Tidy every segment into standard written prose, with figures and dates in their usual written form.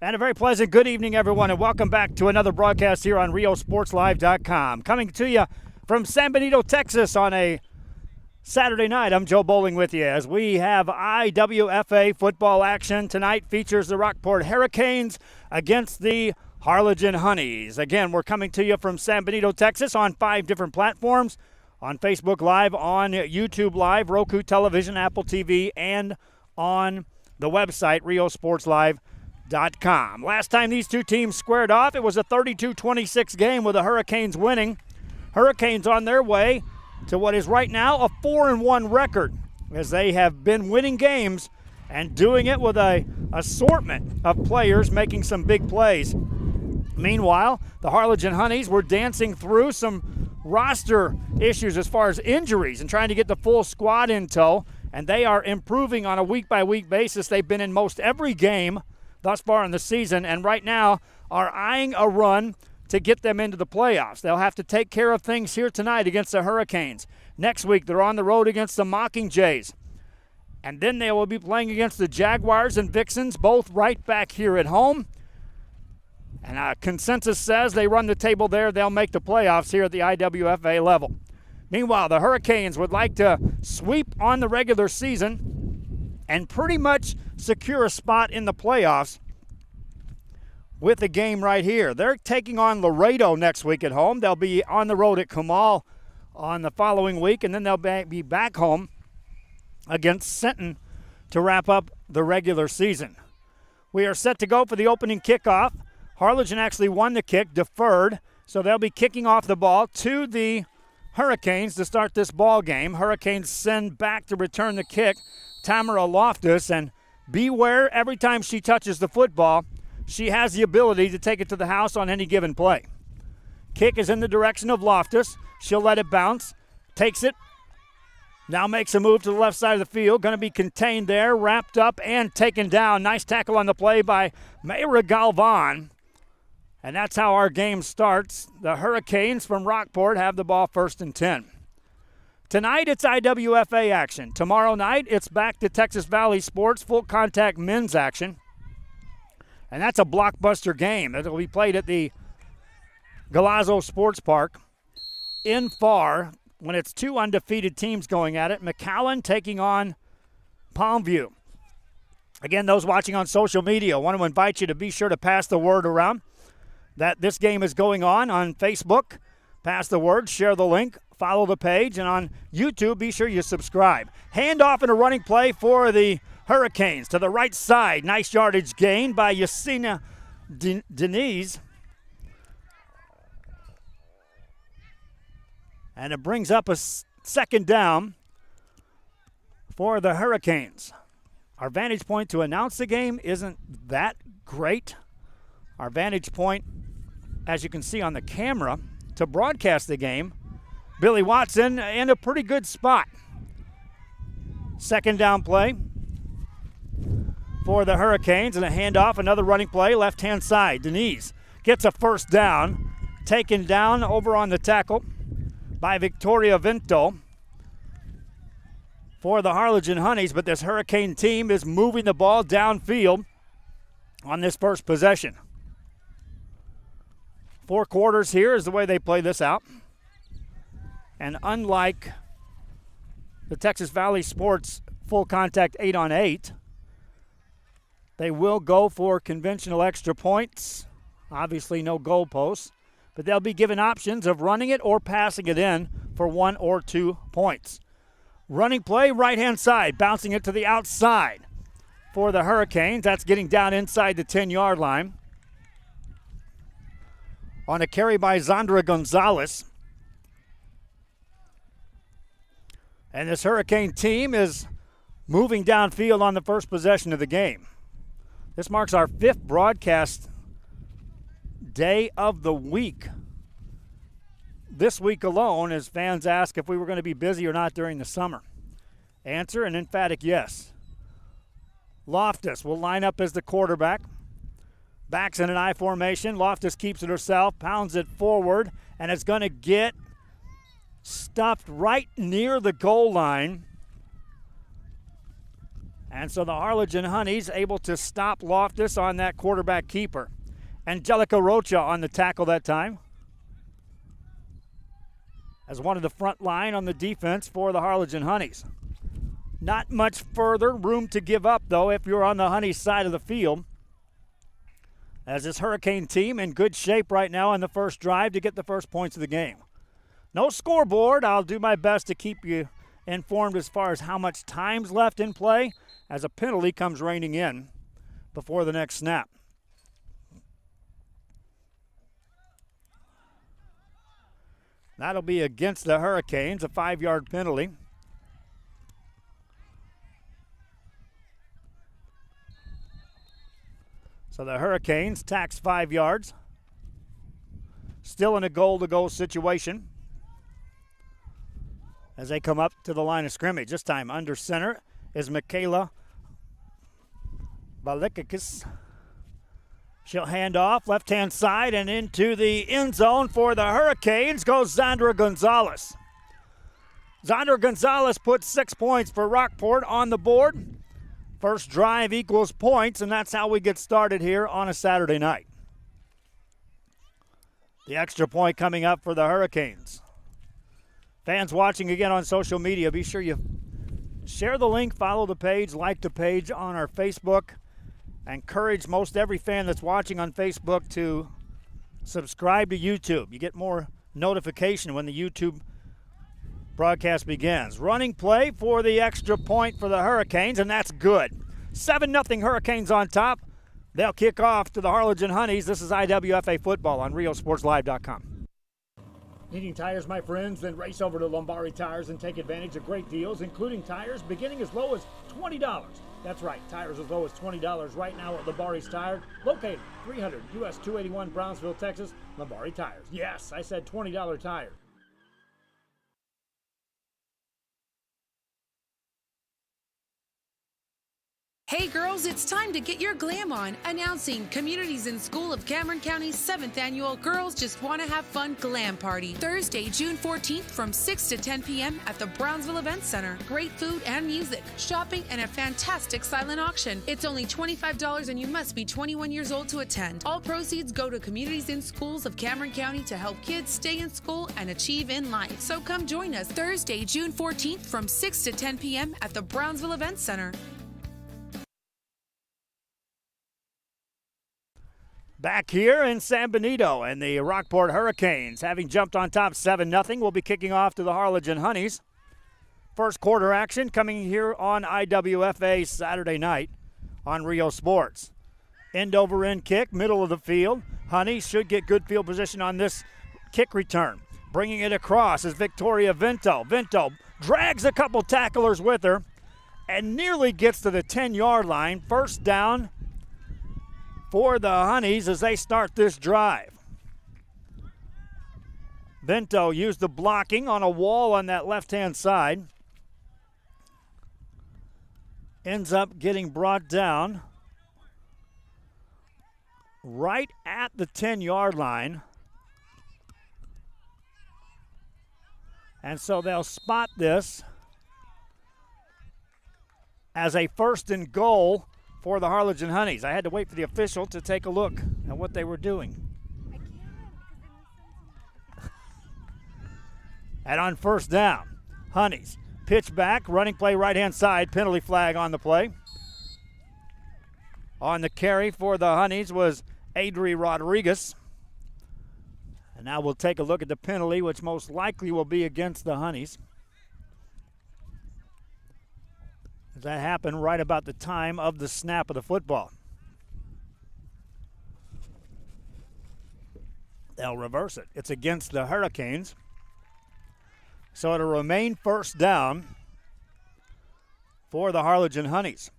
And a very pleasant good evening, everyone, and welcome back to another broadcast here on RioSportsLive.com. Coming to you from San Benito, Texas on a Saturday night. I'm Joe Bowling with you as we have IWFA football action. Tonight features the Rockport Herricanes against the Harlingen Honeys. Again, we're coming to you from San Benito, Texas on 5 different platforms. On Facebook Live, on YouTube Live, Roku Television, Apple TV, and on the website, RioSportsLive.com. Last time these two teams squared off, it was a 32-26 game with the Hurricanes winning. Hurricanes on their way to what is right now a 4-1 record, as they have been winning games and doing it with an assortment of players making some big plays. Meanwhile, the Harlingen Honeys were dancing through some roster issues as far as injuries and trying to get the full squad in tow, and they are improving on a week-by-week basis. They've been in most every game thus far in the season, and right now are eyeing a run to get them into the playoffs. They'll have to take care of things here tonight against the Hurricanes. Next week, they're on the road against the Mockingjays. And then they will be playing against the Jaguars and Vixens, both right back here at home. And consensus says they run the table there. They'll make the playoffs here at the IWFA level. Meanwhile, the Hurricanes would like to sweep on the regular season and pretty much secure a spot in the playoffs with the game right here. They're taking on Laredo next week at home. They'll be on the road at Comal on the following week, and then they'll be back home against Sinton to wrap up the regular season. We are set to go for the opening kickoff. Harlingen actually won the kick, deferred, so they'll be kicking off the ball to the Hurricanes to start this ball game. Hurricanes send back to return the kick Tamara Loftus, and beware, every time she touches the football, she has the ability to take it to the house on any given play. Kick is in the direction of Loftus. She'll let it bounce, takes it, now makes a move to the left side of the field. Going to be contained there, wrapped up, and taken down. Nice tackle on the play by Mayra Galvan. And that's how our game starts. The Hurricanes from Rockport have the ball 1st and 10. Tonight, it's IWFA action. Tomorrow night, it's back to Texas Valley Sports full contact men's action. And that's a blockbuster game. It'll be played at the Galazzo Sports Park in Farr when it's 2 undefeated teams going at it. McAllen taking on Palmview. Again, those watching on social media, I want to invite you to be sure to pass the word around that this game is going on Facebook. Pass the word, share the link, follow the page, and on YouTube, be sure you subscribe. Handoff and a running play for the Hurricanes to the right side. Nice yardage gain by Yasina Denise. And it brings up a 2nd down for the Hurricanes. Our vantage point to announce the game isn't that great. Our vantage point, as you can see on the camera, to broadcast the game, Billy Watson in a pretty good spot. 2nd down play for the Hurricanes, and a handoff, another running play, left-hand side. Denise gets a 1st down, taken down over on the tackle by Victoria Vinto for the Harlingen Honeys, but this Hurricane team is moving the ball downfield on this first possession. 4 quarters here is the way they play this out. And unlike the Texas Valley Sports full contact 8-on-8, they will go for conventional extra points. Obviously no goalposts, but they'll be given options of running it or passing it in for 1 or 2 points. Running play, right-hand side, bouncing it to the outside for the Hurricanes. That's getting down inside the 10-yard line. On a carry by Zandra Gonzalez. And this Hurricane team is moving downfield on the first possession of the game. This marks our 5th broadcast day of the week. This week alone, as fans ask if we were going to be busy or not during the summer. Answer, an emphatic yes. Loftus will line up as the quarterback. Backs in an I formation. Loftus keeps it herself, pounds it forward, and it's going to get stuffed right near the goal line. And so the Harlingen Honeys able to stop Loftus on that quarterback keeper. Angelica Rocha on the tackle that time, as one of the front line on the defense for the Harlingen Honeys. Not much further room to give up, though, if you're on the Honeys side of the field, as this Hurricane team in good shape right now on the first drive to get the first points of the game. No scoreboard. I'll do my best to keep you informed as far as how much time's left in play as a penalty comes raining in before the next snap. That'll be against the Hurricanes, a 5-yard penalty. So the Hurricanes tax 5 yards. Still in a goal-to-goal situation as they come up to the line of scrimmage. This time under center is Michaela Balikakis. She'll hand off left-hand side, and into the end zone for the Hurricanes goes Zandra Gonzalez. Zandra Gonzalez puts 6 points for Rockport on the board. First drive equals points, and that's how we get started here on a Saturday night. The extra point coming up for the Hurricanes. Fans watching again on social media, be sure you share the link, follow the page, like the page on our Facebook. I encourage most every fan that's watching on Facebook to subscribe to YouTube. You get more notification when the YouTube broadcast begins. Running play for the extra point for the Hurricanes, and that's good. 7-0 Hurricanes on top. They'll kick off to the Harlingen Honeys. This is IWFA Football on RioSportsLive.com. Needing tires, my friends? Then race over to Lombardi Tires and take advantage of great deals, including tires beginning as low as $20. That's right, tires as low as $20 right now at Lombardi's Tire, located 300 US 281 Brownsville, Texas. Lombardi Tires. Yes, I said $20 tires. Hey girls, it's time to get your glam on. Announcing Communities in School of Cameron County's 7th annual Girls Just Wanna Have Fun Glam Party. Thursday, June 14th from 6 to 10 p.m. at the Brownsville Event Center. Great food and music, shopping, and a fantastic silent auction. It's only $25 and you must be 21 years old to attend. All proceeds go to Communities in Schools of Cameron County to help kids stay in school and achieve in life. So come join us Thursday, June 14th from 6 to 10 p.m. at the Brownsville Event Center. Back here in San Benito, and the Rockport Herricanes, having jumped on top 7-0, will be kicking off to the Harlingen Honeys. First quarter action coming here on IWFA Saturday night on Rio Sports. End over end kick, middle of the field. Honeys should get good field position on this kick return. Bringing it across is Victoria Vento. Vento drags a couple tacklers with her and nearly gets to the 10-yard line. First down for the Honeys as they start this drive. Vento used the blocking on a wall on that left-hand side. Ends up getting brought down right at the 10-yard line. And so they'll spot this as a 1st and goal for the Harlingen Honeys. I had to wait for the official to take a look at what they were doing. And on first down, Honeys pitch back, running play right-hand side, penalty flag on the play. On the carry for the Honeys was Adri Rodriguez. And now we'll take a look at the penalty, which most likely will be against the Honeys. That happened right about the time of the snap of the football. They'll reverse it. It's against the Hurricanes. So it'll remain first down for the Harlingen Honeys.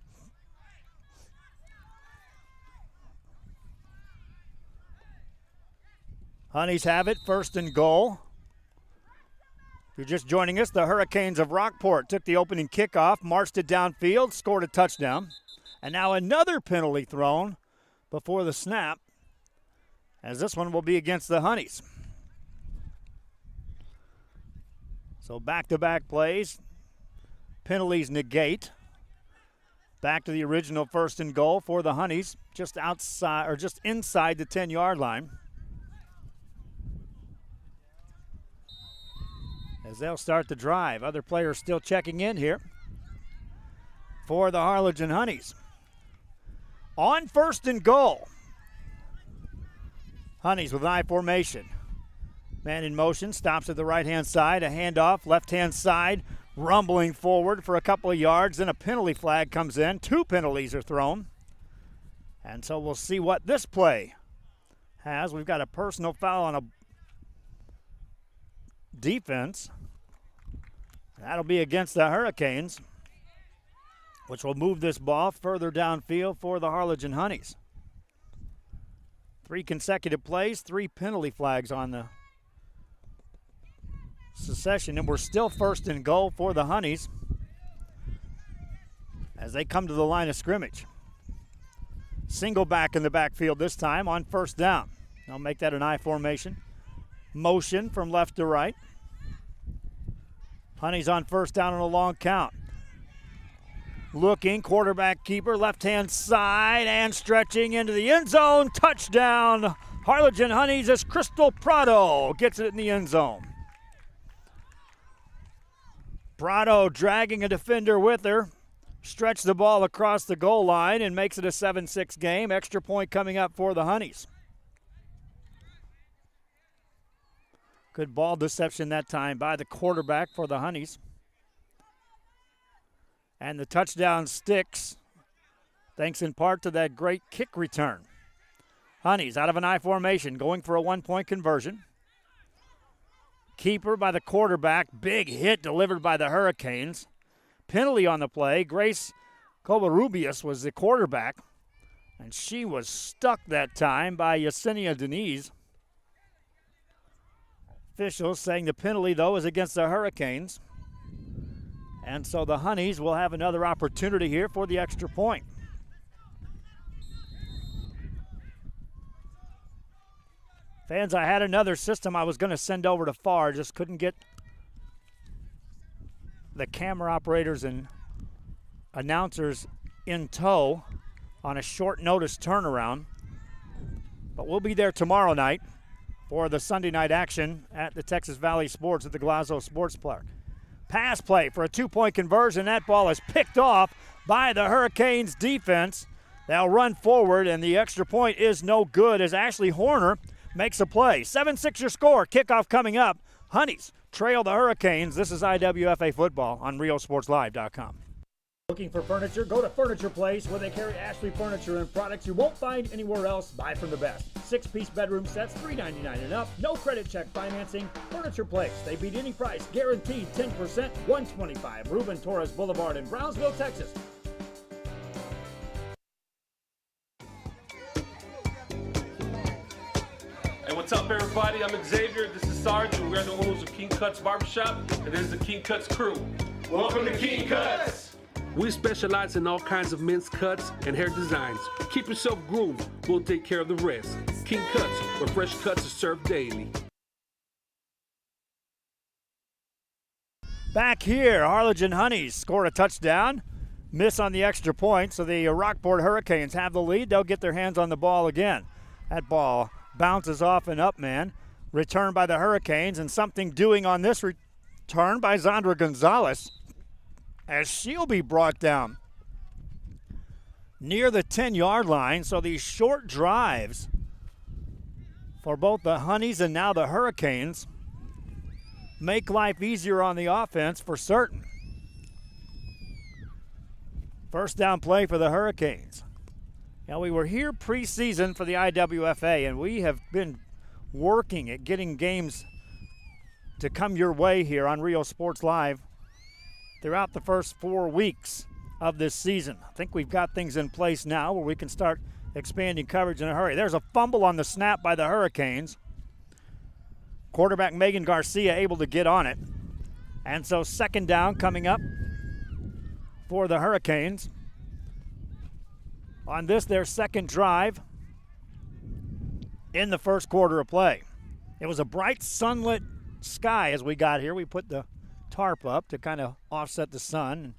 Honeys have it, 1st and goal. If you're just joining us, the Hurricanes of Rockport took the opening kickoff, marched it downfield, scored a touchdown. And now another penalty thrown before the snap, as this one will be against the Honeys. So back-to-back plays. Penalties negate. Back to the original 1st and goal for the Honeys, just outside or just inside the 10-yard line. As they'll start the drive. Other players still checking in here for the Harlingen Honeys. On 1st and goal. Honeys with an I formation. Man in motion, stops at the right-hand side. A handoff, left-hand side, rumbling forward for a couple of yards. Then a penalty flag comes in. 2 penalties are thrown. And so we'll see what this play has. We've got a personal foul on a defense. That'll be against the Hurricanes, which will move this ball further downfield for the Harlingen Honeys. 3 consecutive plays, 3 penalty flags on the succession, and we're still 1st and goal for the Honeys as they come to the line of scrimmage. Single back in the backfield this time on 1st down. They'll make that an I formation. Motion from left to right. Honeys on 1st down on a long count. Looking, quarterback keeper, left-hand side, and stretching into the end zone. Touchdown, Harlingen Honeys as Crystal Prado gets it in the end zone. Prado dragging a defender with her. Stretched the ball across the goal line and makes it a 7-6 game. Extra point coming up for the Honeys. Good ball deception that time by the quarterback for the Honeys. And the touchdown sticks, thanks in part to that great kick return. Honeys out of an I formation, going for a 1-point conversion. Keeper by the quarterback, big hit delivered by the Hurricanes. Penalty on the play. Grace Covarrubias was the quarterback, and she was stuck that time by Yesenia Denise. Officials saying the penalty, though, is against the Hurricanes. And so the Honeys will have another opportunity here for the extra point. Fans, I had another system I was going to send over to FAR, just couldn't get the camera operators and announcers in tow on a short notice turnaround. But we'll be there tomorrow night for the Sunday night action at the Texas Valley Sports at the Glazo Sports Park. Pass play for a 2-point conversion. That ball is picked off by the Hurricanes defense. They'll run forward, and the extra point is no good as Ashley Horner makes a play. 7-6 your score. Kickoff coming up. Honeys trail the Hurricanes. This is IWFA football on RioSportsLive.com. Looking for furniture? Go to Furniture Place, where they carry Ashley furniture and products you won't find anywhere else. Buy from the best. 6-piece bedroom sets, $399 and up. No credit check financing. Furniture Place. They beat any price. Guaranteed 10%. 125 Ruben Torres Boulevard in Brownsville, Texas. Hey, what's up, everybody? I'm Xavier. This is Sarge, and we're the owners of King Cuts Barbershop, and this is the King Cuts crew. Welcome to King Cuts! We specialize in all kinds of men's cuts and hair designs. Keep yourself groomed. We'll take care of the rest. King Cuts, where fresh cuts are served daily. Back here, Harlingen Honeys scored a touchdown. Miss on the extra point, so the Rockport Herricanes have the lead. They'll get their hands on the ball again. That ball bounces off and up, man. Returned by the Hurricanes, and something doing on this return by Zandra Gonzalez, as she'll be brought down near the 10-yard line. So these short drives for both the Honeys and now the Hurricanes make life easier on the offense for certain. First down play for the Hurricanes. Now, we were here preseason for the IWFA, and we have been working at getting games to come your way here on Rio Sports Live throughout the first 4 weeks of this season. I think we've got things in place now where we can start expanding coverage in a hurry. There's a fumble on the snap by the Hurricanes. Quarterback Megan Garcia able to get on it. And so 2nd down coming up for the Hurricanes. On this, their 2nd drive in the first quarter of play. It was a bright sunlit sky as we got here. We put the tarp up to kind of offset the sun.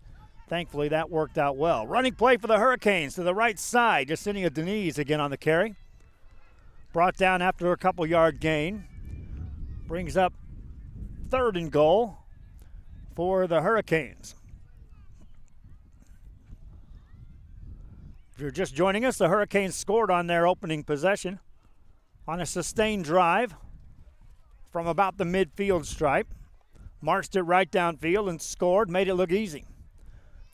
Thankfully, that worked out well. Running play for the Hurricanes to the right side. Yesenia Denise again on the carry. Brought down after a couple-yard gain. Brings up 3rd and goal for the Hurricanes. If you're just joining us, the Hurricanes scored on their opening possession on a sustained drive from about the midfield stripe. Marched it right downfield and scored, made it look easy.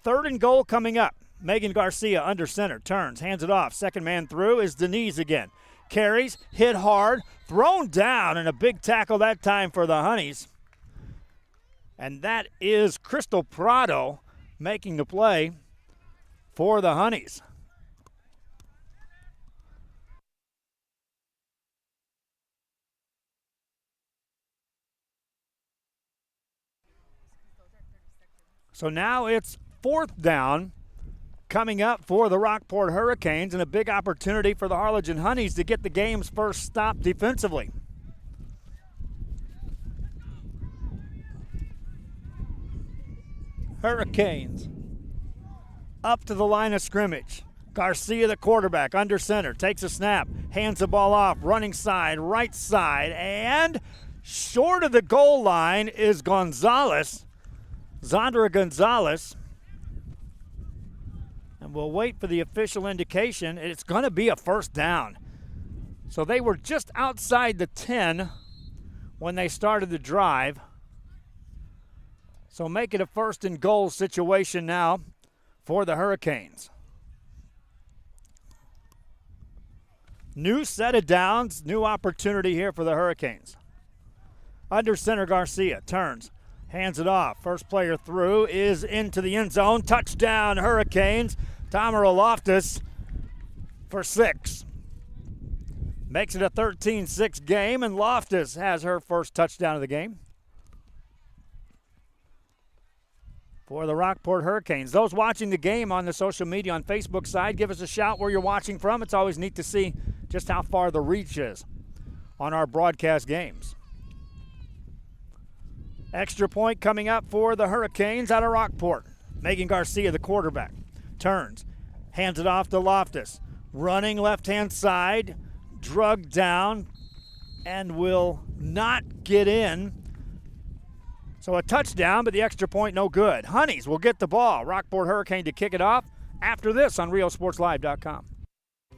3rd and goal coming up. Megan Garcia under center, turns, hands it off. Second man through is Denise again. Carries, hit hard, thrown down, and a big tackle that time for the Honeys. And that is Crystal Prado making the play for the Honeys. So now it's 4th down coming up for the Rockport Herricanes, and a big opportunity for the Harlingen Honeys to get the game's first stop defensively. Hurricanes up to the line of scrimmage. Garcia, the quarterback, under center, takes a snap, hands the ball off, running side, right side, and short of the goal line is Gonzalez. Zandra Gonzalez, and we'll wait for the official indication. It's going to be a 1st down. So they were just outside the 10 when they started the drive. So make it a 1st and goal situation now for the Hurricanes. New set of downs, new opportunity here for the Hurricanes. Under center, Garcia turns. Hands it off. First player through is into the end zone. Touchdown, Hurricanes. Tamara Loftus for 6. Makes it a 13-6 game, and Loftus has her first touchdown of the game for the Rockport Hurricanes. Those watching the game on the social media on Facebook side, give us a shout where you're watching from. It's always neat to see just how far the reach is on our broadcast games. Extra point coming up for the Hurricanes out of Rockport. Megan Garcia, the quarterback, turns, hands it off to Loftus. Running left-hand side, drugged down, and will not get in. So a touchdown, but the extra point no good. Honeys will get the ball. Rockport Hurricane to kick it off after this on RioSportsLive.com.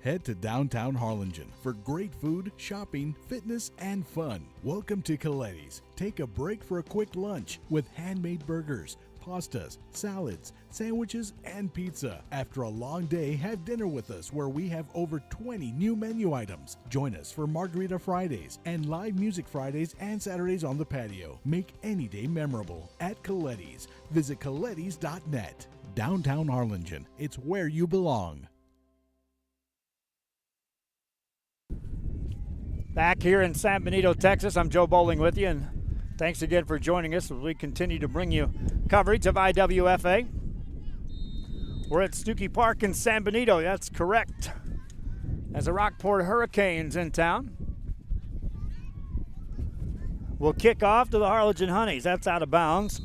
Head to downtown Harlingen for great food, shopping, fitness, and fun. Welcome to Coletti's. Take a break for a quick lunch with handmade burgers, pastas, salads, sandwiches, and pizza. After a long day, have dinner with us where we have over 20 new menu items. Join us for Margarita Fridays and live music Fridays and Saturdays on the patio. Make any day memorable at Coletti's. Visit Coletti's.net. Downtown Harlingen. It's where you belong. Back here in San Benito, Texas, I'm Joe Bowling with you, and thanks again for joining us as we continue to bring you coverage of IWFA. We're at Stuckey Park in San Benito, that's correct, as the Rockport Hurricanes in town. We'll kick off to the Harlingen Honeys. That's out of bounds.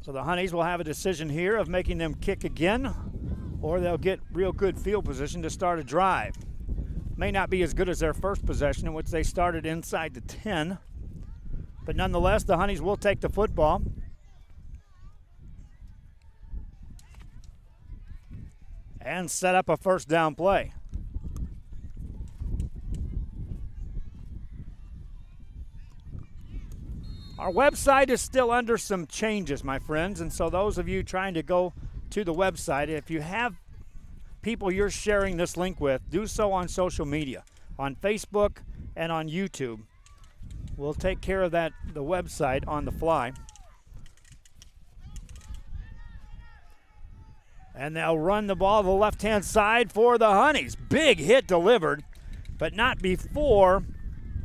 So the Honeys will have a decision here of making them kick again, or they'll get real good field position to start a drive. May not be as good as their first possession, in which they started inside the 10. But nonetheless, the Honeys will take the football. And set up a 1st down play. Our website is still under some changes, my friends, and so those of you trying to go to the website, if you have people you're sharing this link with, do so on social media, on Facebook and on YouTube. We'll take care of that, the website, on the fly. And they'll run the ball to the left-hand side for the Honeys. Big hit delivered, but not before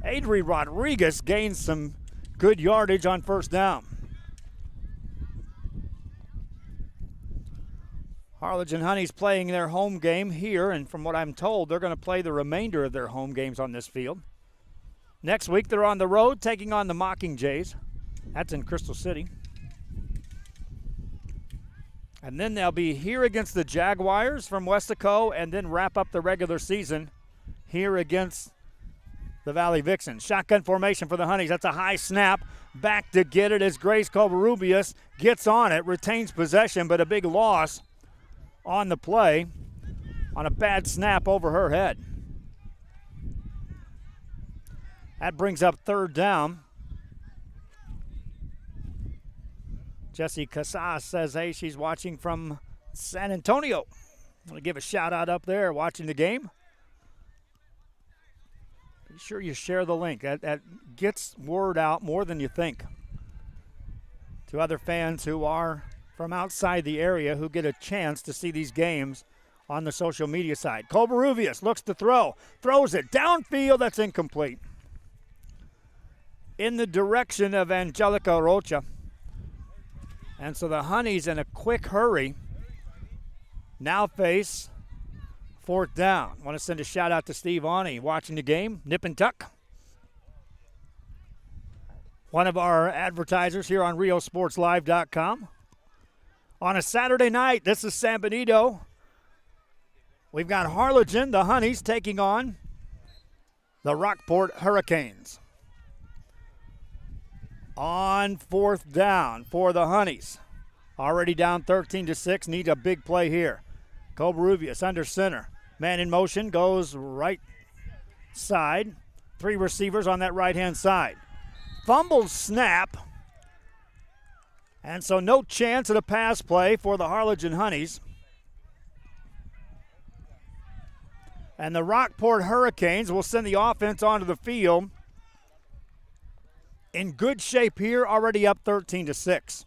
Adri Rodriguez gains some good yardage on 1st down. Harlingen Honeys playing their home game here, and from what I'm told, they're going to play the remainder of their home games on this field. Next week, they're on the road taking on the Mockingjays. That's in Crystal City. And then they'll be here against the Jaguars from Westaco and then wrap up the regular season here against the Valley Vixens. Shotgun formation for the Honeys. That's a high snap. Back to get it as Grace Covarrubias gets on it, retains possession, but a big loss on the play on a bad snap over her head. That brings up third down. Jessie Casas says, hey, she's watching from San Antonio. I'm going to give a shout out up there watching the game. Be sure you share the link. That gets word out more than you think to other fans who are from outside the area who get a chance to see these games on the social media side. Covarrubias looks to throw. Throws it downfield. That's incomplete. In the direction of Angelica Rocha. And so the Honeys, in a quick hurry, now face fourth down. Want to send a shout out to Steve Awney watching the game, nip and tuck. One of our advertisers here on RioSportsLive.com. On a Saturday night, this is San Benito. We've got Harlingen, the Honeys, taking on the Rockport Herricanes. On fourth down for the Honeys. Already down 13-6, need a big play here. Covarrubias under center. Man in motion, goes right side. Three receivers on that right-hand side. Fumble snap. And so no chance at a pass play for the Harlingen Honeys. And the Rockport Herricanes will send the offense onto the field. In good shape here, already up 13-6.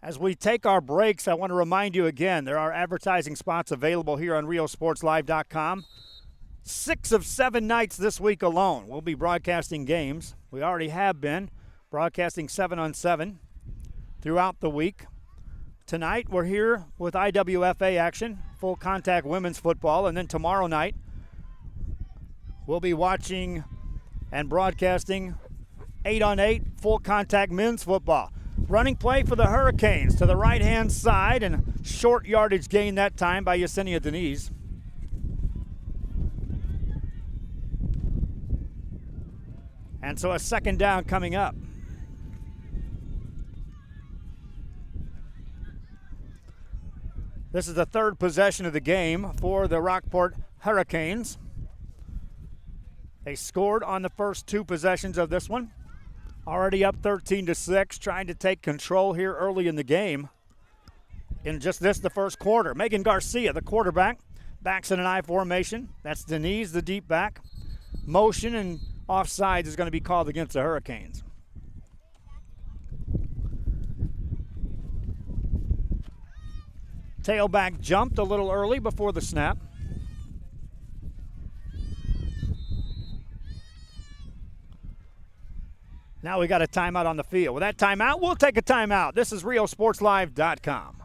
As we take our breaks, I want to remind you again, there are advertising spots available here on RioSportsLive.com. 6 of 7 nights this week alone. We'll be broadcasting games. We already have been broadcasting 7-on-7 throughout the week. Tonight, we're here with IWFA action, full contact women's football, and then tomorrow night, we'll be watching and broadcasting 8-on-8 full contact men's football. Running play for the Hurricanes to the right-hand side, and short yardage gain that time by Yesenia Denise. And so a second down coming up. This is the third possession of the game for the Rockport Herricanes. They scored on the first 2 possessions of this one. Already up 13-6, trying to take control here early in the game. In just this, the first quarter. Megan Garcia, the quarterback, backs in an I formation. That's Denise, the deep back. Motion and offsides is going to be called against the Hurricanes. Tailback jumped a little early before the snap. Now we got a timeout on the field. With that timeout, we'll take a timeout. This is RioSportsLive.com.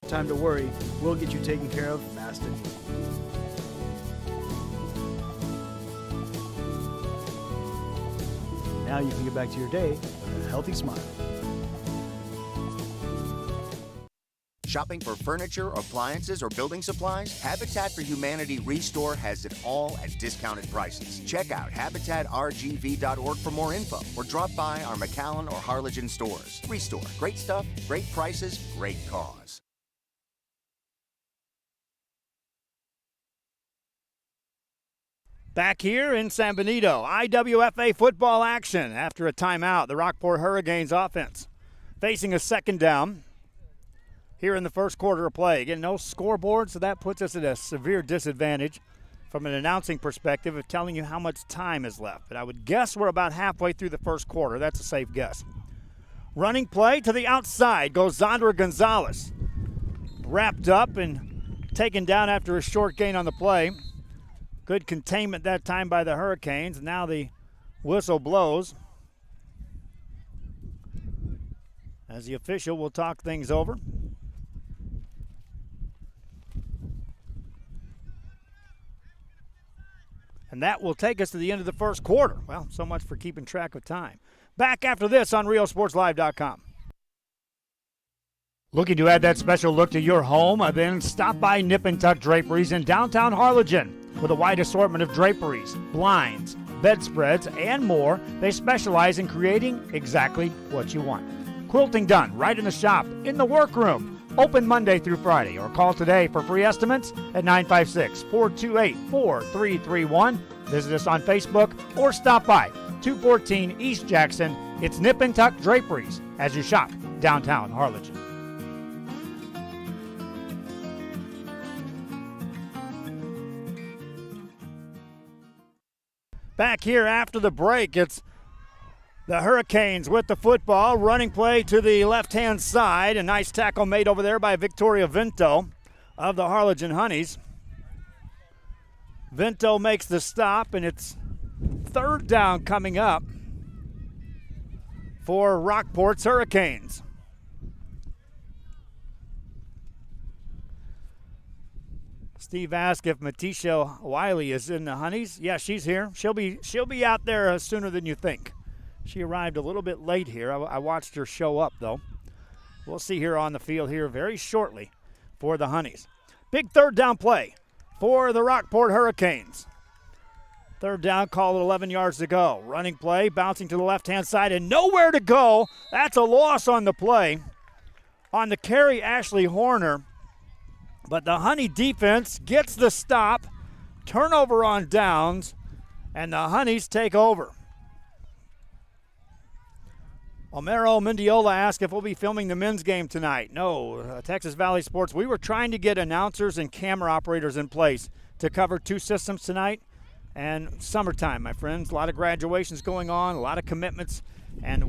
Time to worry. We'll get you taken care of fast and easy. Now you can get back to your day with a healthy smile. Shopping for furniture, appliances, or building supplies? Habitat for Humanity Restore has it all at discounted prices. Check out habitatrgv.org for more info or drop by our McAllen or Harlingen stores. Restore. Great stuff, great prices, great cause. Back here in San Benito, IWFA football action after a timeout. The Rockport Hurricanes offense facing a second down here in the first quarter of play. Again, no scoreboard, so that puts us at a severe disadvantage from an announcing perspective of telling you how much time is left. But I would guess we're about halfway through the first quarter. That's a safe guess. Running play to the outside goes Zandra Gonzalez. Wrapped up and taken down after a short gain on the play. Good containment that time by the Hurricanes. Now the whistle blows. as the official will talk things over. And that will take us to the end of the first quarter. Well, so much for keeping track of time. Back after this on RioSportsLive.com. Looking to add that special look to your home? Then stop by Nip and Tuck Draperies in downtown Harlingen. With a wide assortment of draperies, blinds, bedspreads, and more, they specialize in creating exactly what you want. Quilting done right in the shop, in the workroom. Open Monday through Friday, or call today for free estimates at 956-428-4331. Visit us on Facebook or stop by 214 East Jackson. It's Nip and Tuck Draperies as you shop downtown Harlingen. Back here after the break, it's the Hurricanes with the football. Running play to the left-hand side. A nice tackle made over there by Victoria Vinto of the Harlingen Honeys. Vinto makes the stop, and it's third down coming up for Rockport's Hurricanes. Steve asked if Matisha Wiley is in the Honeys. Yeah, she's here. She'll be out there sooner than you think. She arrived a little bit late here. I watched her show up, though. We'll see her on the field here very shortly for the Honeys. Big third down play for the Rockport Hurricanes. Third down, call at 11 yards to go. Running play, bouncing to the left-hand side, and nowhere to go. That's a loss on the play. On the carry, Ashley Horner. But the Honey defense gets the stop. Turnover on downs, and the Honeys take over. Omero Mendiola asked if we'll be filming the men's game tonight. No, Texas Valley Sports. We were trying to get announcers and camera operators in place to cover two systems tonight. And summertime, my friends. A lot of graduations going on, a lot of commitments. And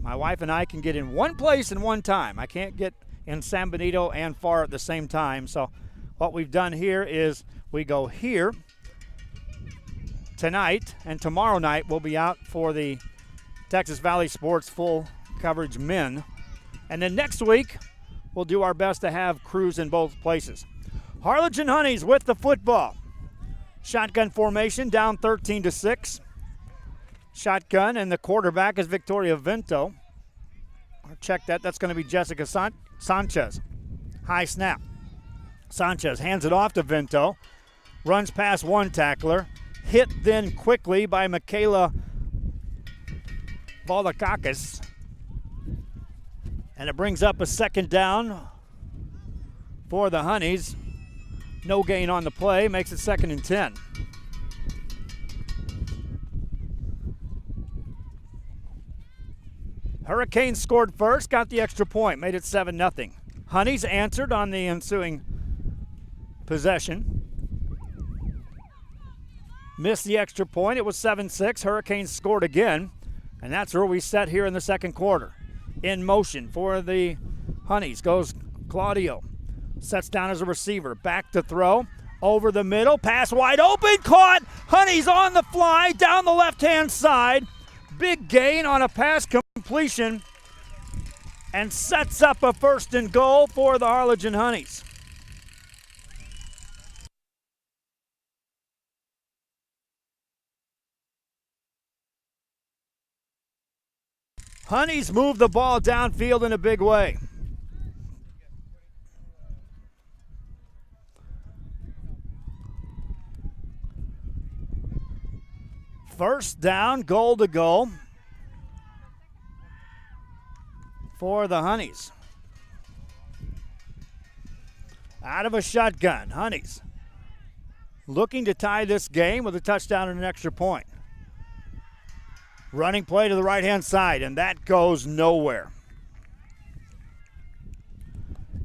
my wife and I can get in one place in one time. I can't get in San Benito and FAR at the same time. So what we've done here is we go here tonight, and tomorrow night we'll be out for the Texas Valley Sports full coverage men. And then next week, we'll do our best to have crews in both places. Harlingen Honeys with the football. Shotgun formation, down 13-6. Shotgun, and the quarterback is Victoria Vinto. Check that. That's going to be Jessica Sanchez. High snap. Sanchez hands it off to Vinto. Runs past one tackler. Hit then quickly by Michaela Volakakis. And it brings up a second down for the Honeys. No gain on the play. Makes it 2nd and 10. Hurricanes scored first, got the extra point, made it 7-0. Honeys answered on the ensuing possession. Missed the extra point. It was 7-6. Hurricanes scored again, and that's where we set here in the second quarter. In motion for the Honeys goes Claudio. Sets down as a receiver. Back to throw. Over the middle. Pass wide open. Caught. Honeys on the fly down the left-hand side. Big gain on a pass completion, and sets up a 1st and goal for the Harlingen Honeys. Honeys move the ball downfield in a big way. First down, goal to go for the Honeys. Out of a shotgun, Honeys looking to tie this game with a touchdown and an extra point. Running play to the right-hand side, and that goes nowhere.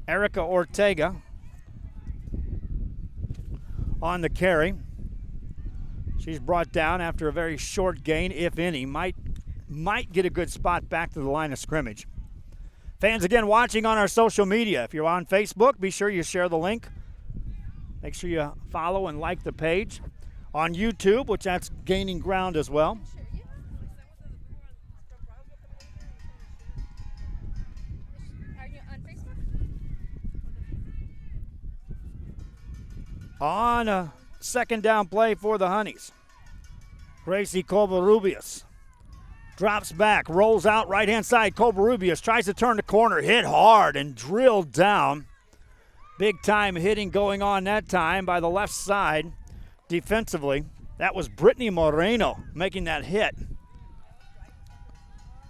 Erica Ortega on the carry. She's brought down after a very short gain, if any. Might get a good spot back to the line of scrimmage. Fans, again, watching on our social media. If you're on Facebook, be sure you share the link. Make sure you follow and like the page. On YouTube, which that's gaining ground as well. on a second down play for the Honeys. Gracie Covarrubias drops back, rolls out right-hand side. Covarrubias tries to turn the corner, hit hard and drilled down. Big time hitting going on that time by the left side defensively. That was Brittany Moreno making that hit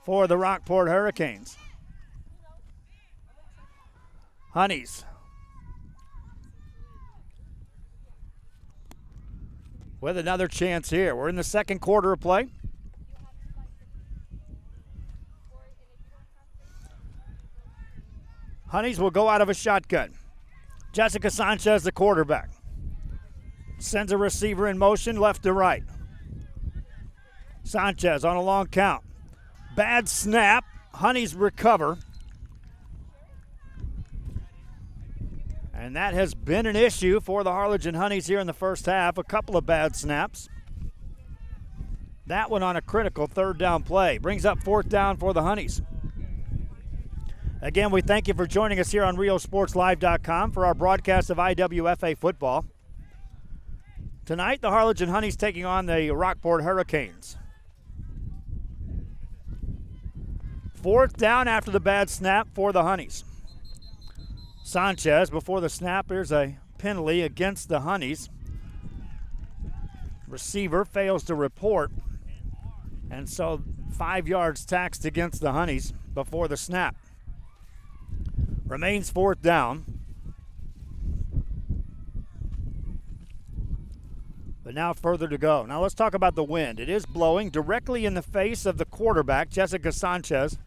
for the Rockport Herricanes. Honeys with another chance here. We're in the second quarter of play. Honeys will go out of a shotgun. Jessica Sanchez, the quarterback. Sends a receiver in motion left to right. Sanchez on a long count. Bad snap. Honeys recover. And that has been an issue for the Harlingen Honeys here in the first half. A couple of bad snaps. That one on a critical third down play. Brings up fourth down for the Honeys. Again, we thank you for joining us here on RioSportsLive.com for our broadcast of IWFA football. Tonight, the Harlingen Honeys taking on the Rockport Herricanes. Fourth down after the bad snap for the Honeys. Sanchez, before the snap, here's a penalty against the Honeys. Receiver fails to report, and so 5 yards taxed against the Honeys before the snap. Remains fourth down. But now further to go. Now let's talk about the wind. It is blowing directly in the face of the quarterback, Jessica Sanchez,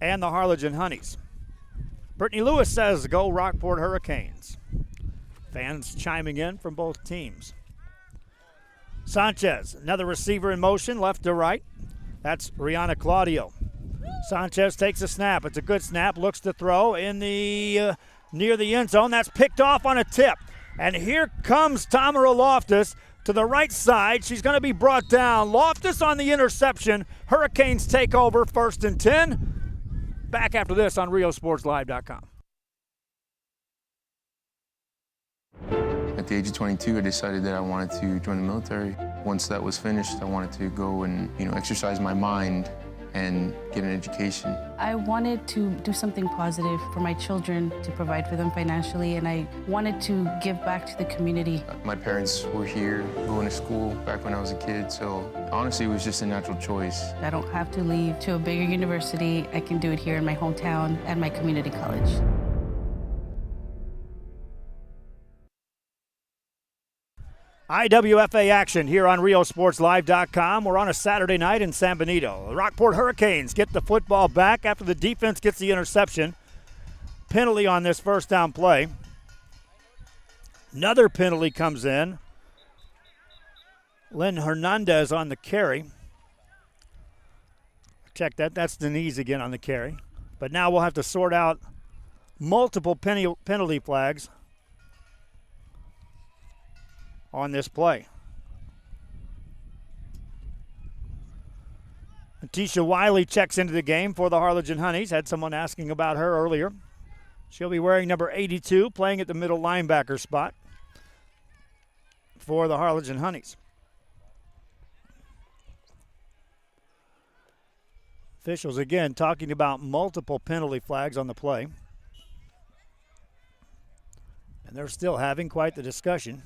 and the Harlingen Honeys. Brittany Lewis says, go Rockport Herricanes. Fans chiming in from both teams. Sanchez, another receiver in motion, left to right. That's Rihanna Claudio. Sanchez takes a snap. It's a good snap. Looks to throw in the near the end zone. That's picked off on a tip. And here comes Tamara Loftus to the right side. She's going to be brought down. Loftus on the interception. Hurricanes take over, 1st and 10. Back after this on RioSportsLive.com. At the age of 22, I decided that I wanted to join the military. Once that was finished, I wanted to go and, exercise my mind and get an education. I wanted to do something positive for my children, to provide for them financially, and I wanted to give back to the community. My parents were here going to school back when I was a kid, so honestly, it was just a natural choice. I don't have to leave to a bigger university. I can do it here in my hometown at my community college. IWFA action here on RioSportsLive.com. We're on a Saturday night in San Benito. The Rockport Hurricanes get the football back after the defense gets the interception. Penalty on this first down play. Another penalty comes in. Lynn Hernandez on the carry. Check that. That's Denise again on the carry. But now we'll have to sort out multiple penalty flags on this play. Tisha Wiley checks into the game for the Harlingen Honeys. Had someone asking about her earlier. She'll be wearing number 82, playing at the middle linebacker spot for the Harlingen Honeys. Officials again talking about multiple penalty flags on the play. And they're still having quite the discussion.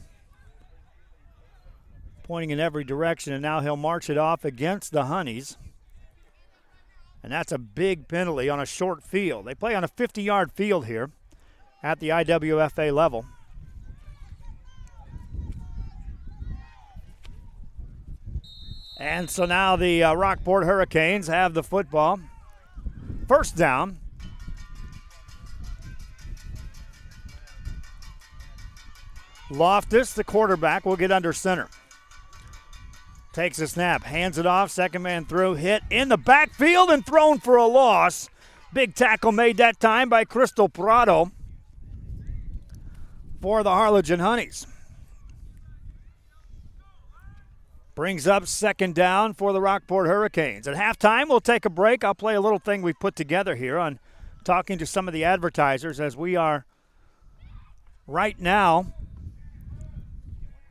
Pointing in every direction, and now he'll march it off against the Honeys. And that's a big penalty on a short field. They play on a 50-yard field here at the IWFA level. And so now the Rockport Hurricanes have the football. First down. Loftus, the quarterback, will get under center. Takes a snap, hands it off, second man through, hit in the backfield and thrown for a loss. Big tackle made that time by Crystal Prado for the Harlingen Honeys. Brings up second down for the Rockport Hurricanes. At halftime, we'll take a break. I'll play a little thing we put together here on talking to some of the advertisers as we are right now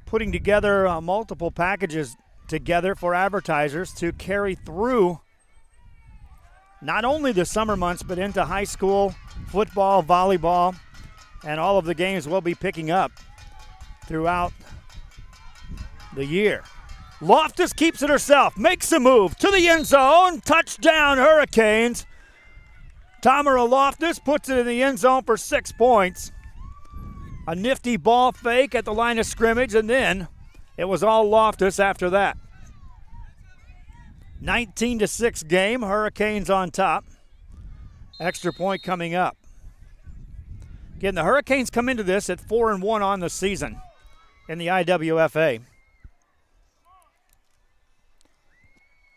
putting together multiple packages together for advertisers to carry through not only the summer months but into high school football, volleyball, and all of the games we'll be picking up throughout the year. Loftus keeps it herself, makes a move to the end zone, touchdown Hurricanes. Tamara Loftus puts it in the end zone for 6 points. A nifty ball fake at the line of scrimmage, and then it was all Loftus after that. 19-6 game, Hurricanes on top. Extra point coming up. Again, the Hurricanes come into this at 4-1 on the season in the IWFA.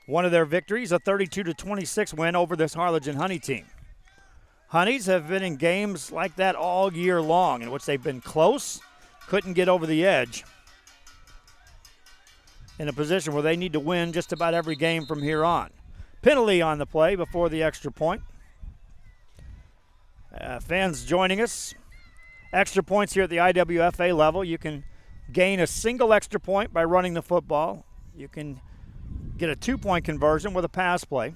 One of their victories, a 32-26 win over this Harlingen Honey team. Honeys have been in games like that all year long, in which they've been close, couldn't get over the edge, in a position where they need to win just about every game from here on. Penalty on the play before the extra point. Fans joining us, extra points here at the IWFA level. You can gain a single extra point by running the football. You can get a 2-point conversion with a pass play.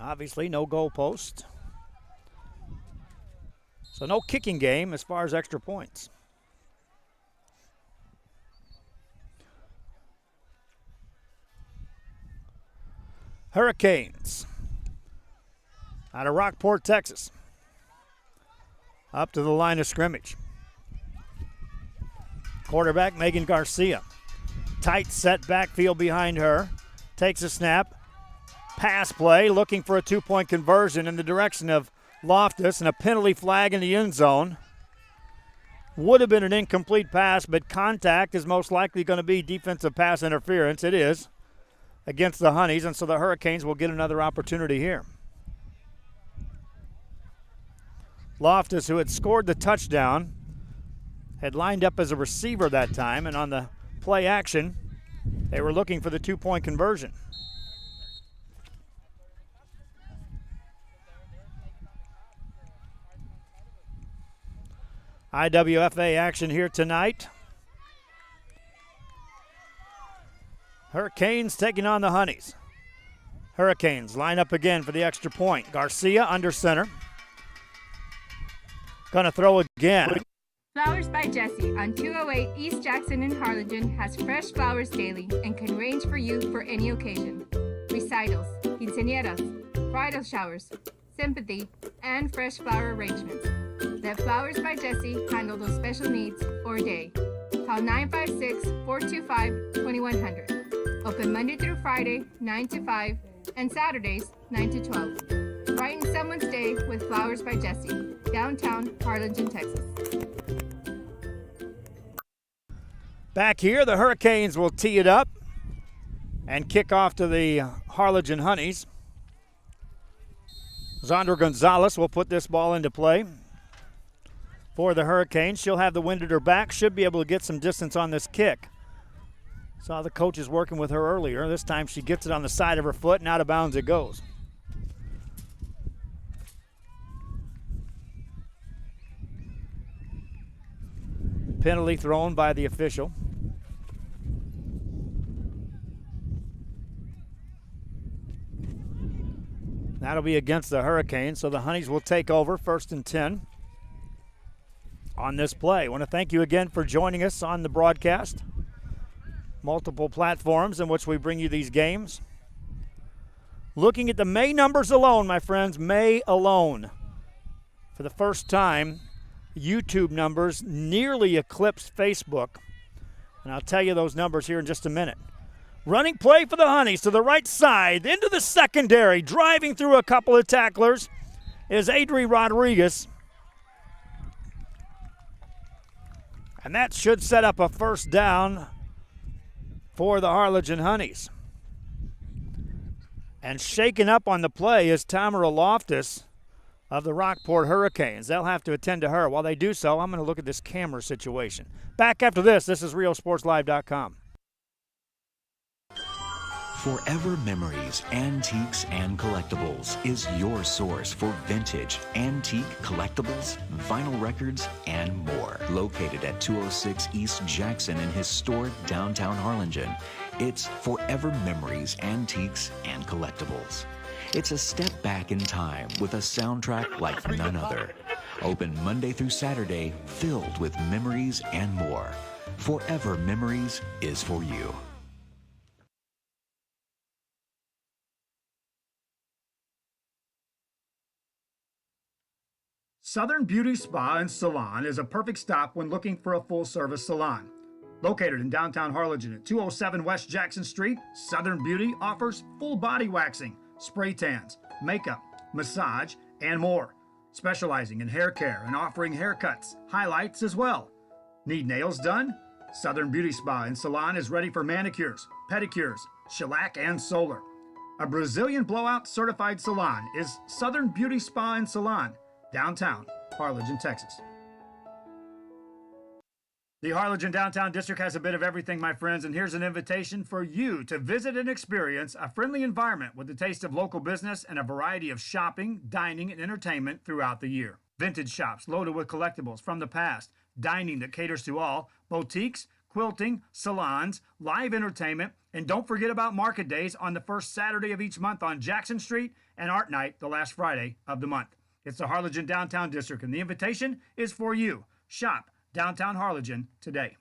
Obviously, no goalpost. So no kicking game as far as extra points. Hurricanes out of Rockport, Texas. Up to the line of scrimmage. Quarterback Megan Garcia. Tight set backfield behind her. Takes a snap. Pass play, looking for a 2-point conversion in the direction of Loftus, and a penalty flag in the end zone. Would have been an incomplete pass, but contact is most likely going to be defensive pass interference. It is against the Honeys, and so the Hurricanes will get another opportunity here. Loftus, who had scored the touchdown, had lined up as a receiver that time, and on the play action, they were looking for the 2-point conversion. IWFA action here tonight. Hurricanes taking on the Honeys. Hurricanes line up again for the extra point. Garcia under center. Gonna throw again. Flowers by Jessie on 208 East Jackson in Harlingen has fresh flowers daily and can range for you for any occasion. Recitals, quinceañeras, bridal showers, sympathy, and fresh flower arrangements. Let Flowers by Jessie handle those special needs or day. Call 956-425-2100. Open Monday through Friday, 9 to 5, and Saturdays, 9 to 12. Brighten someone's day with Flowers by Jessie, downtown Harlingen, Texas. Back here, the Hurricanes will tee it up and kick off to the Harlingen Honeys. Zandra Gonzalez will put this ball into play for the Hurricanes. She'll have the wind at her back, should be able to get some distance on this kick. Saw the coaches working with her earlier. This time she gets it on the side of her foot and out of bounds it goes. Penalty thrown by the official. That'll be against the Hurricanes, so the Honeys will take over 1st and 10 on this play. I want to thank you again for joining us on the broadcast. Multiple platforms in which we bring you these games. Looking at the May numbers alone, my friends, May alone. For the first time, YouTube numbers nearly eclipsed Facebook. And I'll tell you those numbers here in just a minute. Running play for the Honeys to the right side, into the secondary, driving through a couple of tacklers is Adri Rodriguez. And that should set up a first down for the Harlingen Honeys. And shaken up on the play is Tamara Loftus of the Rockport Herricanes. They'll have to attend to her. While they do so, I'm going to look at this camera situation. Back after this. This is RioSportsLive.com. Forever Memories, Antiques and Collectibles is your source for vintage, antique collectibles, vinyl records, and more. Located at 206 East Jackson in historic downtown Harlingen, it's Forever Memories, Antiques and Collectibles. It's a step back in time with a soundtrack like none other. Open Monday through Saturday, filled with memories and more. Forever Memories is for you. Southern Beauty Spa and Salon is a perfect stop when looking for a full-service salon. Located in downtown Harlingen at 207 West Jackson Street, Southern Beauty offers full body waxing, spray tans, makeup, massage, and more. Specializing in hair care and offering haircuts, highlights as well. Need nails done? Southern Beauty Spa and Salon is ready for manicures, pedicures, shellac, and solar. A Brazilian blowout certified salon is Southern Beauty Spa and Salon, downtown Harlingen, Texas. The Harlingen Downtown District has a bit of everything, my friends, and here's an invitation for you to visit and experience a friendly environment with a taste of local business and a variety of shopping, dining, and entertainment throughout the year. Vintage shops loaded with collectibles from the past, dining that caters to all, boutiques, quilting, salons, live entertainment, and don't forget about market days on the first Saturday of each month on Jackson Street and Art Night the last Friday of the month. It's the Harlingen Downtown District, and the invitation is for you. Shop downtown Harlingen today.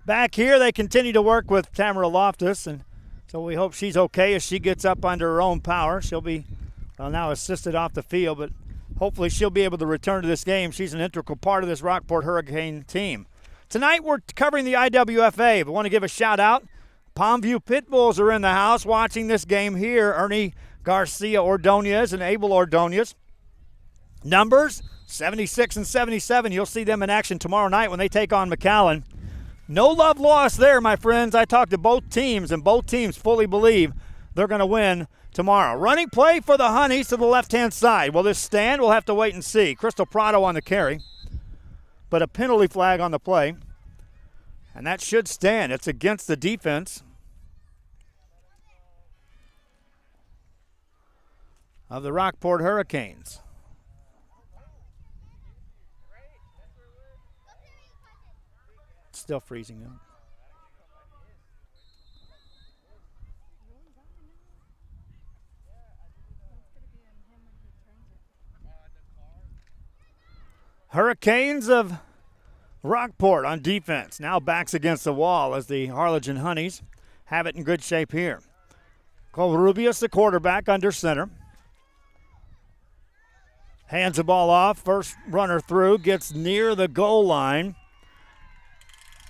Back here, they continue to work with Tamara Loftus, and so we hope she's okay as she gets up under her own power. She'll be now assisted off the field, but hopefully she'll be able to return to this game. She's an integral part of this Rockport Hurricane team. Tonight, we're covering the IWFA, but want to give a shout-out. Palmview Pitbulls are in the house watching this game here. Ernie Garcia Ordonez and Abel Ordonez. Numbers 76 and 77. You'll see them in action tomorrow night when they take on McAllen. No love lost there, my friends. I talked to both teams, and both teams fully believe they're going to win tomorrow. Running play for the Honeys to the left-hand side. Will this stand? We'll have to wait and see. Crystal Prado on the carry, but a penalty flag on the play, and that should stand. It's against the defense of the Rockport Hurricanes. It's still freezing out. Hurricanes of Rockport on defense. Now backs against the wall as the Harlingen Honeys have it in good shape here. Covarrubias, the quarterback, under center. Hands the ball off. First runner through. Gets near the goal line.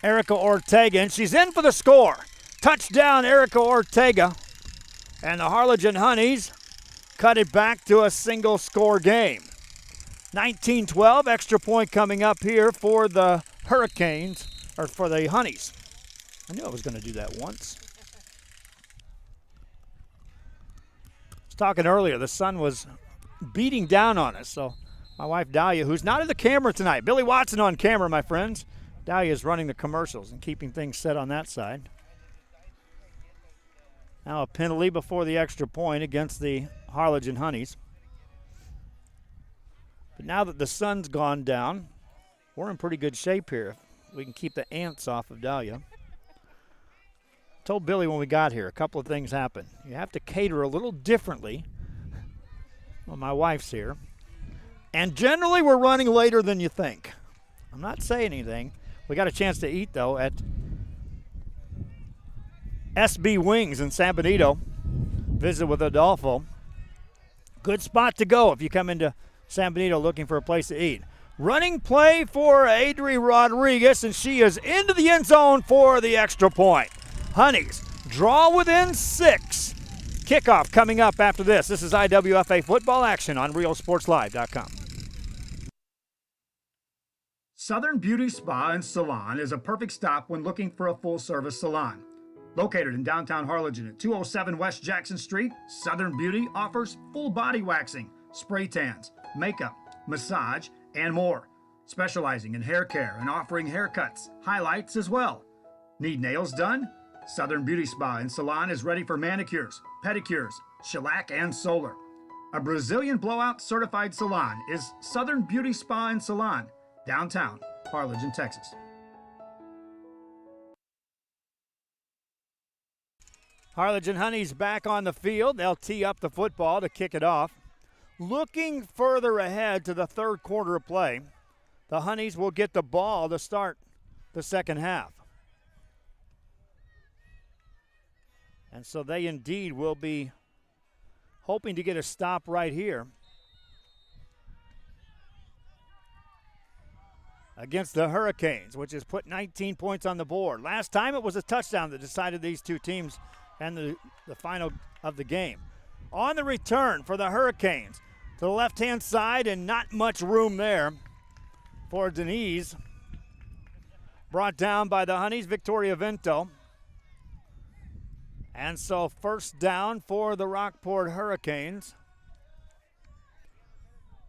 Erica Ortega, and she's in for the score. Touchdown, Erica Ortega. And the Harlingen Honeys cut it back to a single-score game. 19-12, extra point coming up here for the Hurricanes, or for the Honeys. I knew I was going to do that once. I was talking earlier, the sun was beating down on us, so my wife Dahlia, who's not in the camera tonight, Billy Watson on camera, my friends. Dahlia's running the commercials and keeping things set on that side. Now a penalty before the extra point against the Harlingen Honeys. But now that the sun's gone down, we're in pretty good shape here. We can keep the ants off of Dahlia. Told Billy when we got here, a couple of things happen. You have to cater a little differently. Well, my wife's here. And generally we're running later than you think. I'm not saying anything. We got a chance to eat, though, at SB Wings in San Benito. Visit with Adolfo. Good spot to go if you come into San Benito looking for a place to eat. Running play for Adri Rodriguez, and she is into the end zone for the extra point. Honeys draw within 6. Kickoff coming up after this. This is IWFA football action on RealSportsLive.com. Southern Beauty Spa and Salon is a perfect stop when looking for a full-service salon. Located in downtown Harlingen at 207 West Jackson Street, Southern Beauty offers full body waxing, spray tans, makeup, massage, and more. Specializing in hair care and offering haircuts, highlights as well. Need nails done? Southern Beauty Spa and Salon is ready for manicures, pedicures, shellac, and solar. A Brazilian blowout certified salon is Southern Beauty Spa and Salon, downtown Harlingen, Texas. Harlingen Honeys back on the field. They'll tee up the football to kick it off. Looking further ahead to the third quarter of play, the Honeys will get the ball to start the second half. And so they indeed will be hoping to get a stop right here against the Hurricanes, which has put 19 points on the board. Last time it was a touchdown that decided these two teams and the final of the game. On the return for the Hurricanes, to the left-hand side, and not much room there for Denise. Brought down by the Honeys, Victoria Vento. And so first down for the Rockport Herricanes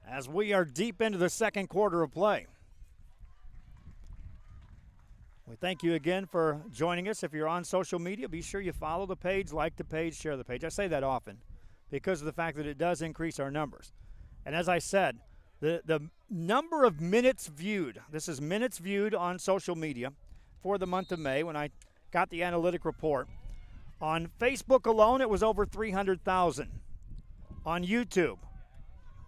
as we are deep into the second quarter of play. We thank you again for joining us. If you're on social media, be sure you follow the page, like the page, share the page. I say that often because of the fact that it does increase our numbers. And as I said, the number of minutes viewed, this is minutes viewed on social media for the month of May when I got the analytic report. On Facebook alone, it was over 300,000. On YouTube,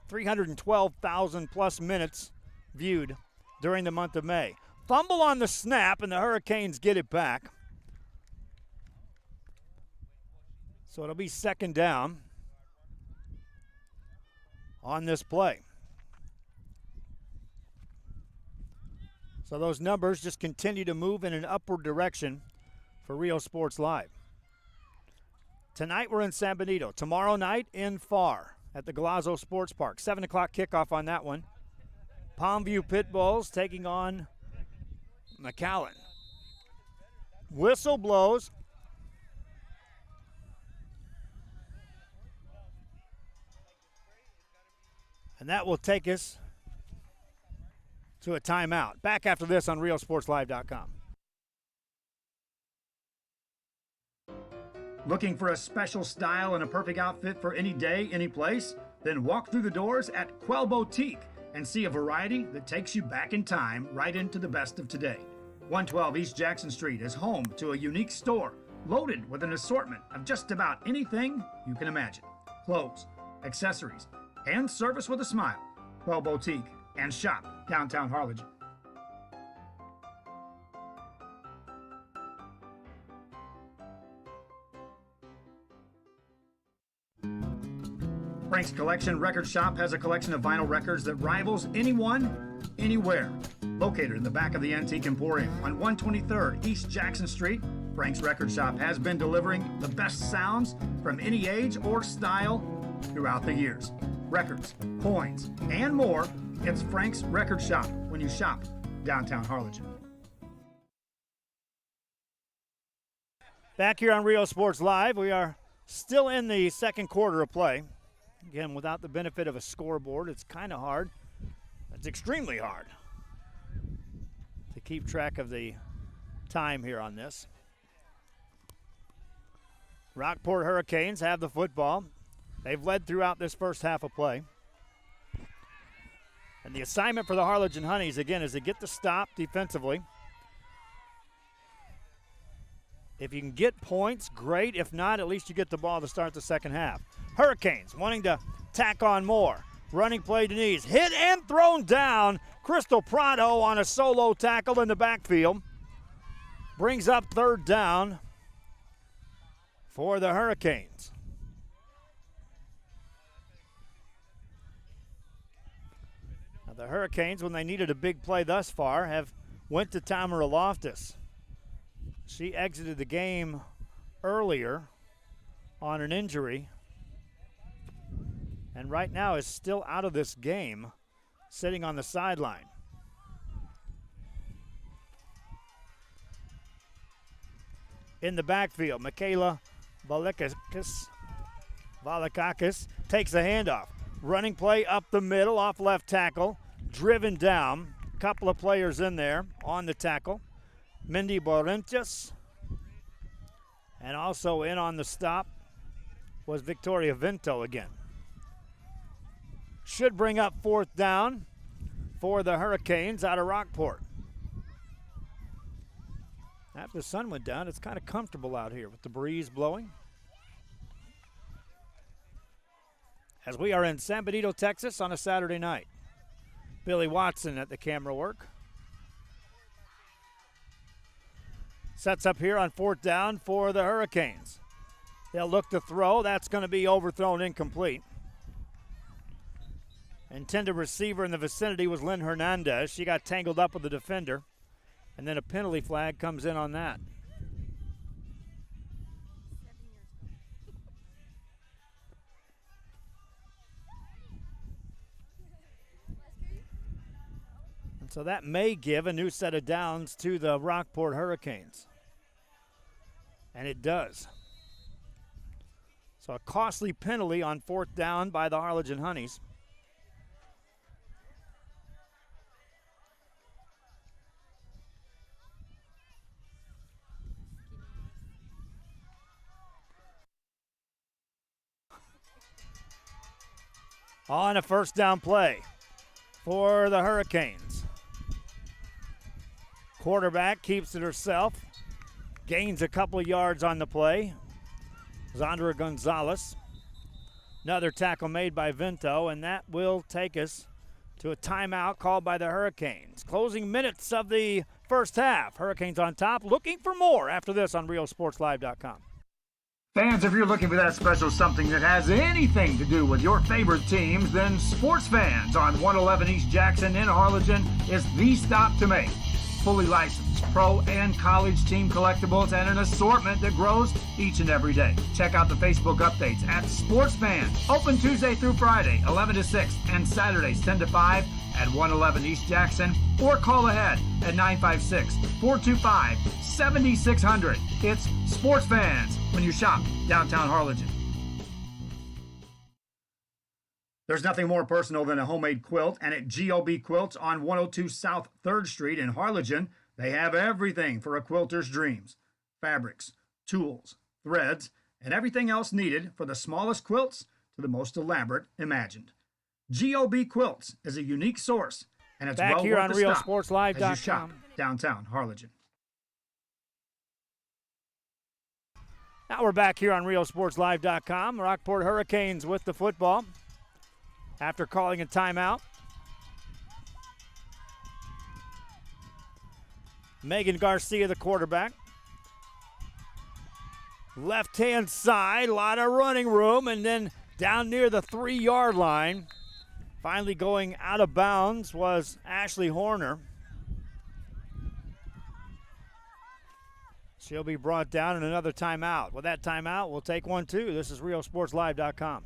312,000 plus minutes viewed during the month of May. Fumble on the snap, and the Hurricanes get it back. So it'll be second down on this play. So those numbers just continue to move in an upward direction for Rio Sports Live. Tonight we're in San Benito. Tomorrow night in Farr at the Galazzo Sports Park. 7 o'clock kickoff on that one. Palmview Pit Bulls taking on McAllen. Whistle blows. And that will take us to a timeout. Back after this on RioSportsLive.com. Looking for a special style and a perfect outfit for any day, any place? Then walk through the doors at Quell Boutique and see a variety that takes you back in time right into the best of today. 112 East Jackson Street is home to a unique store loaded with an assortment of just about anything you can imagine. Clothes, accessories, and service with a smile. Quell Boutique and shop downtown Harlingen. Frank's Collection Record Shop has a collection of vinyl records that rivals anyone, anywhere. Located in the back of the Antique Emporium on 123rd East Jackson Street, Frank's Record Shop has been delivering the best sounds from any age or style throughout the years. Records, coins, and more. It's Frank's Record Shop when you shop downtown Harlingen. Back here on Rio Sports Live, we are still in the second quarter of play. Again, without the benefit of a scoreboard, it's kind of hard. It's extremely hard to keep track of the time here on this. Rockport Herricanes have the football. They've led throughout this first half of play. And the assignment for the Harlingen Honeys, again, is to get the stop defensively. If you can get points, great. If not, at least you get the ball to start the second half. Hurricanes wanting to tack on more. Running play Denise. Hit and thrown down. Crystal Prado on a solo tackle in the backfield. Brings up third down for the Hurricanes. Now the Hurricanes, when they needed a big play thus far, have went to Tamara Loftus. She exited the game earlier on an injury and right now is still out of this game, sitting on the sideline. In the backfield, Michaela Valakakis takes the handoff. Running play up the middle, off left tackle, driven down. Couple of players in there on the tackle. Mindy Borrentius. And also in on the stop was Victoria Vinto again. Should bring up fourth down for the Hurricanes out of Rockport. After the sun went down, it's kind of comfortable out here with the breeze blowing. As we are in San Benito, Texas on a Saturday night. Billy Watson at the camera work. Sets up here on fourth down for the Hurricanes. They'll look to throw. That's going to be overthrown incomplete. Intended receiver in the vicinity was Lynn Hernandez. She got tangled up with the defender. And then a penalty flag comes in on that. And so that may give a new set of downs to the Rockport Hurricanes. And it does. So a costly penalty on fourth down by the Harlingen Honeys. On a first down play for the Hurricanes. Quarterback keeps it herself. Gains a couple of yards on the play. Zandra Gonzalez. Another tackle made by Vinto, and that will take us to a timeout called by the Hurricanes. Closing minutes of the first half. Hurricanes on top, looking for more after this on RioSportsLive.com. Fans, if you're looking for that special something that has anything to do with your favorite teams, then Sports Fans on 111 East Jackson in Harlingen is the stop to make. Fully licensed pro and college team collectibles and an assortment that grows each and every day. Check out the Facebook updates at Sports Fans. Open Tuesday through Friday, 11 to 6, and Saturdays, 10 to 5 at 111 East Jackson, or call ahead at 956-425-7600. It's Sports Fans when you shop downtown Harlingen. There's nothing more personal than a homemade quilt, and at GOB Quilts on 102 South 3rd Street in Harlingen, they have everything for a quilter's dreams. Fabrics, tools, threads, and everything else needed for the smallest quilts to the most elaborate imagined. GOB Quilts is a unique source, and it's back well here worth on the stop RioSportsLive.com. as you shop downtown Harlingen. Now we're back here on RioSportsLive.com. Rockport Hurricanes with the football after calling a timeout. Megan Garcia, the quarterback. Left-hand side, a lot of running room, and then down near the 3-yard line, finally going out of bounds was Ashley Horner. She'll be brought down in another timeout. With that timeout, we'll take one too. This is RioSportsLive.com.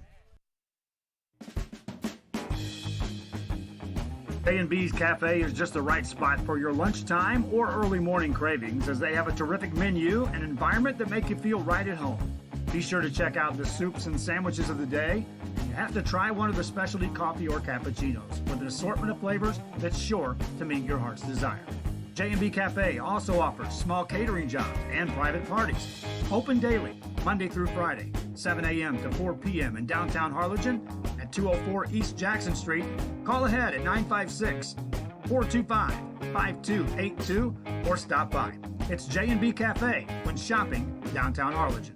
A&B's Cafe is just the right spot for your lunchtime or early morning cravings, as they have a terrific menu and environment that make you feel right at home. Be sure to check out the soups and sandwiches of the day. You have to try one of the specialty coffee or cappuccinos with an assortment of flavors that's sure to meet your heart's desire. J&B Cafe also offers small catering jobs and private parties. Open daily, Monday through Friday, 7 a.m. to 4 p.m. in downtown Harlingen at 204 East Jackson Street. Call ahead at 956-425-5282 or stop by. It's J&B Cafe when shopping downtown Harlingen.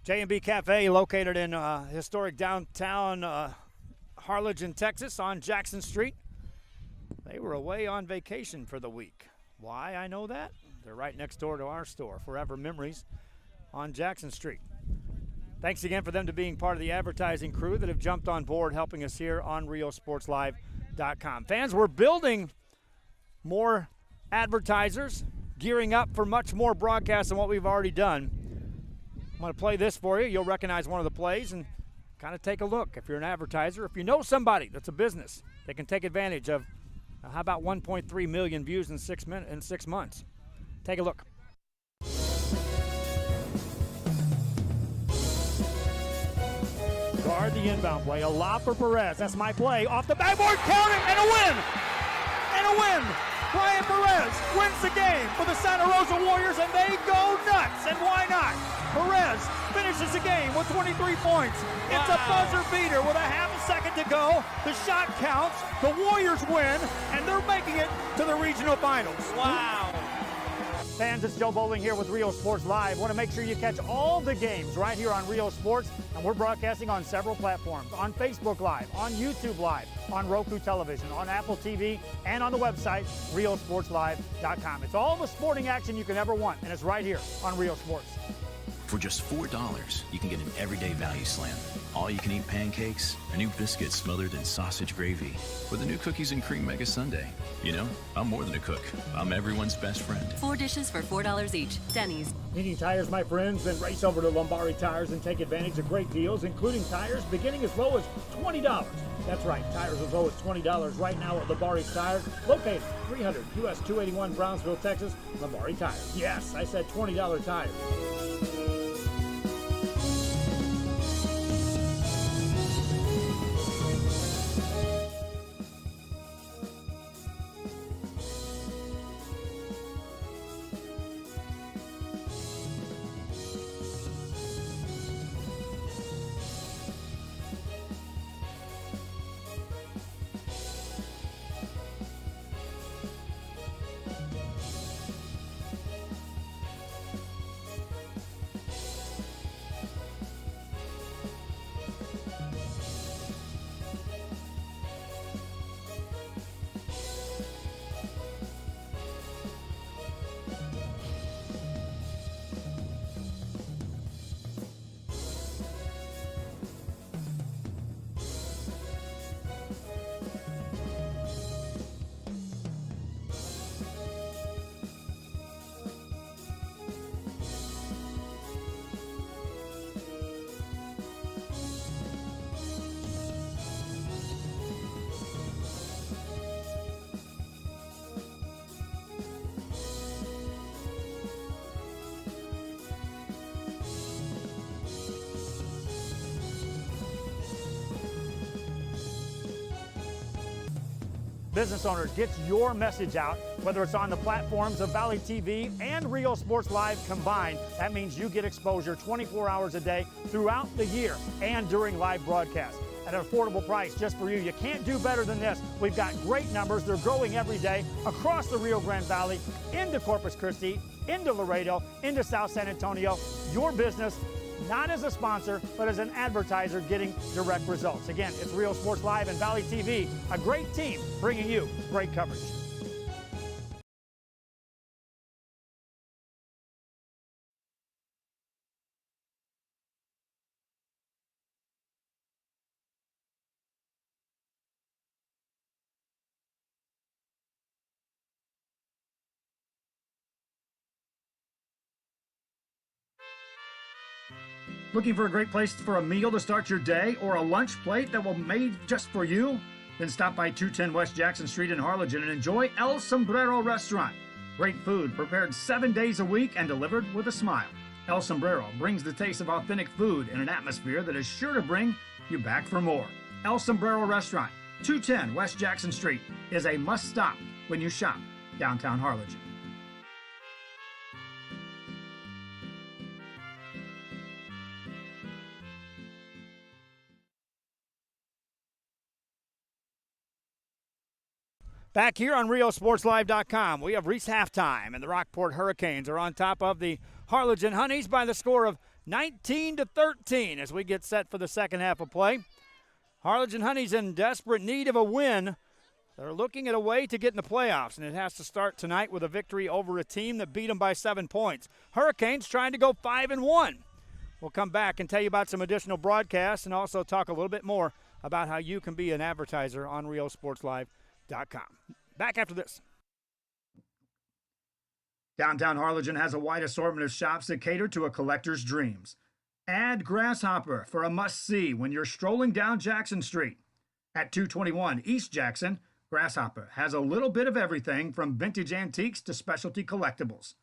J&B Cafe, located in historic downtown Harlingen, Texas, on Jackson Street. They were away on vacation for the week. Why? I know that. They're right next door to our store, Forever Memories, on Jackson Street. Thanks again for them to being part of the advertising crew that have jumped on board helping us here on RioSportsLive.com. Fans, we're building more advertisers, gearing up for much more broadcasts than what we've already done. I'm going to play this for you. You'll recognize one of the plays and kind of take a look. If you're an advertiser, if you know somebody that's a business that can take advantage of, how about 1.3 million views in 6 months? Take a look. guard the inbound play. A lob for Perez. That's my play. Off the backboard, count it, and a win! And a win! Brian Perez wins the game for the Santa Rosa Warriors, and they go nuts. And why not? Perez finishes the game with 23 points. It's a buzzer beater with a half a second to go. The shot counts. The Warriors win, and they're making it to the regional finals. Wow. Fans, it's Joe Bowling here with Rio Sports Live. Want to make sure you catch all the games right here on Rio Sports, and we're broadcasting on several platforms, on Facebook Live, on YouTube Live, on Roku Television, on Apple TV, and on the website, RioSportsLive.com. It's all the sporting action you can ever want, and it's right here on Rio Sports. For just $4, you can get an everyday value slam. All-you-can-eat pancakes, a new biscuit smothered in sausage gravy, with a new cookies and cream mega sundae. You know, I'm more than a cook. I'm everyone's best friend. 4 dishes for $4 each. Denny's. Needing tires, my friends? Then race over to Lombardi Tires and take advantage of great deals, including tires beginning as low as $20. That's right, tires as low as $20 right now at Lombardi Tires, located 300 US 281 Brownsville, Texas. Lombardi Tires. Yes, I said $20 tires. Business owners, get your message out, whether it's on the platforms of Valley TV and Rio Sports Live combined. That means you get exposure 24 hours a day throughout the year and during live broadcasts at an affordable price just for you. You can't do better than this. We've got great numbers. They're growing every day across the Rio Grande Valley, into Corpus Christi, into Laredo, into South San Antonio. Your business, not as a sponsor, but as an advertiser getting direct results. Again, it's Rio Sports Live and Valley TV, a great team bringing you great coverage. Looking for a great place for a meal to start your day or a lunch plate that will be made just for you? Then stop by 210 West Jackson Street in Harlingen and enjoy El Sombrero Restaurant. Great food prepared 7 days a week and delivered with a smile. El Sombrero brings the taste of authentic food in an atmosphere that is sure to bring you back for more. El Sombrero Restaurant, 210 West Jackson Street, is a must-stop when you shop downtown Harlingen. Back here on RioSportsLive.com, we have reached halftime, and the Rockport Herricanes are on top of the Harlingen Honeys by the score of 19-13 as we get set for the second half of play. Harlingen Honeys in desperate need of a win. They're looking at a way to get in the playoffs, and it has to start tonight with a victory over a team that beat them by 7 points. Hurricanes trying to go 5-1. We'll come back and tell you about some additional broadcasts and also talk a little bit more about how you can be an advertiser on RioSportsLive.com. Back after this. Downtown Harlingen has a wide assortment of shops that cater to a collector's dreams. Add Grasshopper for a must-see when you're strolling down Jackson Street. At 221 East Jackson, Grasshopper has a little bit of everything from vintage antiques to specialty collectibles.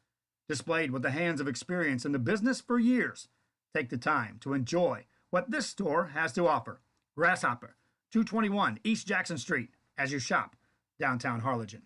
Displayed with the hands of experience in the business for years, take the time to enjoy what this store has to offer. Grasshopper, 221 East Jackson Street, as you shop downtown Harlingen.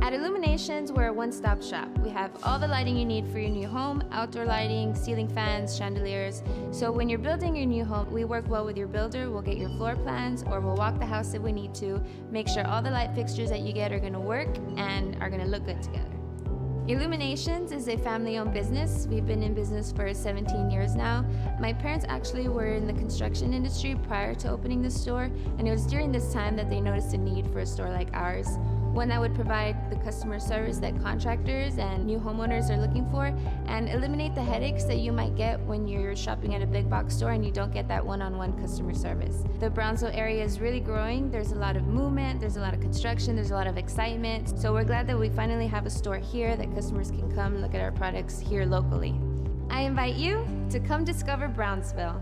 At Illuminations, we're a one-stop shop. We have all the lighting you need for your new home, outdoor lighting, ceiling fans, chandeliers. So when you're building your new home, we work well with your builder. We'll get your floor plans, or we'll walk the house if we need to, make sure all the light fixtures that you get are gonna work and are gonna look good together. Illuminations is a family-owned business. We've been in business for 17 years now. My parents actually were in the construction industry prior to opening the store, and it was during this time that they noticed a need for a store like ours, one that would provide the customer service that contractors and new homeowners are looking for, and eliminate the headaches that you might get when you're shopping at a big box store and you don't get that one-on-one customer service. The Brownsville area is really growing. There's a lot of movement, there's a lot of construction, there's a lot of excitement. So we're glad that we finally have a store here that customers can come and look at our products here locally. I invite you to come discover Brownsville.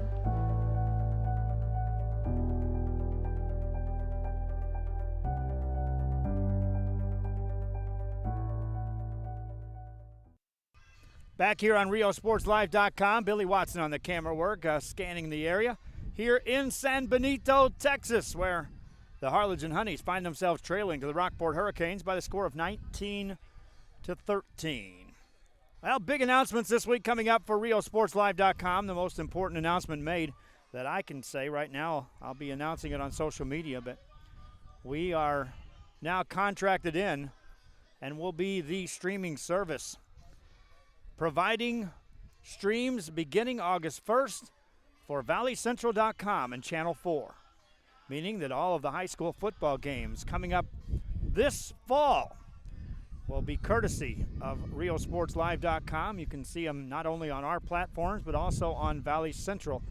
Back here on RioSportsLive.com, Billy Watson on the camera work, scanning the area here in San Benito, Texas, where the Harlingen Honeys find themselves trailing to the Rockport Herricanes by the score of 19-13. Well, big announcements this week coming up for RioSportsLive.com. The most important announcement made that I can say right now. I'll be announcing it on social media, but we are now contracted in and will be the streaming service, providing streams beginning August 1st for ValleyCentral.com and Channel 4, meaning that all of the high school football games coming up this fall will be courtesy of RioSportsLive.com. You can see them not only on our platforms, but also on Valley Central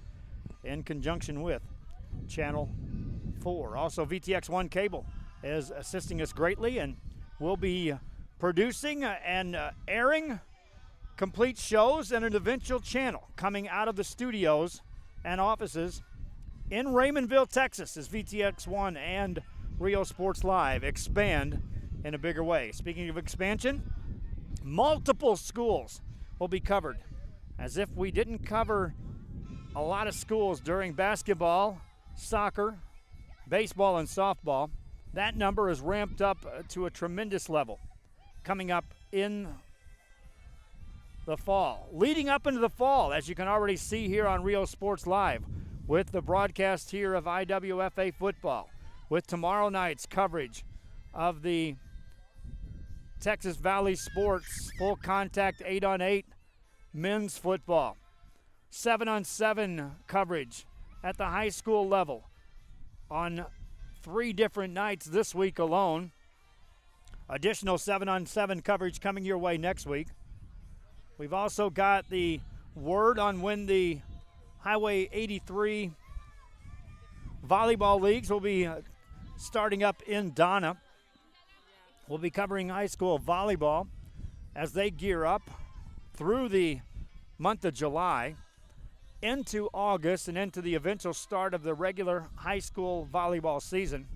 in conjunction with Channel 4. Also, VTX1 Cable is assisting us greatly and will be producing and airing complete shows and an eventual channel coming out of the studios and offices in Raymondville, Texas, as VTX1 and Rio Sports Live expand in a bigger way. Speaking of expansion, multiple schools will be covered. As if we didn't cover a lot of schools during basketball, soccer, baseball, and softball, that number is ramped up to a tremendous level coming up in the fall. Leading up into the fall, as you can already see here on Rio Sports Live, with the broadcast here of IWFA football, with tomorrow night's coverage of the Texas Valley Sports full contact 8-on-8 men's football, 7-on-7 coverage at the high school level on 3 different nights this week alone. Additional 7-on-7 coverage coming your way next week. We've also got the word on when the Highway 83 volleyball leagues will be starting up in Donna. We'll be covering high school volleyball as they gear up through the month of July into August and into the eventual start of the regular high school volleyball season.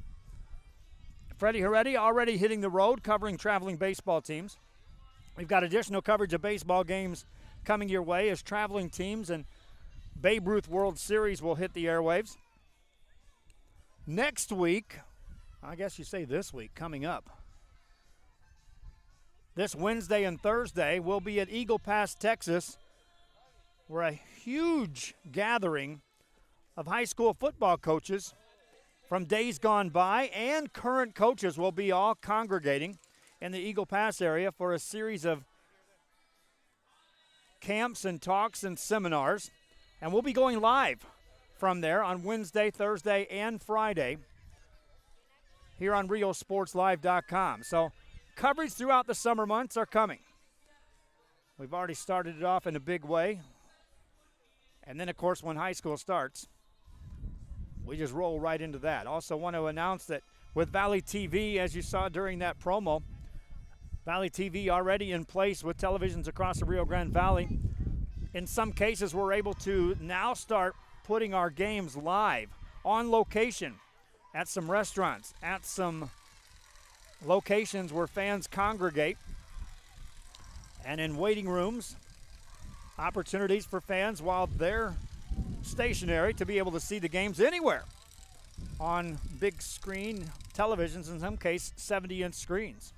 Freddie Heredia already hitting the road covering traveling baseball teams. We've got additional coverage of baseball games coming your way as traveling teams and Babe Ruth World Series will hit the airwaves. Next week, I guess you say this week, coming up, this Wednesday and Thursday, we'll be at Eagle Pass, Texas, where a huge gathering of high school football coaches from days gone by and current coaches will be all congregating in the Eagle Pass area for a series of camps and talks and seminars. And we'll be going live from there on Wednesday, Thursday, and Friday here on RioSportsLive.com. So coverage throughout the summer months are coming. We've already started it off in a big way. And then, of course, when high school starts, we just roll right into that. Also want to announce that with Valley TV, as you saw during that promo, Valley TV already in place with televisions across the Rio Grande Valley. In some cases, we're able to now start putting our games live on location at some restaurants, at some locations where fans congregate, and in waiting rooms, opportunities for fans while they're stationary to be able to see the games anywhere on big screen televisions, in some case 70-inch screens.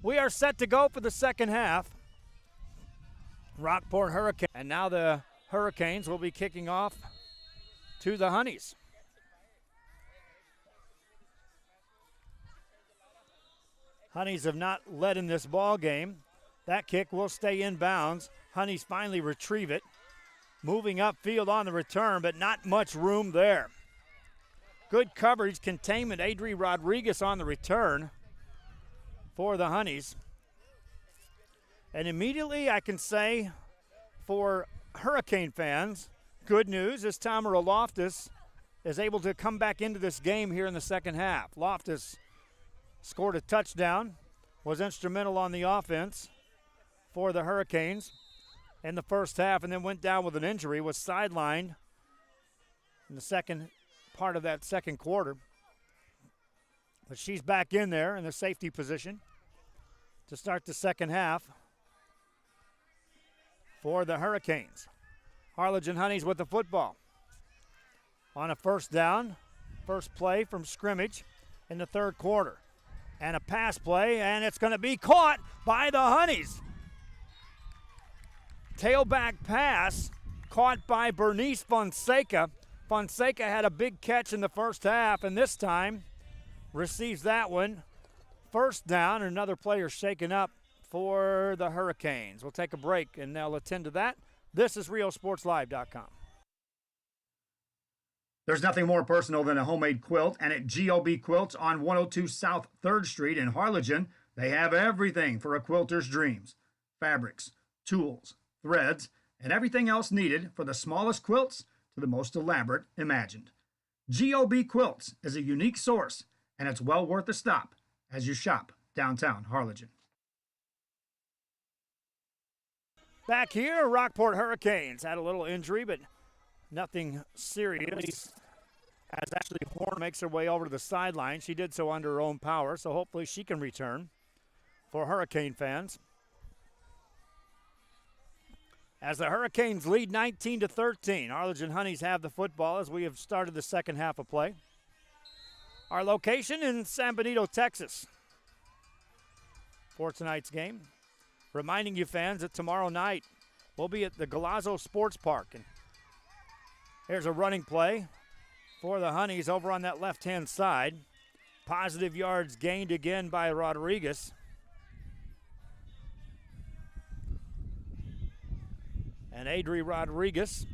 We are set to go for the second half. Rockport Hurricanes, and now the Hurricanes will be kicking off to the Honeys. Honeys have not led in this ball game. That kick will stay inbounds. Honeys finally retrieve it. Moving upfield on the return, but not much room there. Good coverage, containment. Adri Rodriguez on the return for the Honeys. And immediately I can say for Hurricane fans, good news is Tamara Loftus is able to come back into this game here in the second half. Loftus scored a touchdown, was instrumental on the offense for the Hurricanes in the first half, and then went down with an injury, was sidelined in the second part of that second quarter. But she's back in there in the safety position to start the second half for the Hurricanes. Harlingen Honeys with the football. On a first down, first play from scrimmage in the third quarter. And a pass play, and it's going to be caught by the Honeys. Tailback pass caught by Bernice Fonseca. Fonseca had a big catch in the first half, and this time receives that one. First down, another player shaken up for the Hurricanes. We'll take a break, and they'll attend to that. This is RioSportsLive.com. There's nothing more personal than a homemade quilt, and at GOB Quilts on 102 South 3rd Street in Harlingen, they have everything for a quilter's dreams. Fabrics, tools, threads, and everything else needed for the smallest quilts to the most elaborate imagined. GOB Quilts is a unique source, and it's well worth a stop as you shop downtown Harlingen. Back here, Rockport Hurricanes had a little injury, but nothing serious. As Ashley Horn makes her way over to the sideline, she did so under her own power, so hopefully she can return for Hurricane fans. As the Hurricanes lead 19-13, Harlingen Honeys have the football as we have started the second half of play. Our location in San Benito, Texas for tonight's game. Reminding you fans that tomorrow night we'll be at the Galazzo Sports Park. And here's a running play for the Honeys over on that left-hand side. Positive yards gained again by Rodriguez. And Adri Rodriguez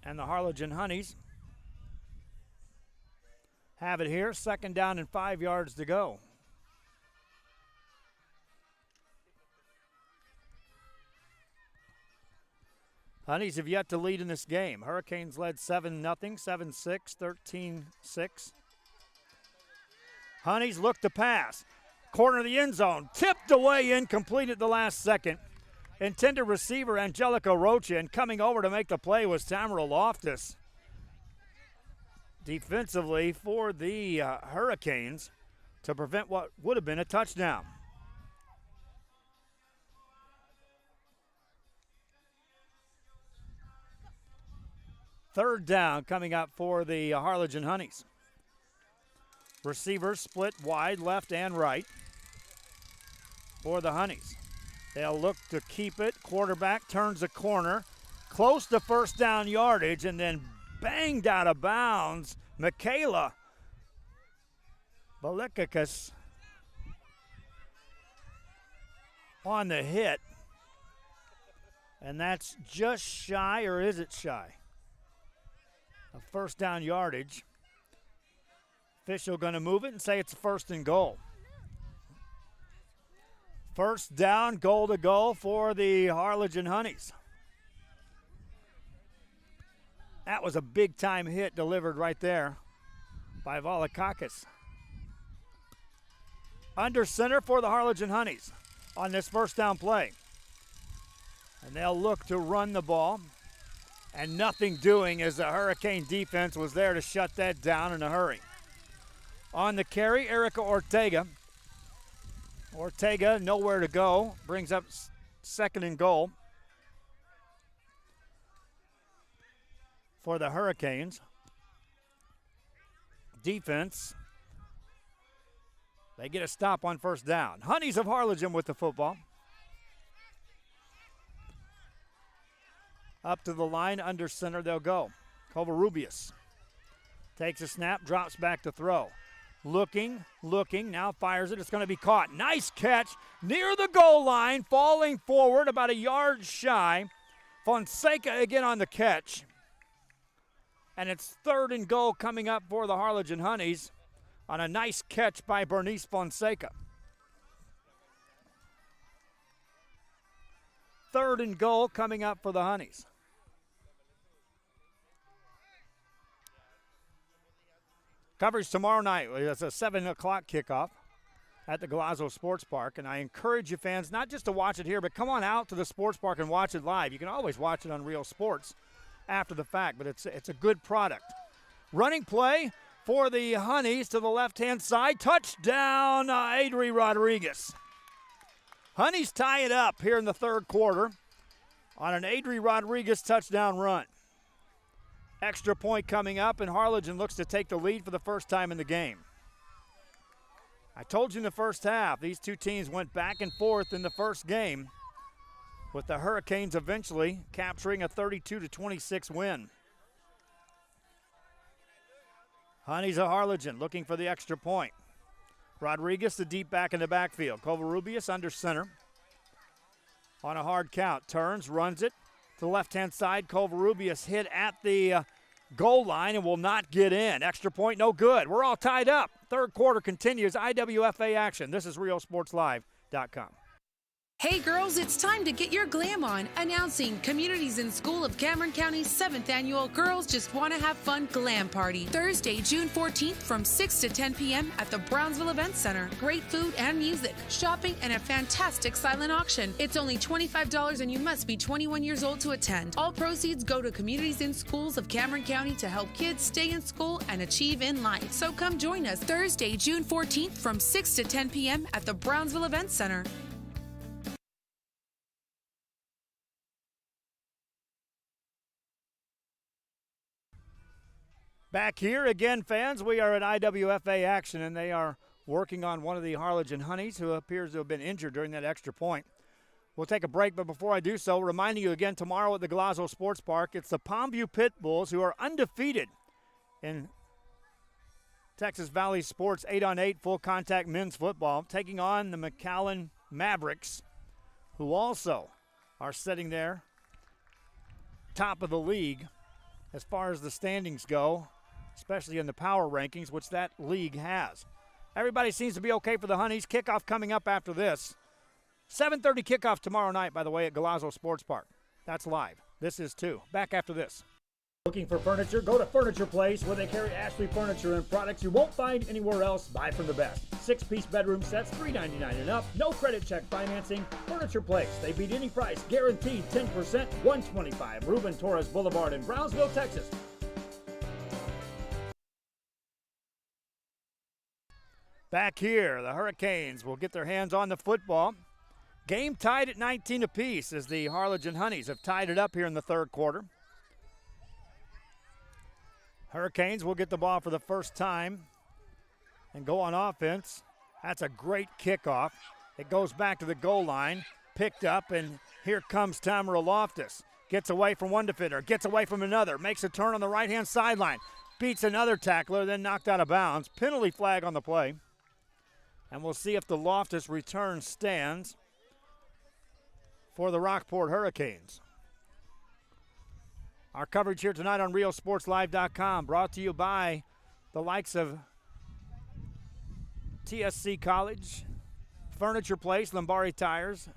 and the Harlingen Honeys have it here. Second down and 5 yards to go. Honeys have yet to lead in this game. Hurricanes led 7-0, 7-6, 13-6. Honeys look to pass. Corner of the end zone. Tipped away, incomplete at the last second. Intended receiver Angelica Rocha, and coming over to make the play was Tamara Loftus. Defensively for the Hurricanes to prevent what would have been a touchdown. Third down coming up for the Harlingen Honeys. Receivers split wide, left and right for the Honeys. They'll look to keep it. Quarterback turns a corner, close to first down yardage, and then banged out of bounds. Michaela Balikakis on the hit. And that's just shy, or is it shy? A first down yardage. Official going to move it and say it's a first and goal. First down, goal to go for the Harlingen Honeys. That was a big-time hit delivered right there by Valikakis. Under center for the Harlingen Honeys on this first down play. And they'll look to run the ball and nothing doing as the Hurricane defense was there to shut that down in a hurry. On the carry, Erica Ortega. Ortega nowhere to go, brings up second and goal for the Hurricanes. Defense, they get a stop on first down. Honeys of Harlingen with the football. Up to the line, under center they'll go. Covarrubias takes a snap, drops back to throw. Looking, now fires it. It's going to be caught. Nice catch near the goal line, falling forward about a yard shy. Fonseca again on the catch. And it's third and goal coming up for the Harlingen Honeys on a nice catch by Bernice Fonseca. Third and goal coming up for the Honeys. Coverage tomorrow night. It's a 7 o'clock kickoff at the Galazzo Sports Park. And I encourage you fans not just to watch it here, but come on out to the sports park and watch it live. You can always watch it on Real Sports after the fact, but it's a good product. Running play for the Honeys to the left-hand side. Touchdown, Adri Rodriguez. Honeys tie it up here in the third quarter on an Adri Rodriguez touchdown run. Extra point coming up, and Harlingen looks to take the lead for the first time in the game. I told you in the first half, these two teams went back and forth in the first game, with the Hurricanes eventually capturing a 32-26 win. Honeys of Harlingen looking for the extra point. Rodriguez, the deep back in the backfield. Covarrubias under center. On a hard count, turns, runs it to the left-hand side. Covarrubias hit at the goal line and will not get in. Extra point, no good. We're all tied up. Third quarter continues. IWFA action. This is RealSportsLive.com. Hey girls, it's time to get your glam on. Announcing Communities in School of Cameron County's 7th annual Girls Just Want to Have Fun Glam Party. Thursday, June 14th from 6 to 10 p.m. at the Brownsville Event Center. Great food and music, shopping, and a fantastic silent auction. It's only $25 and you must be 21 years old to attend. All proceeds go to Communities in Schools of Cameron County to help kids stay in school and achieve in life. So come join us Thursday, June 14th from 6 to 10 p.m. at the Brownsville Event Center. Back here again, fans, we are at IWFA action, and they are working on one of the Harlingen Honeys who appears to have been injured during that extra point. We'll take a break, but before I do so, reminding you again, tomorrow at the Galazzo Sports Park, it's the Palmview Pit Bulls who are undefeated in Texas Valley Sports 8-on-8 full contact men's football, taking on the McAllen Mavericks, who also are sitting there top of the league as far as the standings go, especially in the power rankings, which that league has. Everybody seems to be okay for the Honeys. Kickoff coming up after this. 7:30 kickoff tomorrow night, by the way, at Galazzo Sports Park. That's live. This is too. Back after this. Looking for furniture? Go to Furniture Place, where they carry Ashley furniture and products you won't find anywhere else. Buy from the best. 6-piece bedroom sets, $399 and up. No credit check financing. Furniture Place. They beat any price. Guaranteed 10%. 125 Ruben Torres Boulevard in Brownsville, Texas. Back here, the Hurricanes will get their hands on the football. Game tied at 19 apiece as the Harlingen Honeys have tied it up here in the third quarter. Hurricanes will get the ball for the first time and go on offense. That's a great kickoff. It goes back to the goal line, picked up, and here comes Tamara Loftus. Gets away from one defender, gets away from another, makes a turn on the right-hand sideline, beats another tackler, then knocked out of bounds. Penalty flag on the play. And we'll see if the Loftus return stands for the Rockport Herricanes. Our coverage here tonight on RealSportsLive.com brought to you by the likes of TSC College, Furniture Place, Lombardi Tires,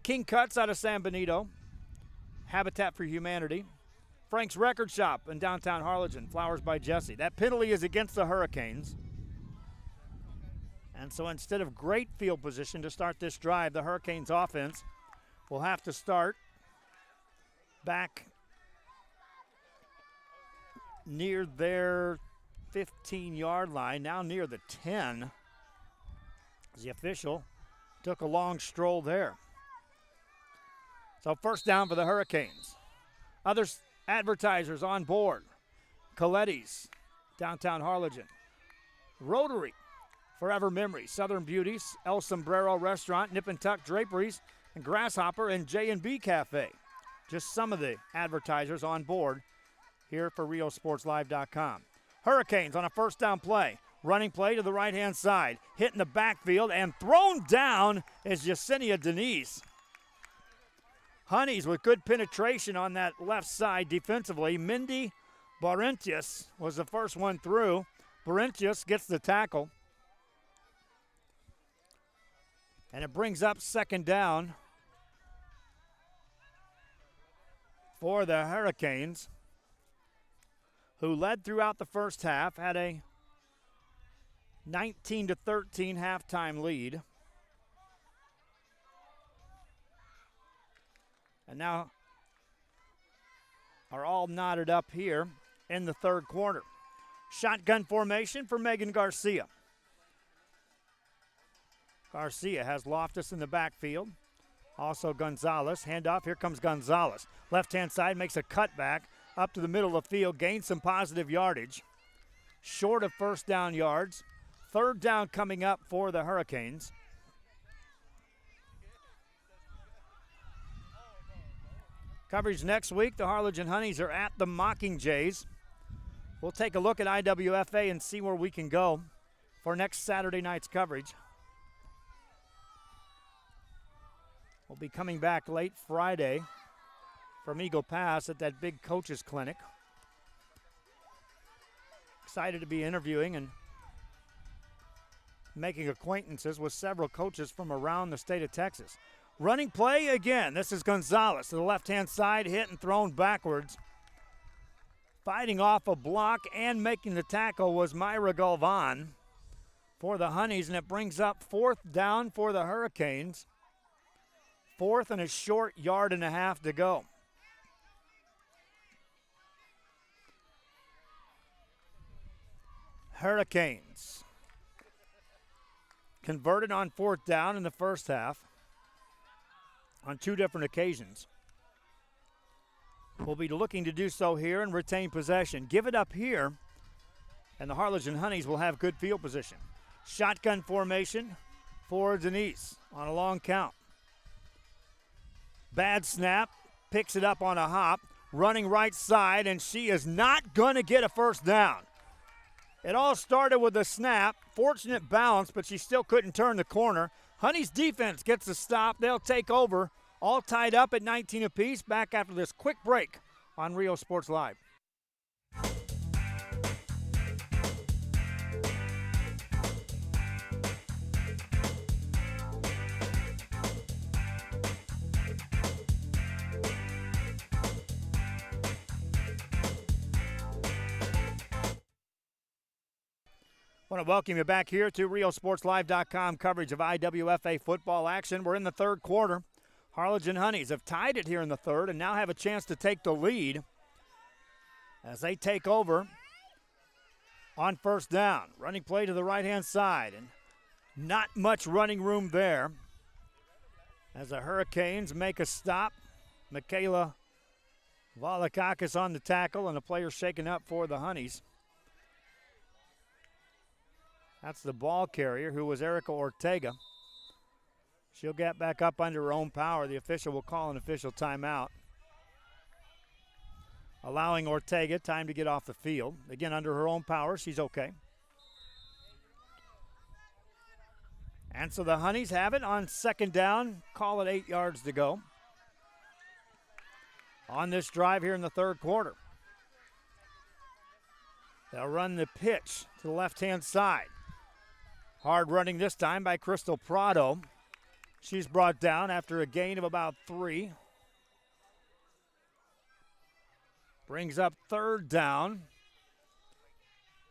King Cuts out of San Benito, Habitat for Humanity, Frank's Record Shop in downtown Harlingen, Flowers by Jesse. That penalty is against the Hurricanes. And so instead of great field position to start this drive, the Hurricanes offense will have to start back near their 15-yard line, now near the 10. The official took a long stroll there. So first down for the Hurricanes. Other advertisers on board. Coletti's, downtown Harlingen. Rotary, Forever Memories, Southern Beauties, El Sombrero Restaurant, Nip and Tuck Draperies, and Grasshopper and J&B Cafe. Just some of the advertisers on board here for RioSportsLive.com. Hurricanes on a first down play. Running play to the right-hand side. Hit in the backfield and thrown down is Yesenia Denise. Honeys with good penetration on that left side defensively. Mindy Barentius was the first one through. Barentius gets the tackle. And it brings up second down for the Hurricanes, who led throughout the first half, had a 19-13 halftime lead. And now are all knotted up here in the third quarter. Shotgun formation for Megan Garcia. Garcia has Loftus in the backfield. Also Gonzalez. Handoff. Here comes Gonzalez. Left-hand side makes a cutback up to the middle of the field. Gains some positive yardage. Short of first down yards. Third down coming up for the Hurricanes. Coverage next week. The Harlingen Honeys are at the Mockingjays. We'll take a look at IWFA and see where we can go for next Saturday night's coverage. We'll be coming back late Friday from Eagle Pass at that big coaches clinic. Excited to be interviewing and making acquaintances with several coaches from around the state of Texas. Running play again. This is Gonzalez to the left-hand side, hit and thrown backwards. Fighting off a block and making the tackle was Myra Galvan for the Honeys, and it brings up fourth down for the Hurricanes. Fourth and a short yard and a half to go. Hurricanes converted on fourth down in the first half on two different occasions. We'll be looking to do so here and retain possession. Give it up here, and the Harlingen Honeys will have good field position. Shotgun formation for Denise on a long count. Bad snap, picks it up on a hop, running right side, and she is not going to get a first down. It all started with a snap, fortunate bounce, but she still couldn't turn the corner. Honey's defense gets a stop. They'll take over, all tied up at 19 apiece. Back after this quick break on Rio Sports Live. I want to welcome you back here to RioSportsLive.com coverage of IWFA football action. We're in the third quarter. Harlingen Honeys have tied it here in the third and now have a chance to take the lead as they take over on first down. Running play to the right-hand side, and not much running room there as the Hurricanes make a stop. Michaela Valakakis on the tackle, and a player shaken up for the Honeys. That's the ball carrier, who was Erica Ortega. She'll get back up under her own power. The official will call an official timeout, allowing Ortega time to get off the field. Again, under her own power, she's okay. And so the Honeys have it on second down. Call it 8 yards to go on this drive here in the third quarter. They'll run the pitch to the left-hand side. Hard running this time by Crystal Prado. She's brought down after a gain of about 3. Brings up third down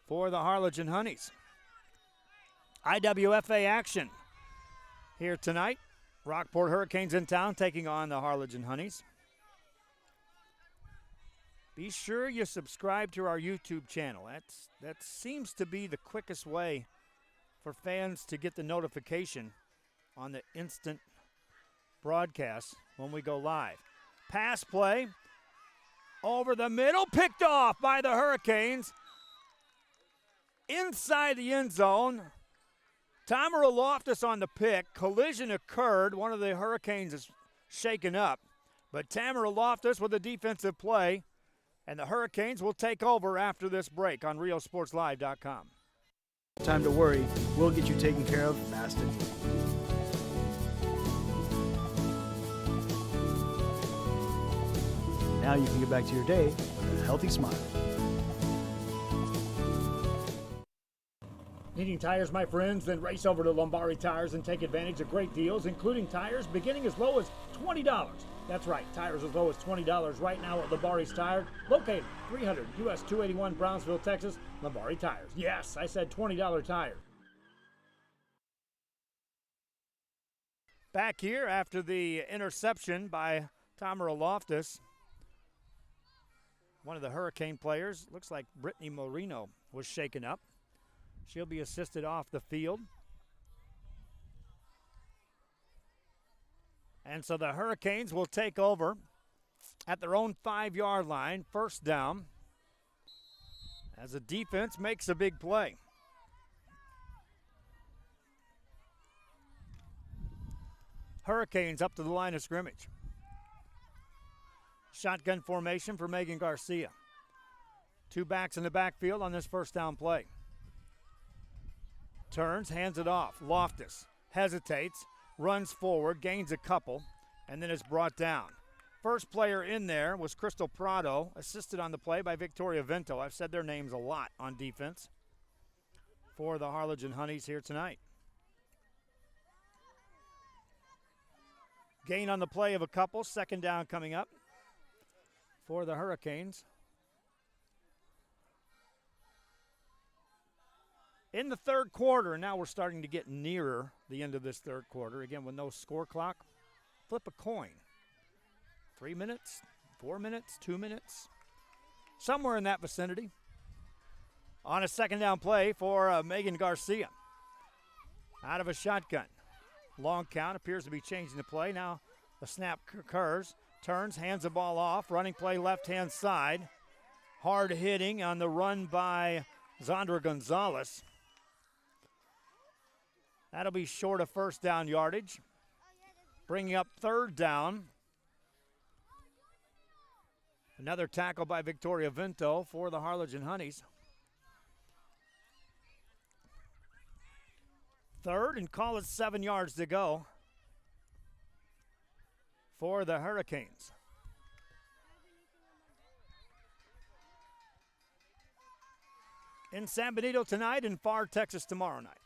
for the Harlingen Honeys. IWFA action here tonight. Rockport Herricanes in town taking on the Harlingen Honeys. be sure you subscribe to our YouTube channel. That seems to be the quickest way for fans to get the notification on the instant broadcast when we go live. Pass play over the middle, picked off by the Hurricanes. Inside the end zone. Tamara Loftus on the pick. Collision occurred. One of the Hurricanes is shaken up. But Tamara Loftus with a defensive play. And the Hurricanes will take over after this break on RioSportsLive.com. Time to worry. We'll get you taken care of fast and easy. Now you can get back to your day with a healthy smile. Needing tires, my friends? Then race over to Lombardi Tires and take advantage of great deals, including tires beginning as low as $20. That's right, tires as low as $20 right now at Lombardi's Tire, located 300 US 281 Brownsville, Texas. Lombardi Tires. Yes, I said $20 tire. Back here after the interception by Tamara Loftus. One of the Hurricane players, looks like Brittany Moreno, was shaken up. She'll be assisted off the field. And so the Hurricanes will take over at their own 5-yard line, first down, as the defense makes a big play. Hurricanes up to the line of scrimmage. Shotgun formation for Megan Garcia. 2 backs in the backfield on this first down play. Turns, hands it off. Loftus hesitates, runs forward, gains a couple, and then is brought down. First player in there was Crystal Prado, assisted on the play by Victoria Vento. I've said their names a lot on defense for the Harlingen Honeys here tonight. Gain on the play of a couple, second down coming up for the Hurricanes. In the third quarter, now we're starting to get nearer the end of this third quarter. Again, with no score clock, flip a coin. 3 minutes, 4 minutes, 2 minutes, somewhere in that vicinity. On a second down play for Megan Garcia. Out of a shotgun. Long count, appears to be changing the play. Now the snap occurs, turns, hands the ball off. Running play left-hand side. Hard hitting on the run by Zandra Gonzalez. That'll be short of first down yardage. Bringing up third down. Another tackle by Victoria Vento for the Harlingen Honeys. Third, and call it 7 yards to go for the Hurricanes. In San Benito tonight and Pharr, Texas tomorrow night.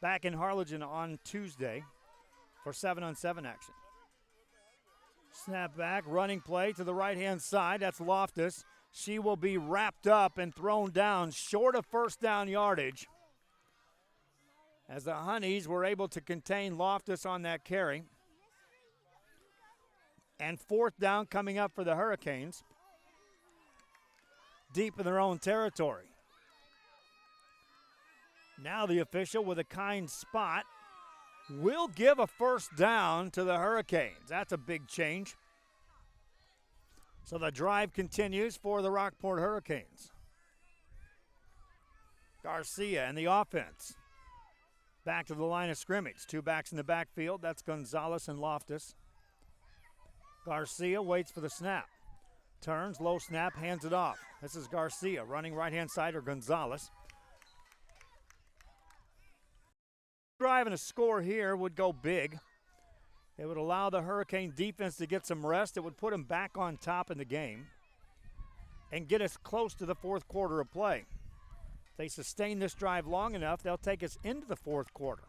Back in Harlingen on Tuesday for 7-on-7 action. Snap back, running play to the right-hand side. That's Loftus. She will be wrapped up and thrown down short of first down yardage, as the Honeys were able to contain Loftus on that carry. And fourth down coming up for the Hurricanes, deep in their own territory. Now the official, with a kind spot, will give a first down to the Hurricanes. That's a big change. So the drive continues for the Rockport Herricanes. Garcia and the offense. Back to the line of scrimmage. 2 backs in the backfield. That's Gonzalez and Loftus. Garcia waits for the snap. Turns, low snap, hands it off. This is Garcia running right-hand side, or Gonzalez. Drive and a score here would go big. It would allow the Hurricane defense to get some rest. It would put them back on top in the game and get us close to the fourth quarter of play. If they sustain this drive long enough, they'll take us into the fourth quarter.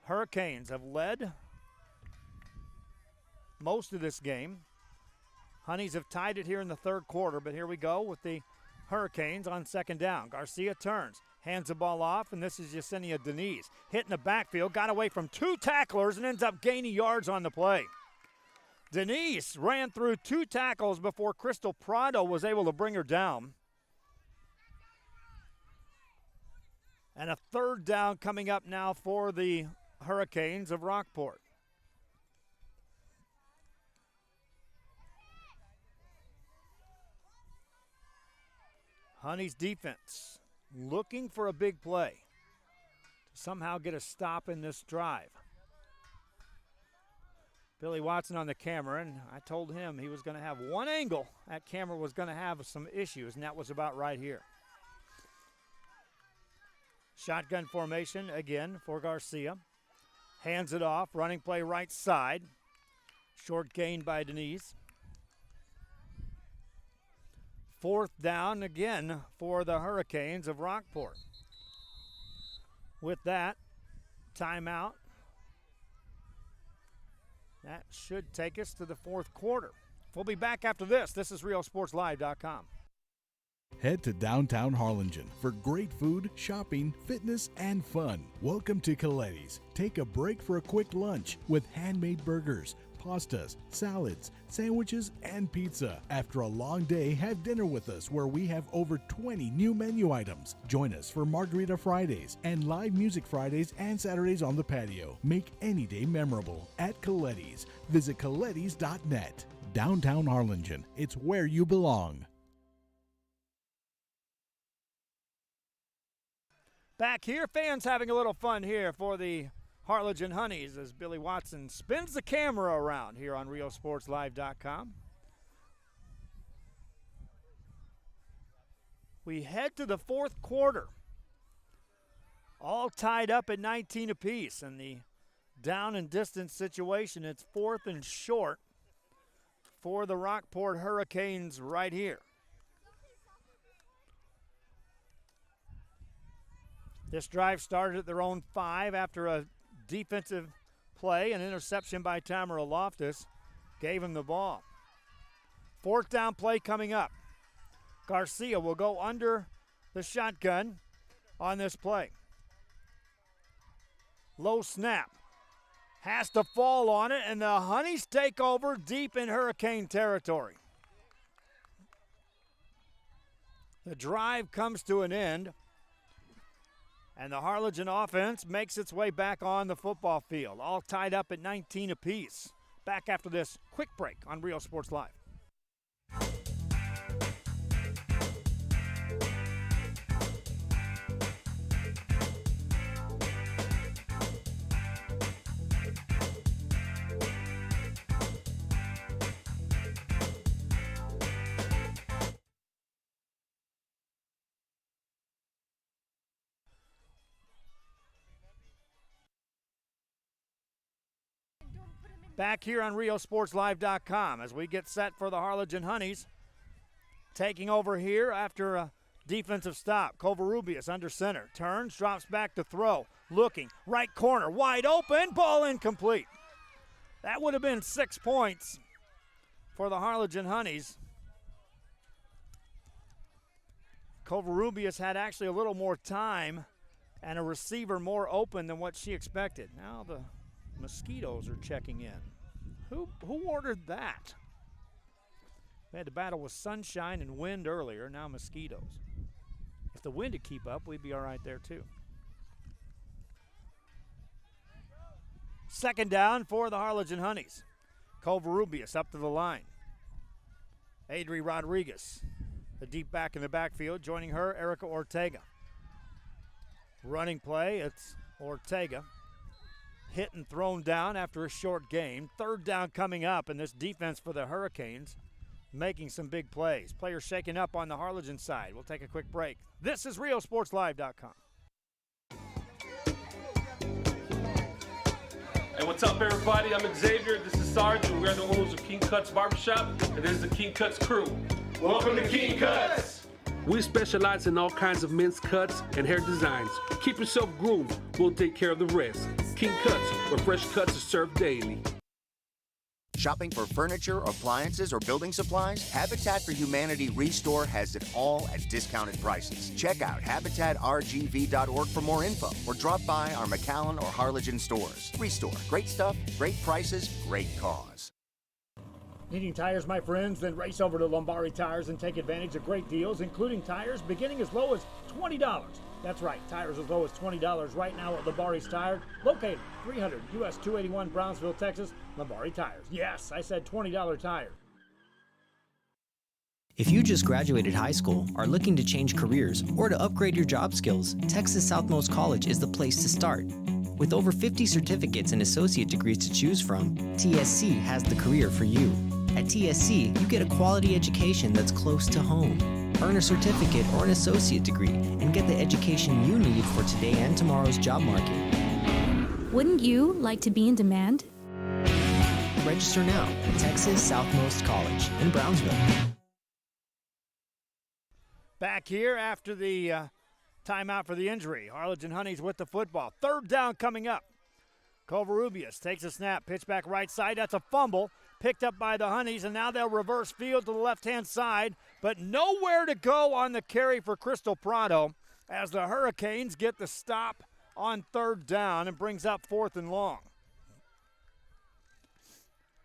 Hurricanes have led most of this game. Honeys have tied it here in the third quarter, but here we go with the Hurricanes on second down. Garcia turns, Hands the ball off, and this is Yesenia Denise. Hitting the backfield, got away from 2 tacklers and ends up gaining yards on the play. Denise ran through 2 tackles before Crystal Prado was able to bring her down. And a 3rd down coming up now for the Hurricanes of Rockport. Honey's defense looking for a big play to somehow get a stop in this drive. Billy Watson on the camera, and I told him he was going to have one angle. That camera was going to have some issues, and that was about right here. Shotgun formation again for Garcia. Hands it off, running play right side. Short gain by Denise. 4th down again for the Hurricanes of Rockport. With that, timeout. That should take us to the 4th quarter. We'll be back after this. This is RealSportsLive.com. Head to downtown Harlingen for great food, shopping, fitness, and fun. Welcome to Coletti's. Take a break for a quick lunch with handmade burgers, pastas, salads, sandwiches, and pizza. After a long day, have dinner with us where we have over 20 new menu items. Join us for Margarita Fridays and live music Fridays and Saturdays on the patio. Make any day memorable at Coletti's. Visit Coletti's.net. Downtown Harlingen. It's where you belong. Back here, fans having a little fun here for the Harlingen Honeys as Billy Watson spins the camera around here on RealSportsLive.com. We head to the 4th quarter. All tied up at 19 apiece. In the down and distance situation, it's 4th and short for the Rockport Hurricanes right here. This drive started at their own 5 after a defensive play. An interception by Tamara Loftus gave him the ball. 4th down play coming up. Garcia will go under the shotgun on this play. Low snap. Has to fall on it, and the Honeys take over deep in Hurricane territory. The drive comes to an end. And the Harlingen offense makes its way back on the football field, all tied up at 19 apiece. Back after this quick break on Real Sports Live. Back here on RealSportsLive.com as we get set for the Harlingen Honeys. Taking over here after a defensive stop. Covarrubias under center. Turns, drops back to throw. Looking, right corner, wide open, ball incomplete. That would have been 6 points for the Harlingen Honeys. Covarrubias had actually a little more time and a receiver more open than what she expected. Now the mosquitoes are checking in. Who ordered that? We had to battle with sunshine and wind earlier, now mosquitoes. If the wind would keep up, we'd be all right there too. 2nd down for the Harlingen Honeys. Covarrubias up to the line. Adri Rodriguez, the deep back in the backfield. Joining her, Erica Ortega. Running play, it's Ortega. Hit and thrown down after a short game. 3rd down coming up, and this defense for the Hurricanes making some big plays. Players shaking up on the Harlingen side. We'll take a quick break. This is RealSportsLive.com. Hey, what's up, everybody? I'm Xavier. This is Sarge, and we're the owners of King Cuts Barbershop, and this is the King Cuts crew. Welcome to King Cuts! We specialize in all kinds of men's cuts and hair designs. Keep yourself groomed. We'll take care of the rest. King Cuts, where fresh cuts are served daily. Shopping for furniture, appliances, or building supplies? Habitat for Humanity Restore has it all at discounted prices. Check out habitatrgv.org for more info or drop by our McAllen or Harlingen stores. Restore. Great stuff, great prices, great cause. Needing tires, my friends? Then race over to Lombardi Tires and take advantage of great deals, including tires beginning as low as $20. That's right, tires as low as $20 right now at Lombardi's Tire, located 300 US 281 Brownsville, Texas. Lombardi Tires. Yes, I said $20 tire. If you just graduated high school, are looking to change careers, or to upgrade your job skills, Texas Southmost College is the place to start. With over 50 certificates and associate degrees to choose from, TSC has the career for you. At TSC, you get a quality education that's close to home. Earn a certificate or an associate degree and get the education you need for today and tomorrow's job market. Wouldn't you like to be in demand? Register now at Texas Southmost College in Brownsville. Back here after the timeout for the injury. Harlingen Honeys with the football. Third down coming up. Covarrubias takes a snap, pitch back right side. That's a fumble picked up by the Honeys, and now they'll reverse field to the left-hand side, but nowhere to go on the carry for Crystal Prado as the Hurricanes get the stop on third down and brings up 4th and long.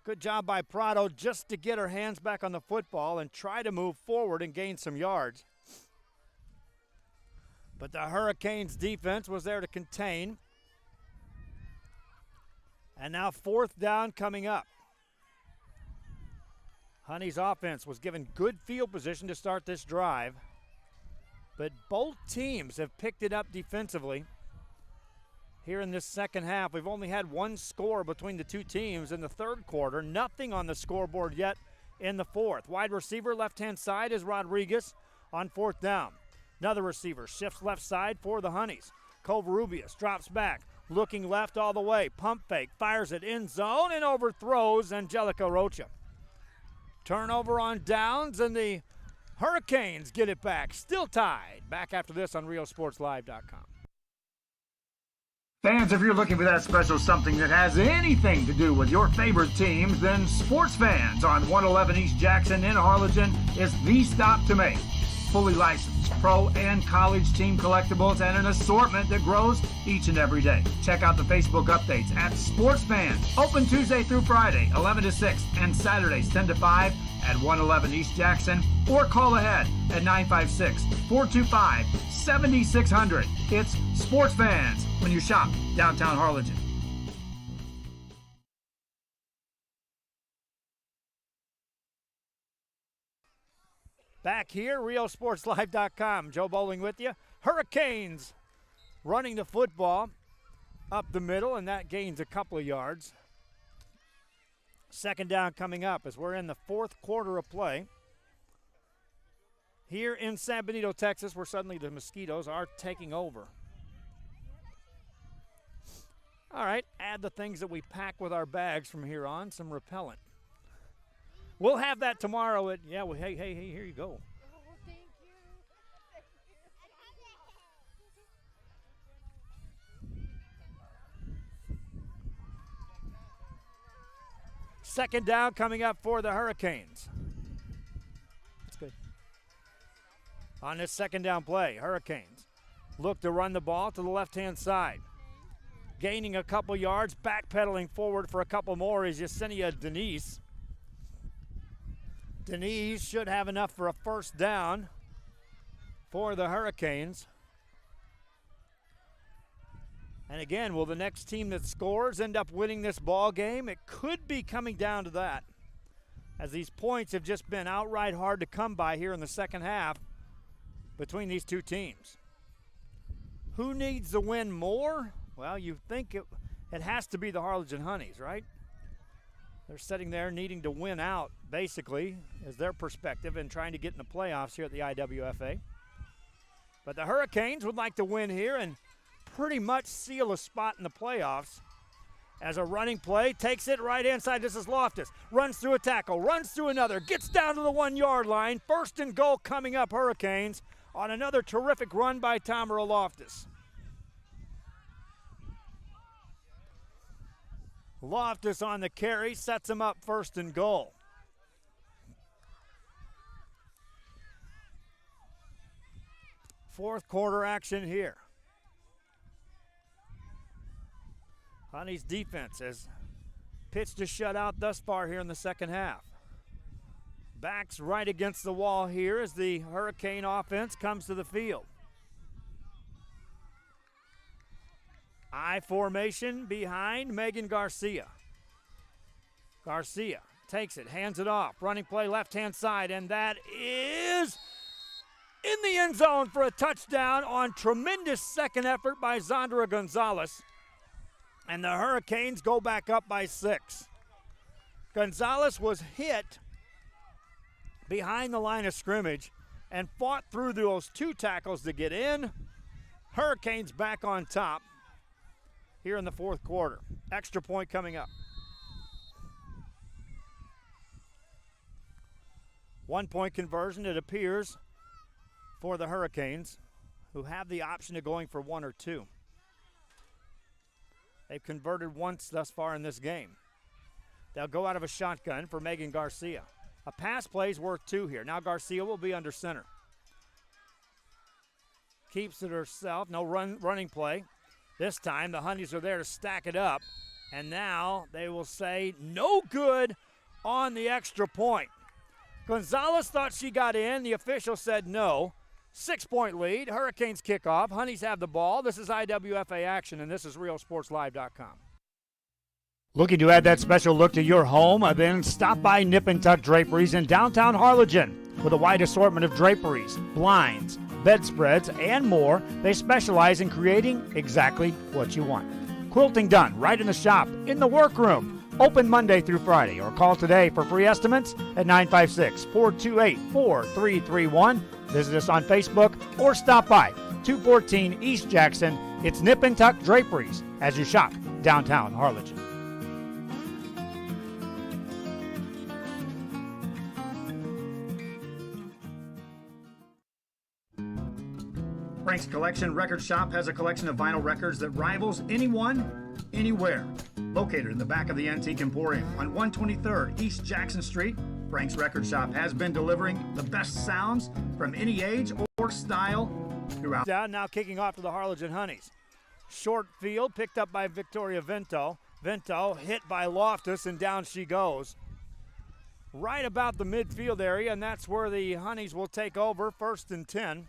Good job by Prado just to get her hands back on the football and try to move forward and gain some yards. But the Hurricanes defense was there to contain. And now 4th down coming up. Honey's offense was given good field position to start this drive, but both teams have picked it up defensively. Here in this second half, we've only had one score between the two teams in the third quarter. Nothing on the scoreboard yet in the fourth. Wide receiver left-hand side is Rodriguez on 4th down. Another receiver shifts left side for the Honeys. Covarrubias drops back, looking left all the way. Pump fake, fires it in zone and overthrows Angelica Rocha. Turnover on downs, and the Hurricanes get it back. Still tied. Back after this on RioSportsLive.com. Fans, if you're looking for that special something that has anything to do with your favorite teams, then Sports Fans on 111 East Jackson in Harlingen is the stop to make. Fully licensed pro and college team collectibles and an assortment that grows each and every day. Check out the Facebook updates at Sports Fans. Open Tuesday through Friday, 11 to 6, and Saturdays, 10 to 5 at 111 East Jackson, or call ahead at 956-425-7600. It's Sports Fans when you shop downtown Harlingen. Back here, RioSportsLive.com. Joe Bowling with you. Hurricanes running the football up the middle, and that gains a couple of yards. Second down coming up as we're in the fourth quarter of play. Here in San Benito, Texas, where suddenly the mosquitoes are taking over. All right, add the things that we pack with our bags from here on, some repellent. We'll have that tomorrow at, yeah, well, hey, here you go. Oh, thank you. Second down coming up for the Hurricanes. That's good. On this second down play, Hurricanes look to run the ball to the left-hand side. Gaining a couple yards, backpedaling forward for a couple more is Yesenia Denise. Denise should have enough for a first down for the Hurricanes. And again, will the next team that scores end up winning this ball game? It could be coming down to that, as these points have just been outright hard to come by here in the second half between these two teams. Who needs to win more? Well, you think it has to be the Harlingen Honeys, right? They're sitting there needing to win out, basically, is their perspective, and trying to get in the playoffs here at the IWFA. But the Hurricanes would like to win here and pretty much seal a spot in the playoffs. As a running play, takes it right inside. This is Loftus. Runs through a tackle, runs through another, gets down to the 1 yard line. First and goal coming up, Hurricanes, on another terrific run by Tamara Loftus. Loftus on the carry, sets him up first and goal. Fourth quarter action here. Honey's defense has pitched a shutout thus far here in the second half. Backs right against the wall here as the Hurricane offense comes to the field. I formation behind Megan Garcia. Garcia takes it, hands it off. Running play left-hand side, and that is in the end zone for a touchdown on tremendous second effort by Zandra Gonzalez. And the Hurricanes go back up by 6. Gonzalez was hit behind the line of scrimmage and fought through those 2 tackles to get in. Hurricanes back on top here in the fourth quarter. Extra point coming up. 1-point conversion, it appears, for the Hurricanes, who have the option of going for 1 or 2. They've converted once thus far in this game. They'll go out of a shotgun for Megan Garcia. A pass play's worth 2 here. Now Garcia will be under center. Keeps it herself, no running play. This time the Honeys are there to stack it up. And now they will say no good on the extra point. Gonzalez thought she got in. The official said no. 6-point lead. Hurricanes kickoff. Honeys have the ball. This is IWFA action, and this is RealSportsLive.com. Looking to add that special look to your home? Then stop by Nip and Tuck Draperies in downtown Harlingen. With a wide assortment of draperies, blinds, bedspreads, and more, they specialize in creating exactly what you want. Quilting done right in the shop, in the workroom. Open Monday through Friday, or call today for free estimates at 956-428-4331. Visit us on Facebook or stop by 214 East Jackson. It's Nip and Tuck Draperies as you shop downtown Harlingen. Frank's Collection Record Shop has a collection of vinyl records that rivals anyone, anywhere. Located in the back of the Antique Emporium on 123rd East Jackson Street, Frank's Record Shop has been delivering the best sounds from any age or style throughout. Down now kicking off to the Harlingen Honeys. Short field picked up by Victoria Vento. Vento hit by Loftus, and down she goes. Right about the midfield area, and that's where the Honeys will take over, 1st and 10.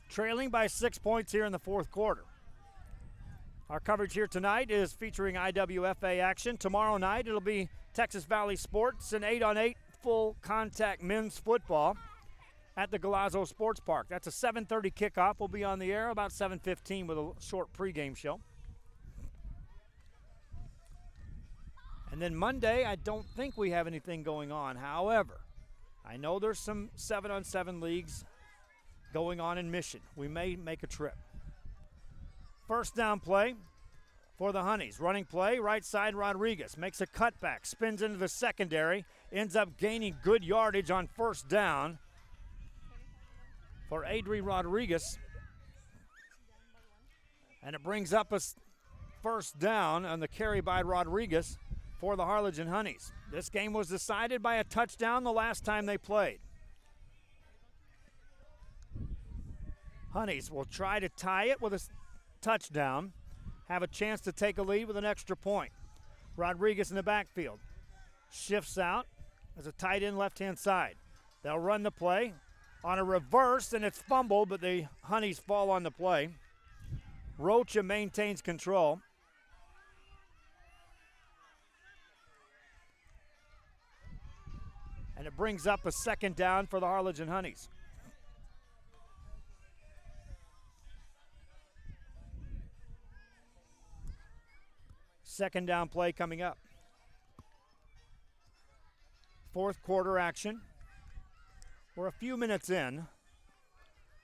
Trailing by 6 points here in the fourth quarter. Our coverage here tonight is featuring IWFA action. Tomorrow night it'll be Texas Valley Sports and 8-on-8 full contact men's football at the Galazzo Sports Park. That's a 7:30 kickoff. We'll be on the air about 7:15 with a short pregame show. And then Monday, I don't think we have anything going on. However, I know there's some 7-on-7 leagues going on in Mission. We may make a trip. First down play for the Honeys. Running play, right side Rodriguez. Makes a cutback, spins into the secondary, ends up gaining good yardage on first down for Adri Rodriguez. And it brings up a first down on the carry by Rodriguez for the Harlingen Honeys. This game was decided by a touchdown the last time they played. Honeys will try to tie it with a touchdown, have a chance to take a lead with an extra point. Rodriguez in the backfield. Shifts out as a tight end left-hand side. They'll run the play on a reverse, and it's fumbled, but the Honeys fall on the play. Rocha maintains control. And it brings up a second down for the Harlingen Honeys. Second down play coming up. Fourth quarter action. We're a few minutes in,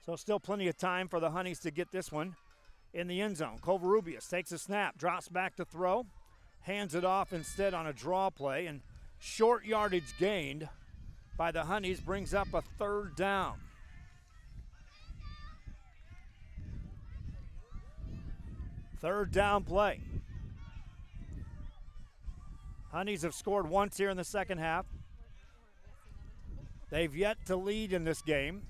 so still plenty of time for the Honeys to get this one in the end zone. Covarrubias takes a snap, drops back to throw, hands it off instead on a draw play, and short yardage gained by the Honeys brings up a third down. Third down play. Honeys have scored once here in the second half. They've yet to lead in this game.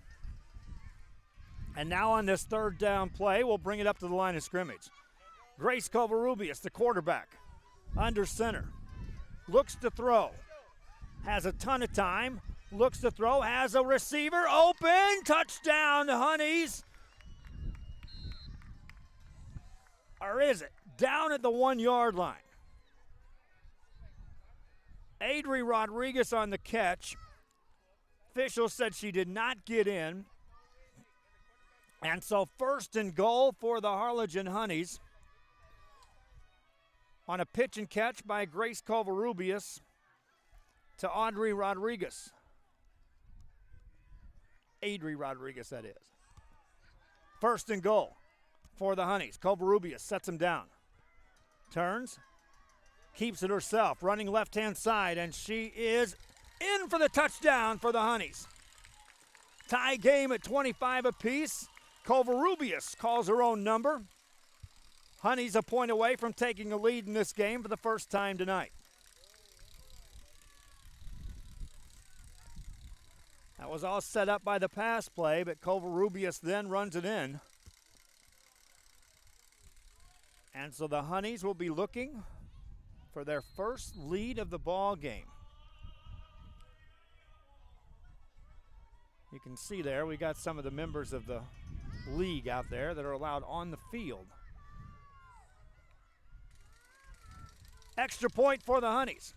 And now on this third down play, we'll bring it up to the line of scrimmage. Grace Covarrubias, the quarterback, under center. Looks to throw. Has a ton of time. Looks to throw. Has a receiver open. Touchdown, Honeys. Or is it? Down at the 1 yard line. Adri Rodriguez on the catch. Officials said she did not get in. And so first and goal for the Harlingen Honeys on a pitch and catch by Grace Covarrubias to Adri Rodriguez. Adri Rodriguez, that is. First and goal for the Honeys. Covarrubias sets him down. Turns, keeps it herself, running left-hand side, and she is in for the touchdown for the Honeys. Tie game at 25 apiece. Covarrubias calls her own number. Honeys a point away from taking a lead in this game for the first time tonight. That was all set up by the pass play, but Covarrubias then runs it in. And so the Honeys will be looking for their first lead of the ball game. You can see there we got some of the members of the league out there that are allowed on the field. Extra point for the Honeys.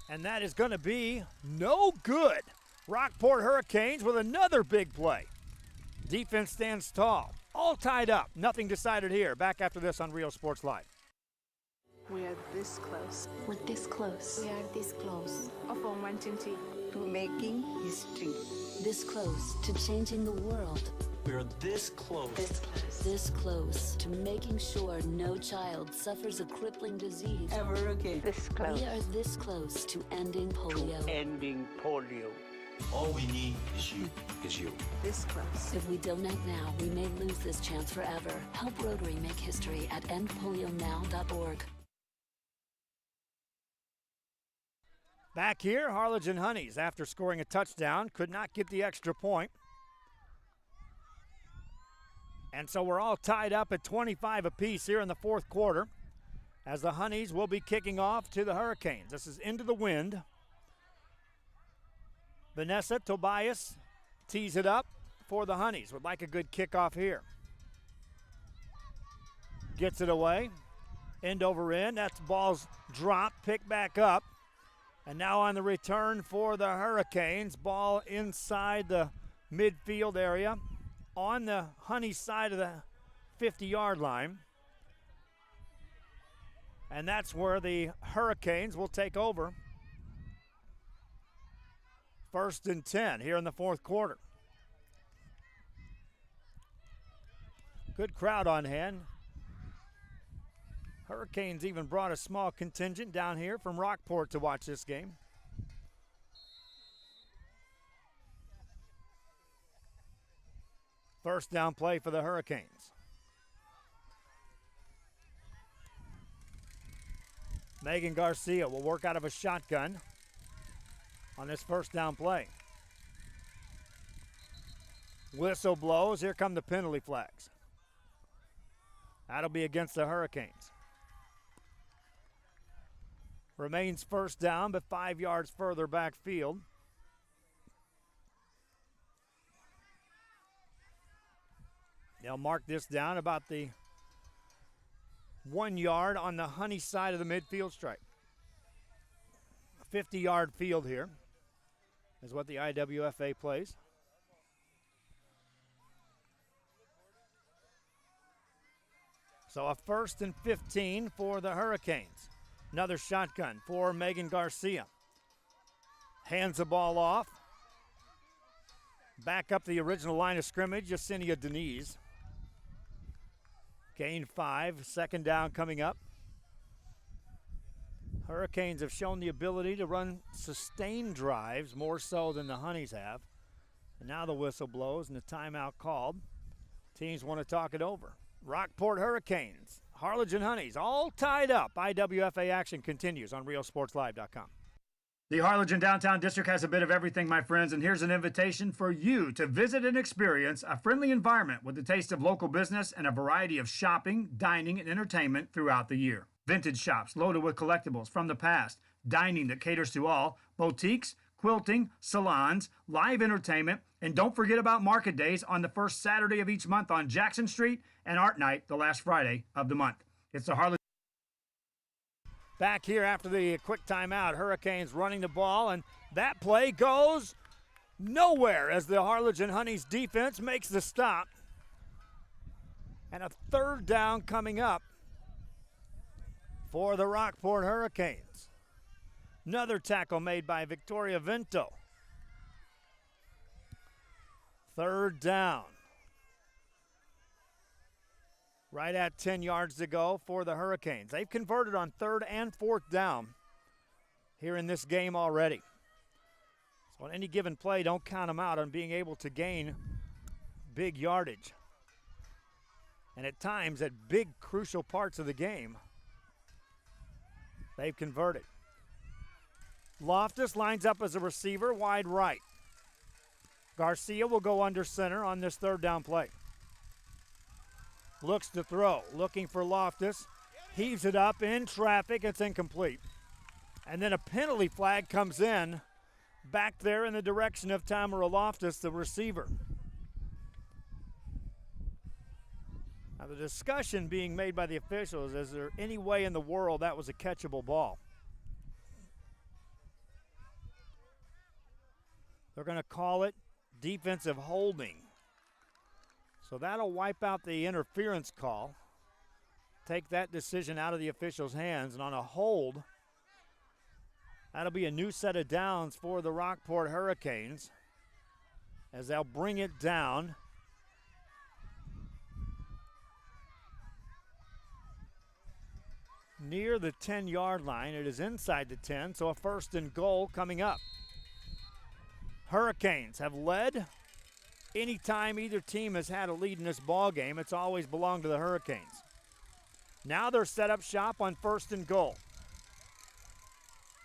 And that is going to be no good. Rockport Herricanes with another big play. Defense stands tall. All tied up. Nothing decided here. Back after this on Rio Sports Live. We are this close. We're this close. We are this close. Of wanting to making history. This close to changing the world. We're this close. This close. This close to making sure no child suffers a crippling disease ever again. This close. We are this close to ending polio. Ending polio. All we need is you. This close. If we don't act now, we may lose this chance forever. Help Rotary make history at endpolionow.org. Back here, Harlingen Honeys, after scoring a touchdown, could not get the extra point. And so we're all tied up at 25 apiece here in the fourth quarter as the Honeys will be kicking off to the Hurricanes. This is into the wind. Vanessa Tobias tees it up for the Honeys. Would like a good kickoff here. Gets it away. End over end. That's ball's dropped, picked back up. And now on the return for the Hurricanes. Ball inside the midfield area on the Honeys side of the 50-yard line. And that's where the Hurricanes will take over. First and 10 here in the fourth quarter. Good crowd on hand. Hurricanes even brought a small contingent down here from Rockport to watch this game. First down play for the Hurricanes. Megan Garcia will work out of a shotgun on this first down play. Whistle blows. Here come the penalty flags. That'll be against the Hurricanes. Remains first down, but 5 yards further backfield. They'll mark this down about the 1 yard on the Honey side of the midfield stripe. A 50-yard field here is what the IWFA plays. So a 1st and 15 for the Hurricanes. Another shotgun for Megan Garcia. Hands the ball off. Back up the original line of scrimmage, Yesenia Denise. Gain 5, second down coming up. Hurricanes have shown the ability to run sustained drives, more so than the Honeys have. And now the whistle blows and the timeout called. Teams want to talk it over. Rockport Hurricanes Harlingen Honeys all tied up. IWFA action continues on RealSportsLive.com. The Harlingen Downtown District has a bit of everything, my friends, and here's an invitation for you to visit and experience a friendly environment with a taste of local business and a variety of shopping, dining, and entertainment throughout the year. Vintage shops loaded with collectibles from the past, dining that caters to all, boutiques, quilting, salons, live entertainment, and don't forget about market days on the first Saturday of each month on Jackson Street and Art Night the last Friday of the month. It's the Harlingen. Back here after the quick timeout, Hurricanes running the ball, and that play goes nowhere as the Harlingen Honeys defense makes the stop. And a third down coming up for the Rockport Herricanes. Another tackle made by Victoria Vinto. Third down. Right at 10 yards to go for the Hurricanes. They've converted on third and fourth down here in this game already. So on any given play, don't count them out on being able to gain big yardage. And at times, at big crucial parts of the game, they've converted. Loftus lines up as a receiver, wide right. Garcia will go under center on this third down play. Looks to throw, looking for Loftus. Heaves it up in traffic, it's incomplete. And then a penalty flag comes in back there in the direction of Tamara Loftus, the receiver. Now the discussion being made by the officials, is there any way in the world that was a catchable ball? They're going to call it defensive holding. So that'll wipe out the interference call, take that decision out of the officials' hands, and on a hold, that'll be a new set of downs for the Rockport Hurricanes as they'll bring it down. Near the 10-yard line. It is inside the 10, so a first and goal coming up. Hurricanes have led. Anytime either team has had a lead in this ball game, it's always belonged to the Hurricanes. Now they're set up shop on first and goal.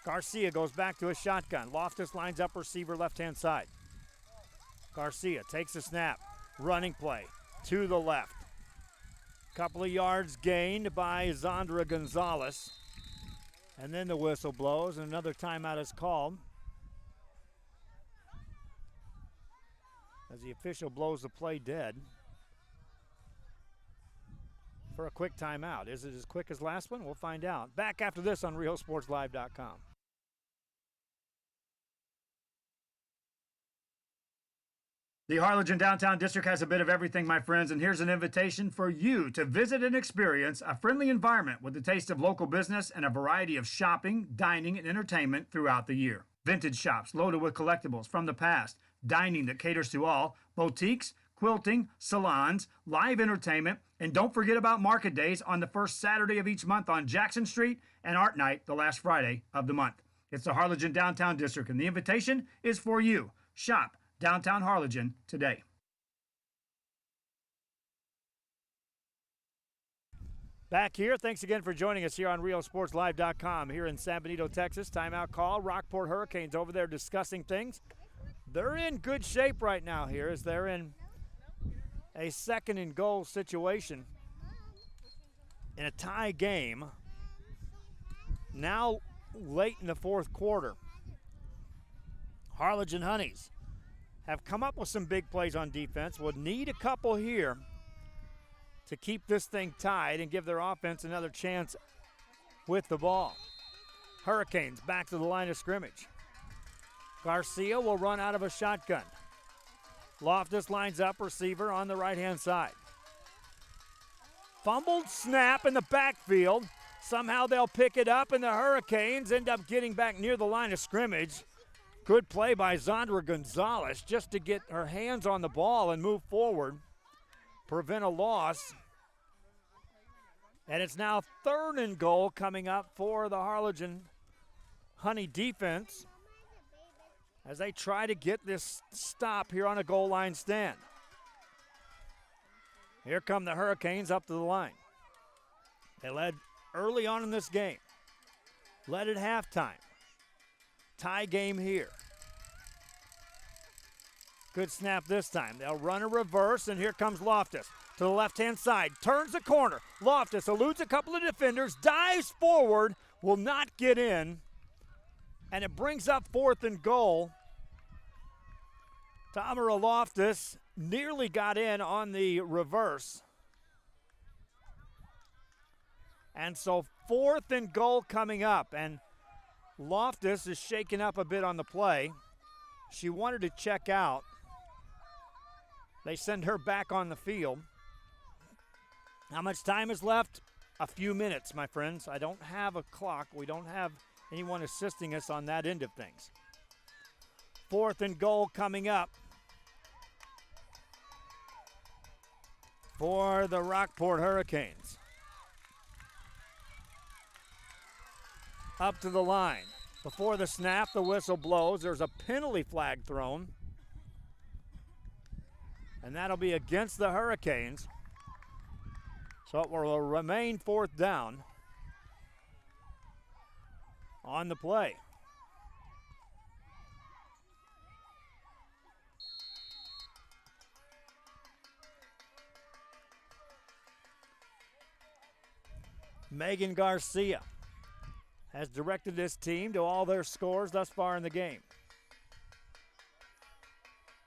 Garcia goes back to a shotgun. Loftus lines up receiver left-hand side. Garcia takes a snap. Running play to the left. Couple of yards gained by Zandra Gonzalez. And then the whistle blows and another timeout is called. As the official blows the play dead for a quick timeout. Is it as quick as last one? We'll find out. Back after this on RealSportsLive.com. The Harlingen Downtown District has a bit of everything, my friends, and here's an invitation for you to visit and experience a friendly environment with a taste of local business and a variety of shopping, dining, and entertainment throughout the year. Vintage shops loaded with collectibles from the past, dining that caters to all, boutiques, quilting, salons, live entertainment, and don't forget about market days on the first Saturday of each month on Jackson Street and Art Night the last Friday of the month. It's the Harlingen Downtown District, and the invitation is for you. Shop downtown Harlingen today. Back here, thanks again for joining us here on RealSportsLive.com here in San Benito, Texas. Timeout call. Rockport Hurricanes over there discussing things. They're in good shape right now here as they're in a second and goal situation in a tie game. Now late in the fourth quarter. Harlingen Honeys have come up with some big plays on defense. Would need a couple here to keep this thing tied and give their offense another chance with the ball. Hurricanes back to the line of scrimmage. Garcia will run out of a shotgun. Loftus lines up receiver on the right-hand side. Fumbled snap in the backfield. Somehow they'll pick it up, and the Hurricanes end up getting back near the line of scrimmage. Good play by Zandra Gonzalez just to get her hands on the ball and move forward, prevent a loss. And it's now third and goal coming up for the Harlingen Honey defense as they try to get this stop here on a goal line stand. Here come the Hurricanes up to the line. They led early on in this game. Led at halftime. Tie game here. Good snap this time. They'll run a reverse, and here comes Loftus to the left-hand side. Turns the corner. Loftus eludes a couple of defenders, dives forward, will not get in, and it brings up 4th and goal. Tamara Loftus nearly got in on the reverse. And so 4th and goal coming up, and Loftus is shaken up a bit on the play. She wanted to check out. They send her back on the field. How much time is left? A few minutes, my friends. I don't have a clock. We don't have anyone assisting us on that end of things. 4th and goal coming up for the Rockport Herricanes. Up to the line. Before the snap, the whistle blows. There's a penalty flag thrown. And that'll be against the Hurricanes. So it will remain 4th down on the play. Megan Garcia has directed this team to all their scores thus far in the game.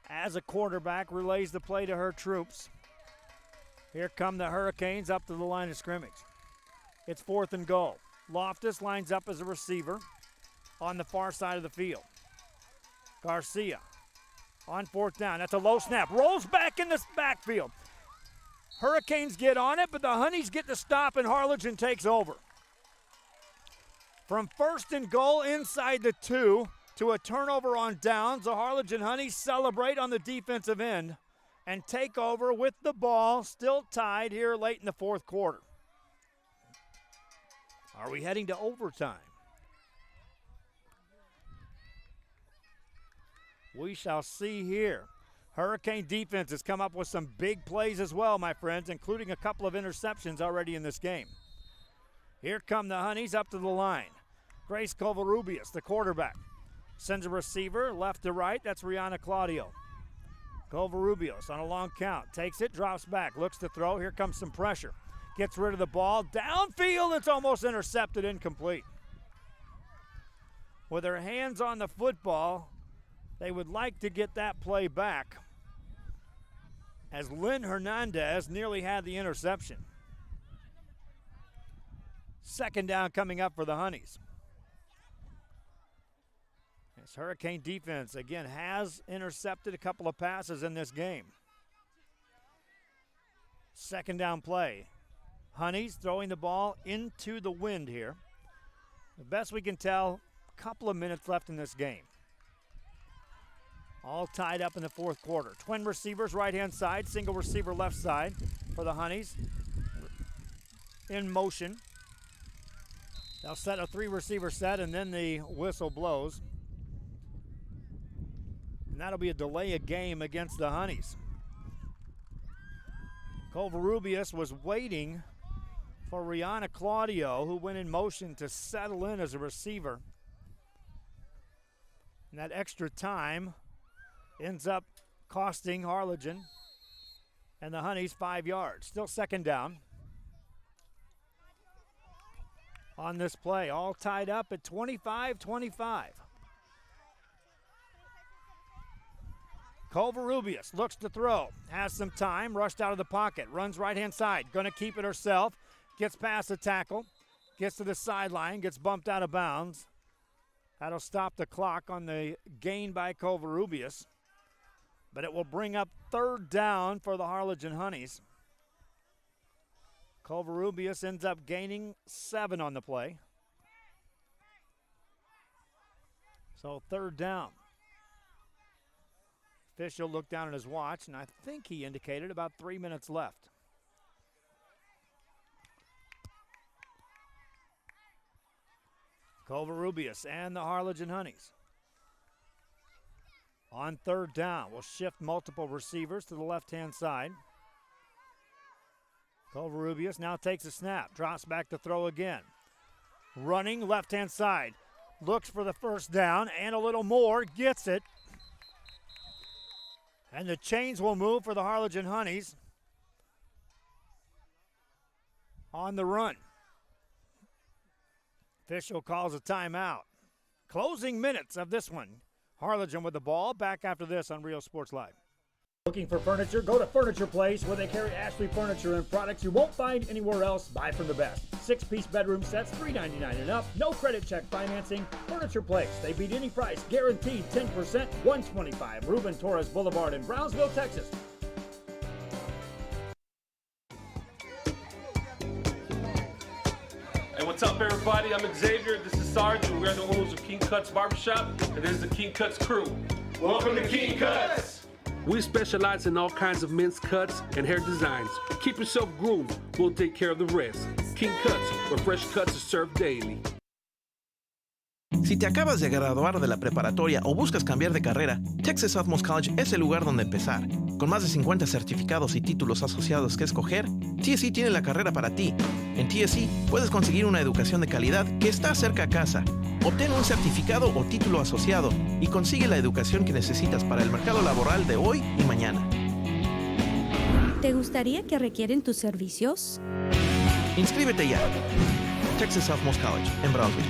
As a quarterback, relays the play to her troops. Here come the Hurricanes up to the line of scrimmage. It's 4th and goal. Loftus lines up as a receiver on the far side of the field. Garcia on 4th down. That's a low snap. Rolls back in the backfield. Hurricanes get on it, but the Honeys get the stop, and Harlingen takes over. From 1st and goal inside the 2 to a turnover on downs, the Harlingen Honeys celebrate on the defensive end and take over with the ball still tied here late in the 4th quarter. Are we heading to overtime? We shall see here. Hurricane defense has come up with some big plays as well, my friends, including a couple of interceptions already in this game. Here come the Honeys up to the line. Grace Covarrubias, the quarterback, sends a receiver left to right. That's Rihanna Claudio. Covarrubias on a long count. Takes it, drops back, looks to throw. Here comes some pressure. Gets rid of the ball. Downfield, it's almost intercepted, incomplete. With her hands on the football, they would like to get that play back, as Lynn Hernandez nearly had the interception. 2nd down coming up for the Honeys. This Hurricane defense, again, has intercepted a couple of passes in this game. 2nd down play. Honeys throwing the ball into the wind here. The best we can tell, a couple of minutes left in this game. All tied up in the 4th quarter. Twin receivers right-hand side, single receiver left side for the Honeys. In motion. They'll set a 3-receiver set, and then the whistle blows. And that'll be a delay of game against the Honeys. Covarrubias was waiting for Rihanna Claudio, who went in motion to settle in as a receiver. And that extra time ends up costing Harlingen and the Honeys 5 yards. Still 2nd down on this play. All tied up at 25-25. Covarrubias looks to throw. Has some time. Rushed out of the pocket. Runs right-hand side. Going to keep it herself. Gets past the tackle. Gets to the sideline. Gets bumped out of bounds. That'll stop the clock on the gain by Covarrubias. But it will bring up 3rd down for the Harlingen Honeys. Covarrubias ends up gaining 7 on the play. So 3rd down. Official looked down at his watch, and I think he indicated about 3 minutes left. Covarrubias and the Harlingen Honeys. On 3rd down, we'll shift multiple receivers to the left-hand side. Covarrubias now takes a snap, drops back to throw again. Running left-hand side, looks for the first down and a little more, gets it. And the chains will move for the Harlingen Honeys on the run. Official calls a timeout. Closing minutes of this one. Harlingen with the ball. Back after this on Real Sports Live. Looking for furniture? Go to Furniture Place, where they carry Ashley furniture and products you won't find anywhere else. Buy from the best. 6-piece bedroom sets, $399 and up. No credit check financing. Furniture Place. They beat any price. Guaranteed 10%. 125 Ruben Torres Boulevard in Brownsville, Texas. Hey, what's up, everybody? I'm Xavier. This is Sarge, and we're the owners of King Cuts Barbershop, and this is the King Cuts crew. Welcome to King Cuts! We specialize in all kinds of men's cuts and hair designs. Keep yourself groomed. We'll take care of the rest. King Cuts, where fresh cuts are served daily. Si te acabas de graduar de la preparatoria o buscas cambiar de carrera, Texas Southmost College es el lugar donde empezar. Con más de 50 certificados y títulos asociados que escoger, TSC tiene la carrera para ti. En TSC puedes conseguir una educación de calidad que está cerca a casa. Obtén un certificado o título asociado y consigue la educación que necesitas para el mercado laboral de hoy y mañana. ¿Te gustaría que requieren tus servicios? Inscríbete ya. Texas Southmost College, en Brownsville.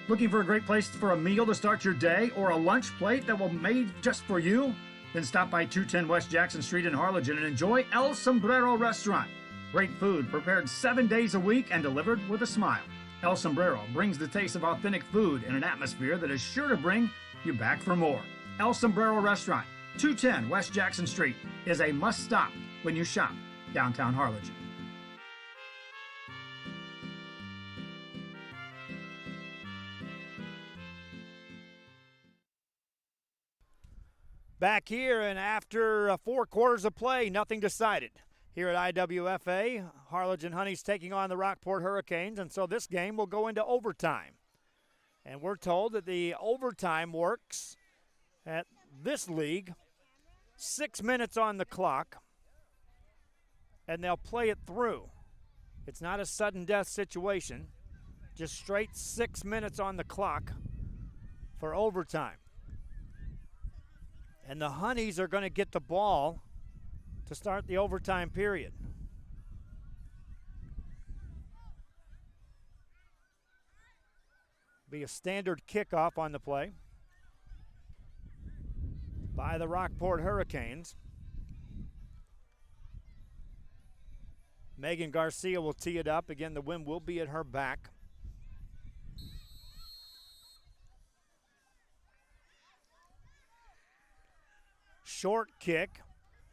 Looking for a great place for a meal to start your day or a lunch plate that will be made just for you? Then stop by 210 West Jackson Street in Harlingen and enjoy El Sombrero Restaurant. Great food prepared 7 days a week and delivered with a smile. El Sombrero brings the taste of authentic food in an atmosphere that is sure to bring you back for more. El Sombrero Restaurant, 210 West Jackson Street, is a must-stop when you shop downtown Harlingen. Back here, and after 4 quarters of play, nothing decided. Here at IWFA, Harlingen Honeys taking on the Rockport Herricanes, and so this game will go into overtime. And we're told that the overtime works at this league, 6 minutes on the clock, and they'll play it through. It's not a sudden death situation, just straight 6 minutes on the clock for overtime. And the Honeys are going to get the ball to start the overtime period. Be a standard kickoff on the play by the Rockport Herricanes. Megan Garcia will tee it up. Again, the wind will be at her back. Short kick,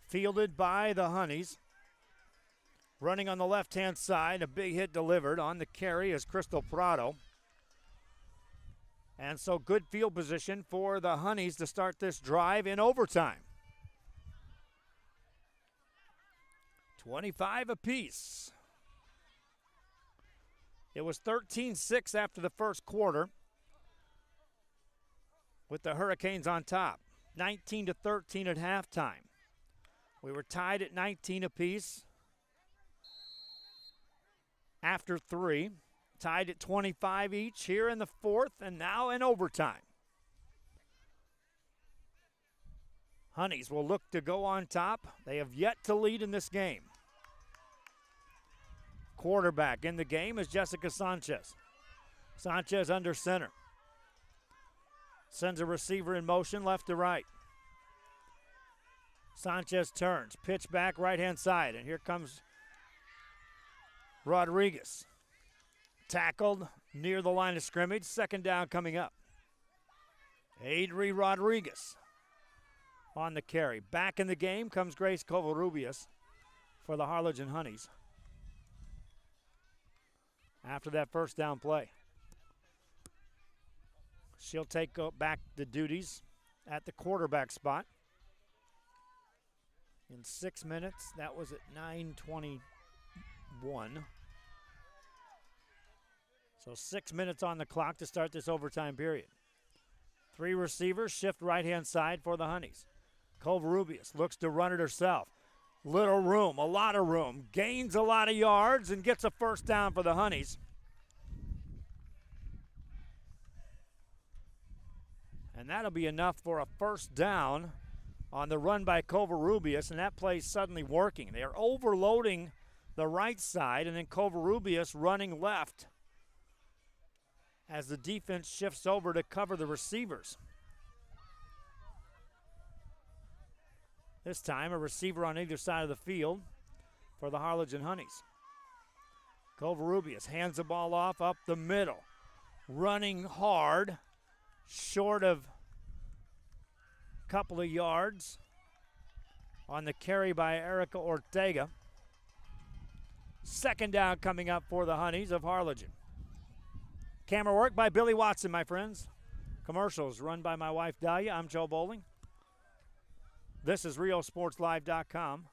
fielded by the Honeys. Running on the left-hand side, a big hit delivered. On the carry is Crystal Prado. And so good field position for the Honeys to start this drive in overtime. 25 apiece. It was 13-6 after the first quarter, with the Hurricanes on top. 19-13 at halftime. We were tied at 19 apiece after 3. Tied at 25 each here in the fourth, and now in overtime. Honeys will look to go on top. They have yet to lead in this game. Quarterback in the game is Jessica Sanchez. Sanchez under center. Sends a receiver in motion left to right. Sanchez turns, pitch back right-hand side, and here comes Rodriguez. Tackled near the line of scrimmage, second down coming up. Adri Rodriguez on the carry. Back in the game comes Grace Covarrubias for the Harlingen Honeys after that first down play. She'll take back the duties at the quarterback spot. In 6 minutes, that was at 9:21. So 6 minutes on the clock to start this overtime period. 3 receivers shift right-hand side for the Honeys. Covarrubias looks to run it herself. Little room, a lot of room. Gains a lot of yards and gets a first down for the Honeys. And that'll be enough for a first down on the run by Covarrubias, and that play's suddenly working. They are overloading the right side, and then Covarrubias running left as the defense shifts over to cover the receivers. This time, a receiver on either side of the field for the Harlingen Honeys. Covarrubias hands the ball off up the middle. Running hard, short of a couple of yards on the carry by Erica Ortega. Second down coming up for the Honeys of Harlingen. Camera work by Billy Watson, my friends. Commercials run by my wife, Dahlia. I'm Joe Bowling. This is RioSportsLive.com.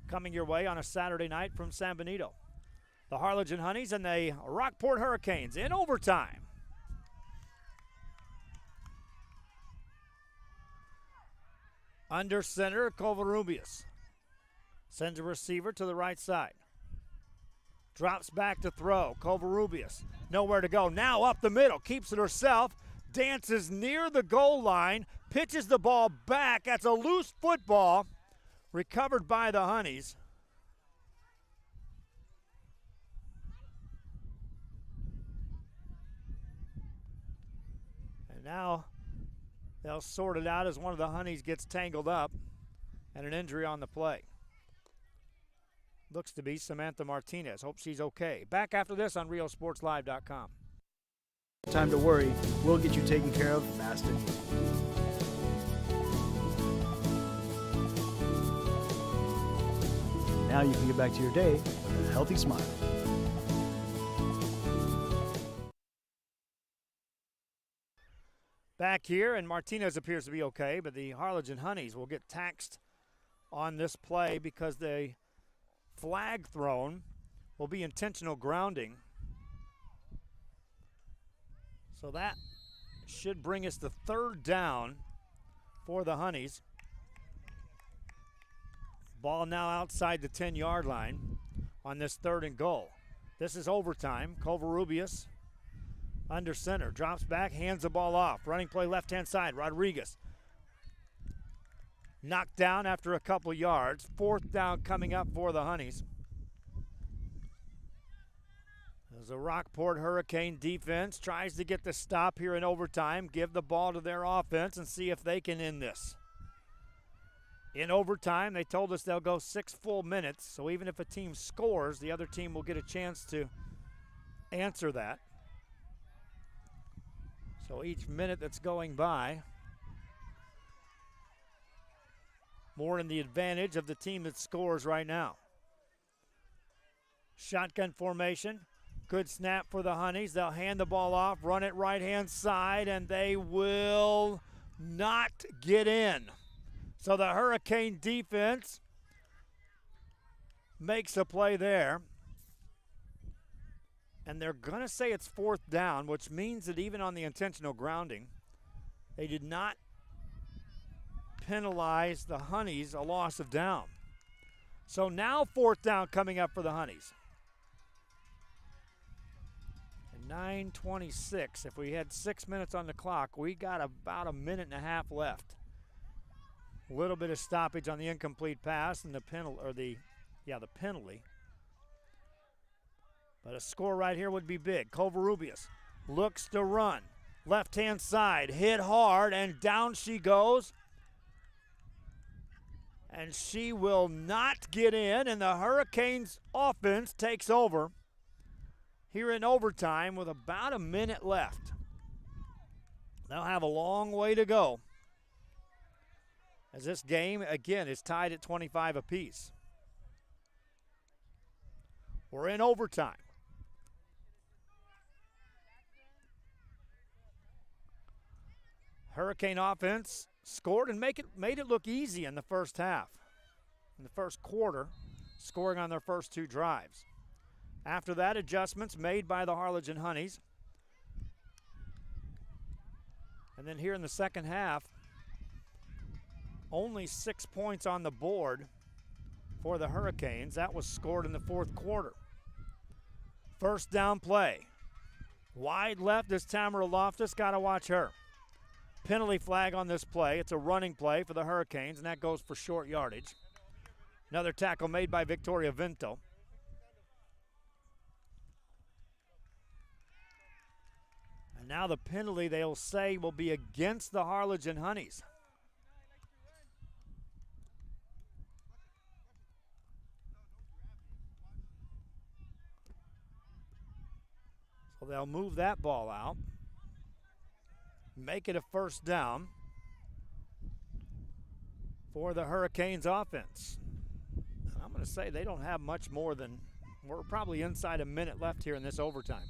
Coming your way on a Saturday night from San Benito. The Harlingen Honeys and the Rockport Herricanes in overtime. Under center, Covarrubias sends a receiver to the right side. Drops back to throw. Covarrubias, nowhere to go. Now up the middle, keeps it herself. Dances near the goal line, pitches the ball back. That's a loose football recovered by the Honeys. And now they'll sort it out as one of the Honeys gets tangled up and an injury on the play. Looks to be Samantha Martinez. Hope she's okay. Back after this on RioSportsLive.com. Time to worry. We'll get you taken care of fast and easy. Now you can get back to your day with a healthy smile. Back here, and Martinez appears to be okay, but the Harlingen Honeys will get taxed on this play because the flag thrown will be intentional grounding. So that should bring us to third down for the Honeys. Ball now outside the 10-yard line on this 3rd and goal. This is overtime. Covarrubias under center. Drops back, hands the ball off. Running play left-hand side. Rodriguez knocked down after a couple yards. 4th down coming up for the Honeys. As the Rockport Hurricane defense tries to get the stop here in overtime, give the ball to their offense and see if they can end this. In overtime, they told us they'll go 6 full minutes, so even if a team scores, the other team will get a chance to answer that. So each minute that's going by, more in the advantage of the team that scores right now. Shotgun formation. Good snap for the Honeys. They'll hand the ball off, run it right-hand side, and they will not get in. So the Hurricane defense makes a play there. And they're going to say it's 4th down, which means that even on the intentional grounding, they did not penalize the Honeys a loss of down. So now 4th down coming up for the Honeys. 9:26. If we had 6 minutes on the clock, we got about a minute and a half left. A little bit of stoppage on the incomplete pass and the penalty. But a score right here would be big. Covarrubias looks to run. Left-hand side, hit hard, and down she goes. And she will not get in, and the Hurricanes offense takes over here in overtime with about a minute left. They'll have a long way to go, as this game, again, is tied at 25 apiece. We're in overtime. Hurricane offense scored and made it look easy in the first half. In the first quarter, scoring on their first 2 drives. After that, adjustments made by the Harlingen Honeys. And then here in the second half, only 6 points on the board for the Hurricanes. That was scored in the fourth quarter. First down play. Wide left is Tamara Loftus. Got to watch her. Penalty flag on this play. It's a running play for the Hurricanes, and that goes for short yardage. Another tackle made by Victoria Vinto. And now the penalty, they'll say, will be against the Harlingen Honeys. So they'll move that ball out, make it a first down for the Hurricanes offense. And I'm going to say they don't have much more than, we're probably inside a minute left here in this overtime.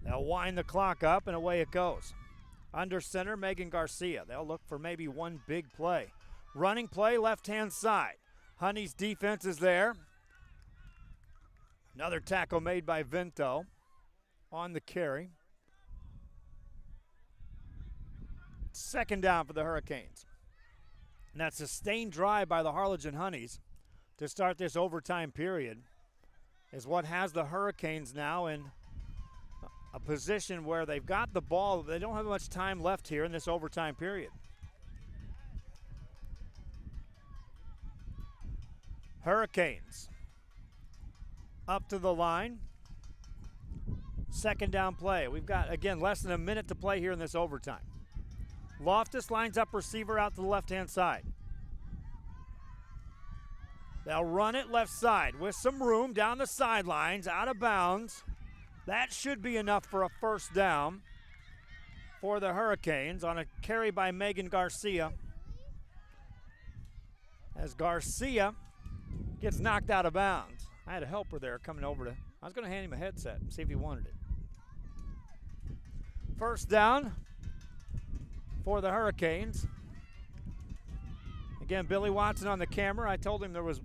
They'll wind the clock up and away it goes. Under center, Megan Garcia. They'll look for maybe one big play. Running play, left-hand side. Honey's defense is there. Another tackle made by Vinto on the carry. Second down for the Hurricanes. And that sustained drive by the Harlingen Honeys to start this overtime period is what has the Hurricanes now in a position where they've got the ball. They don't have much time left here in this overtime period. Hurricanes up to the line. Second down play. We've got, again, less than a minute to play here in this overtime. Loftus lines up receiver out to the left-hand side. They'll run it left side with some room down the sidelines, out of bounds. That should be enough for a first down for the Hurricanes on a carry by Megan Garcia. As Garcia gets knocked out of bounds. I had a helper there coming over to, I was going to hand him a headset and see if he wanted it. First down for the Hurricanes. Again, Billy Watson on the camera. I told him there was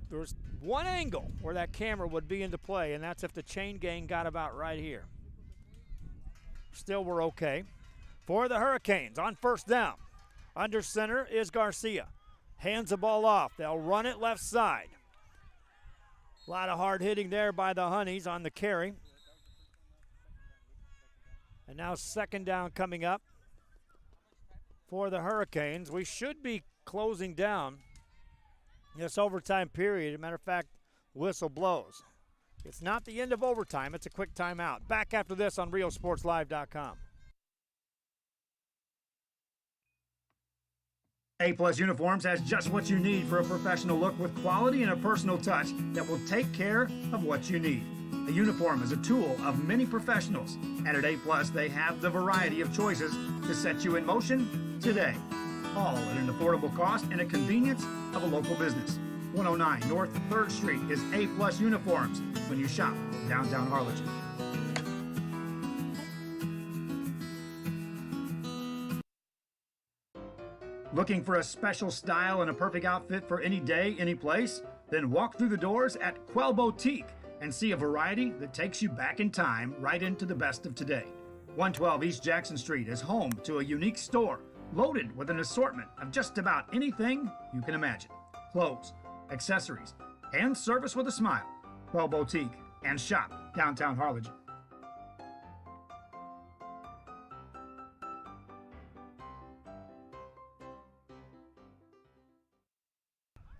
one angle where that camera would be into play, and that's if the chain gang got about right here. Still, we're okay. For the Hurricanes on first down. Under center is Garcia. Hands the ball off. They'll run it left side. A lot of hard hitting there by the Honeys on the carry. And now second down coming up for the Hurricanes. We should be closing down this overtime period. As a matter of fact, whistle blows. It's not the end of overtime. It's a quick timeout. Back after this on RioSportsLive.com. A-Plus Uniforms has just what you need for a professional look with quality and a personal touch that will take care of what you need. A uniform is a tool of many professionals, and at A-Plus they have the variety of choices to set you in motion today. All at an affordable cost and a convenience of a local business. 109 North 3rd Street is A-Plus Uniforms when you shop downtown Harlingen. Looking for a special style and a perfect outfit for any day, any place? Then walk through the doors at Quell Boutique and see a variety that takes you back in time right into the best of today. 112 East Jackson Street is home to a unique store loaded with an assortment of just about anything you can imagine. Clothes, accessories, and service with a smile. Quell Boutique and shop downtown Harlingen.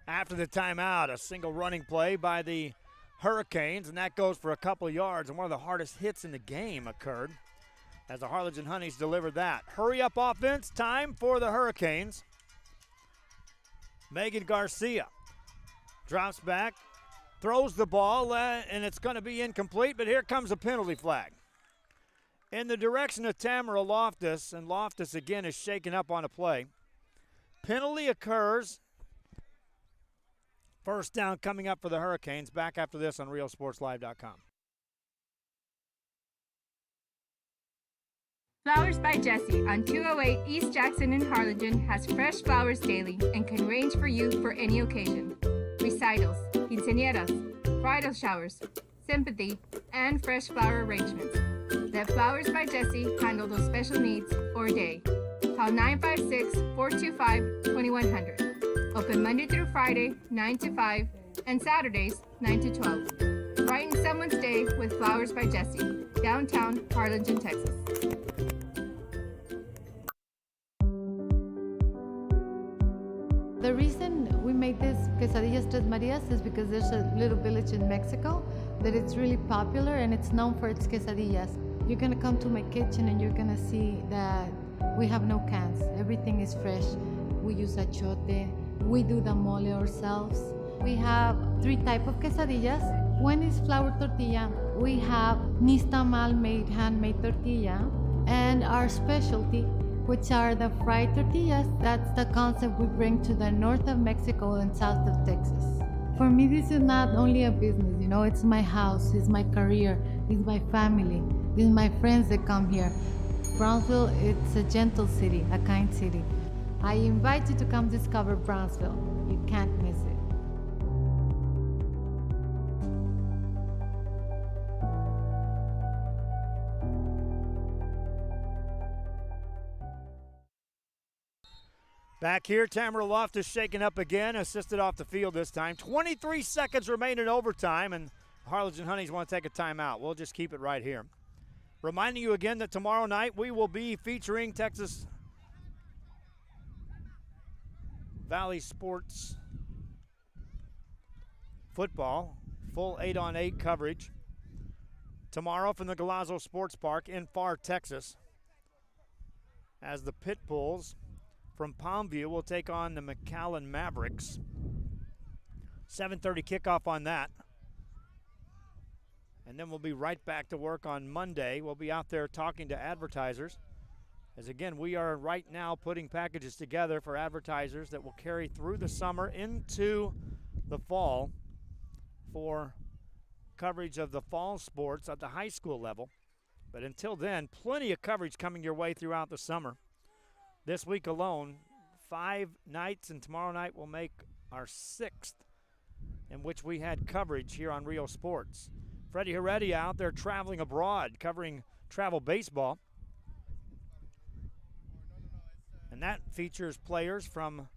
After the timeout, a single running play by the Hurricanes, and that goes for a couple of yards, and one of the hardest hits in the game occurred as the Harlingen Honeys delivered that. Hurry up offense, time for the Hurricanes. Megan Garcia drops back, throws the ball, and it's going to be incomplete, but here comes a penalty flag. In the direction of Tamara Loftus, and Loftus again is shaken up on a play. Penalty occurs. First down coming up for the Hurricanes. Back after this on RioSportsLive.com. Flowers by Jessie on 208 East Jackson in Harlingen has fresh flowers daily and can range for you for any occasion. Recitals, quinceañeras, bridal showers, sympathy, and fresh flower arrangements. Let Flowers by Jessie handle those special needs or day. Call 956-425-2100. Open Monday through Friday, 9 to 5, and Saturdays, 9 to 12. Brighten someone's day with Flowers by Jessie, downtown Harlingen, Texas. The reason we made this Quesadillas Tres Marias is because there's a little village in Mexico that it's really popular and it's known for its quesadillas. You're gonna come to my kitchen and you're gonna see that we have no cans. Everything is fresh. We use achote. We do the mole ourselves. We have 3 types of quesadillas. One is flour tortilla. We have nixtamal made handmade tortilla, and our specialty, which are the fried tortillas. That's the concept we bring to the north of Mexico and south of Texas. For me, this is not only a business, it's my house, it's my career, it's my family, it's my friends that come here. Brownsville, it's a gentle city, a kind city. I invite you to come discover Brownsville. You can't miss it. Back here, Tamara Loftus shaken up again, assisted off the field this time. 23 seconds remain in overtime, and Harlingen Honeys want to take a timeout. We'll just keep it right here. Reminding you again that tomorrow night we will be featuring Texas Valley Sports football, full 8-on-8 coverage. Tomorrow from the Galazzo Sports Park in Pharr, Texas, as the Pit Bulls from Palmview will take on the McAllen Mavericks. 7:30 kickoff on that. And then we'll be right back to work on Monday. We'll be out there talking to advertisers. As again, we are right now putting packages together for advertisers that will carry through the summer into the fall for coverage of the fall sports at the high school level. But until then, plenty of coverage coming your way throughout the summer. This week alone, 5 nights, and tomorrow night will make our 6th in which we had coverage here on Rio Sports. Freddie Heredia out there traveling abroad, covering travel baseball. And that features players from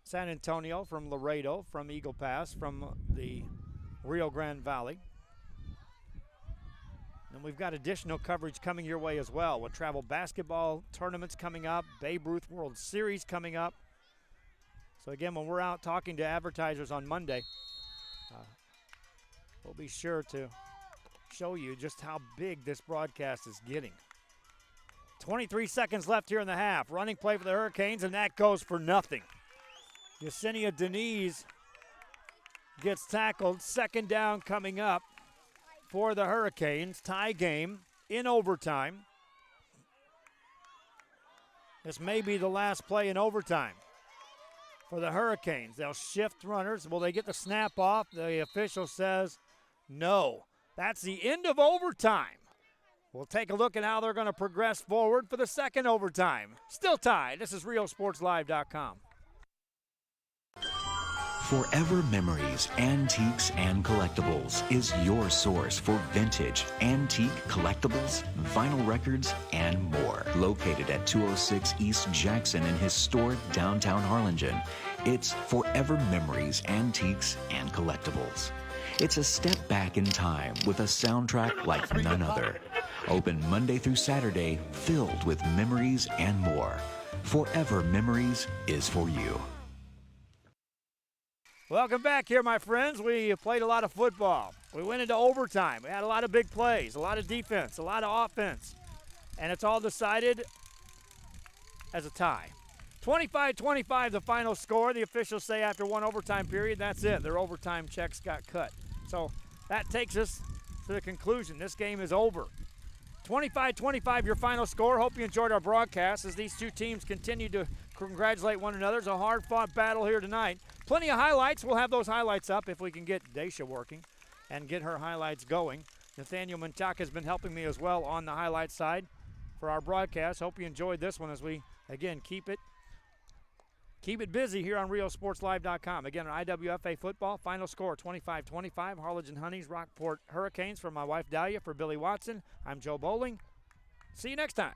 San Antonio, from Laredo, from Eagle Pass, from the Rio Grande Valley. And we've got additional coverage coming your way as well, with travel basketball tournaments coming up, Babe Ruth World Series coming up. So again, when we're out talking to advertisers on Monday, we'll be sure to show you just how big this broadcast is getting. 23 seconds left here in the half. Running play for the Hurricanes, and that goes for nothing. Yesenia Denise gets tackled. 2nd down coming up for the Hurricanes. Tie game in overtime. This may be the last play in overtime for the Hurricanes. They'll shift runners. Will they get the snap off? The official says no. That's the end of overtime. We'll take a look at how they're going to progress forward for the 2nd overtime. Still tied. This is RioSportsLive.com. Forever Memories, Antiques, and Collectibles is your source for vintage, antique collectibles, vinyl records, and more. Located at 206 East Jackson in historic downtown Harlingen, it's Forever Memories, Antiques, and Collectibles. It's a step back in time with a soundtrack like none other. Open Monday through Saturday, filled with memories and more. Forever Memories is for you. Welcome back here, my friends. We played a lot of football. We went into overtime. We had a lot of big plays, a lot of defense, a lot of offense. And it's all decided as a tie. 25-25 the final score. The officials say after one overtime period, that's it. Their overtime checks got cut. So that takes us to the conclusion. This game is over. 25-25 your final score. Hope you enjoyed our broadcast as these two teams continue to congratulate one another. It's a hard-fought battle here tonight. Plenty of highlights. We'll have those highlights up if we can get Daisha working and get her highlights going. Nathaniel Menchaca has been helping me as well on the highlights side for our broadcast. Hope you enjoyed this one as we, again, keep it busy here on RioSportsLive.com. Again, on IWFA football, final score 25-25. Harlingen Honeys, Rockport Hurricanes. For my wife Dahlia, for Billy Watson, I'm Joe Bowling. See you next time.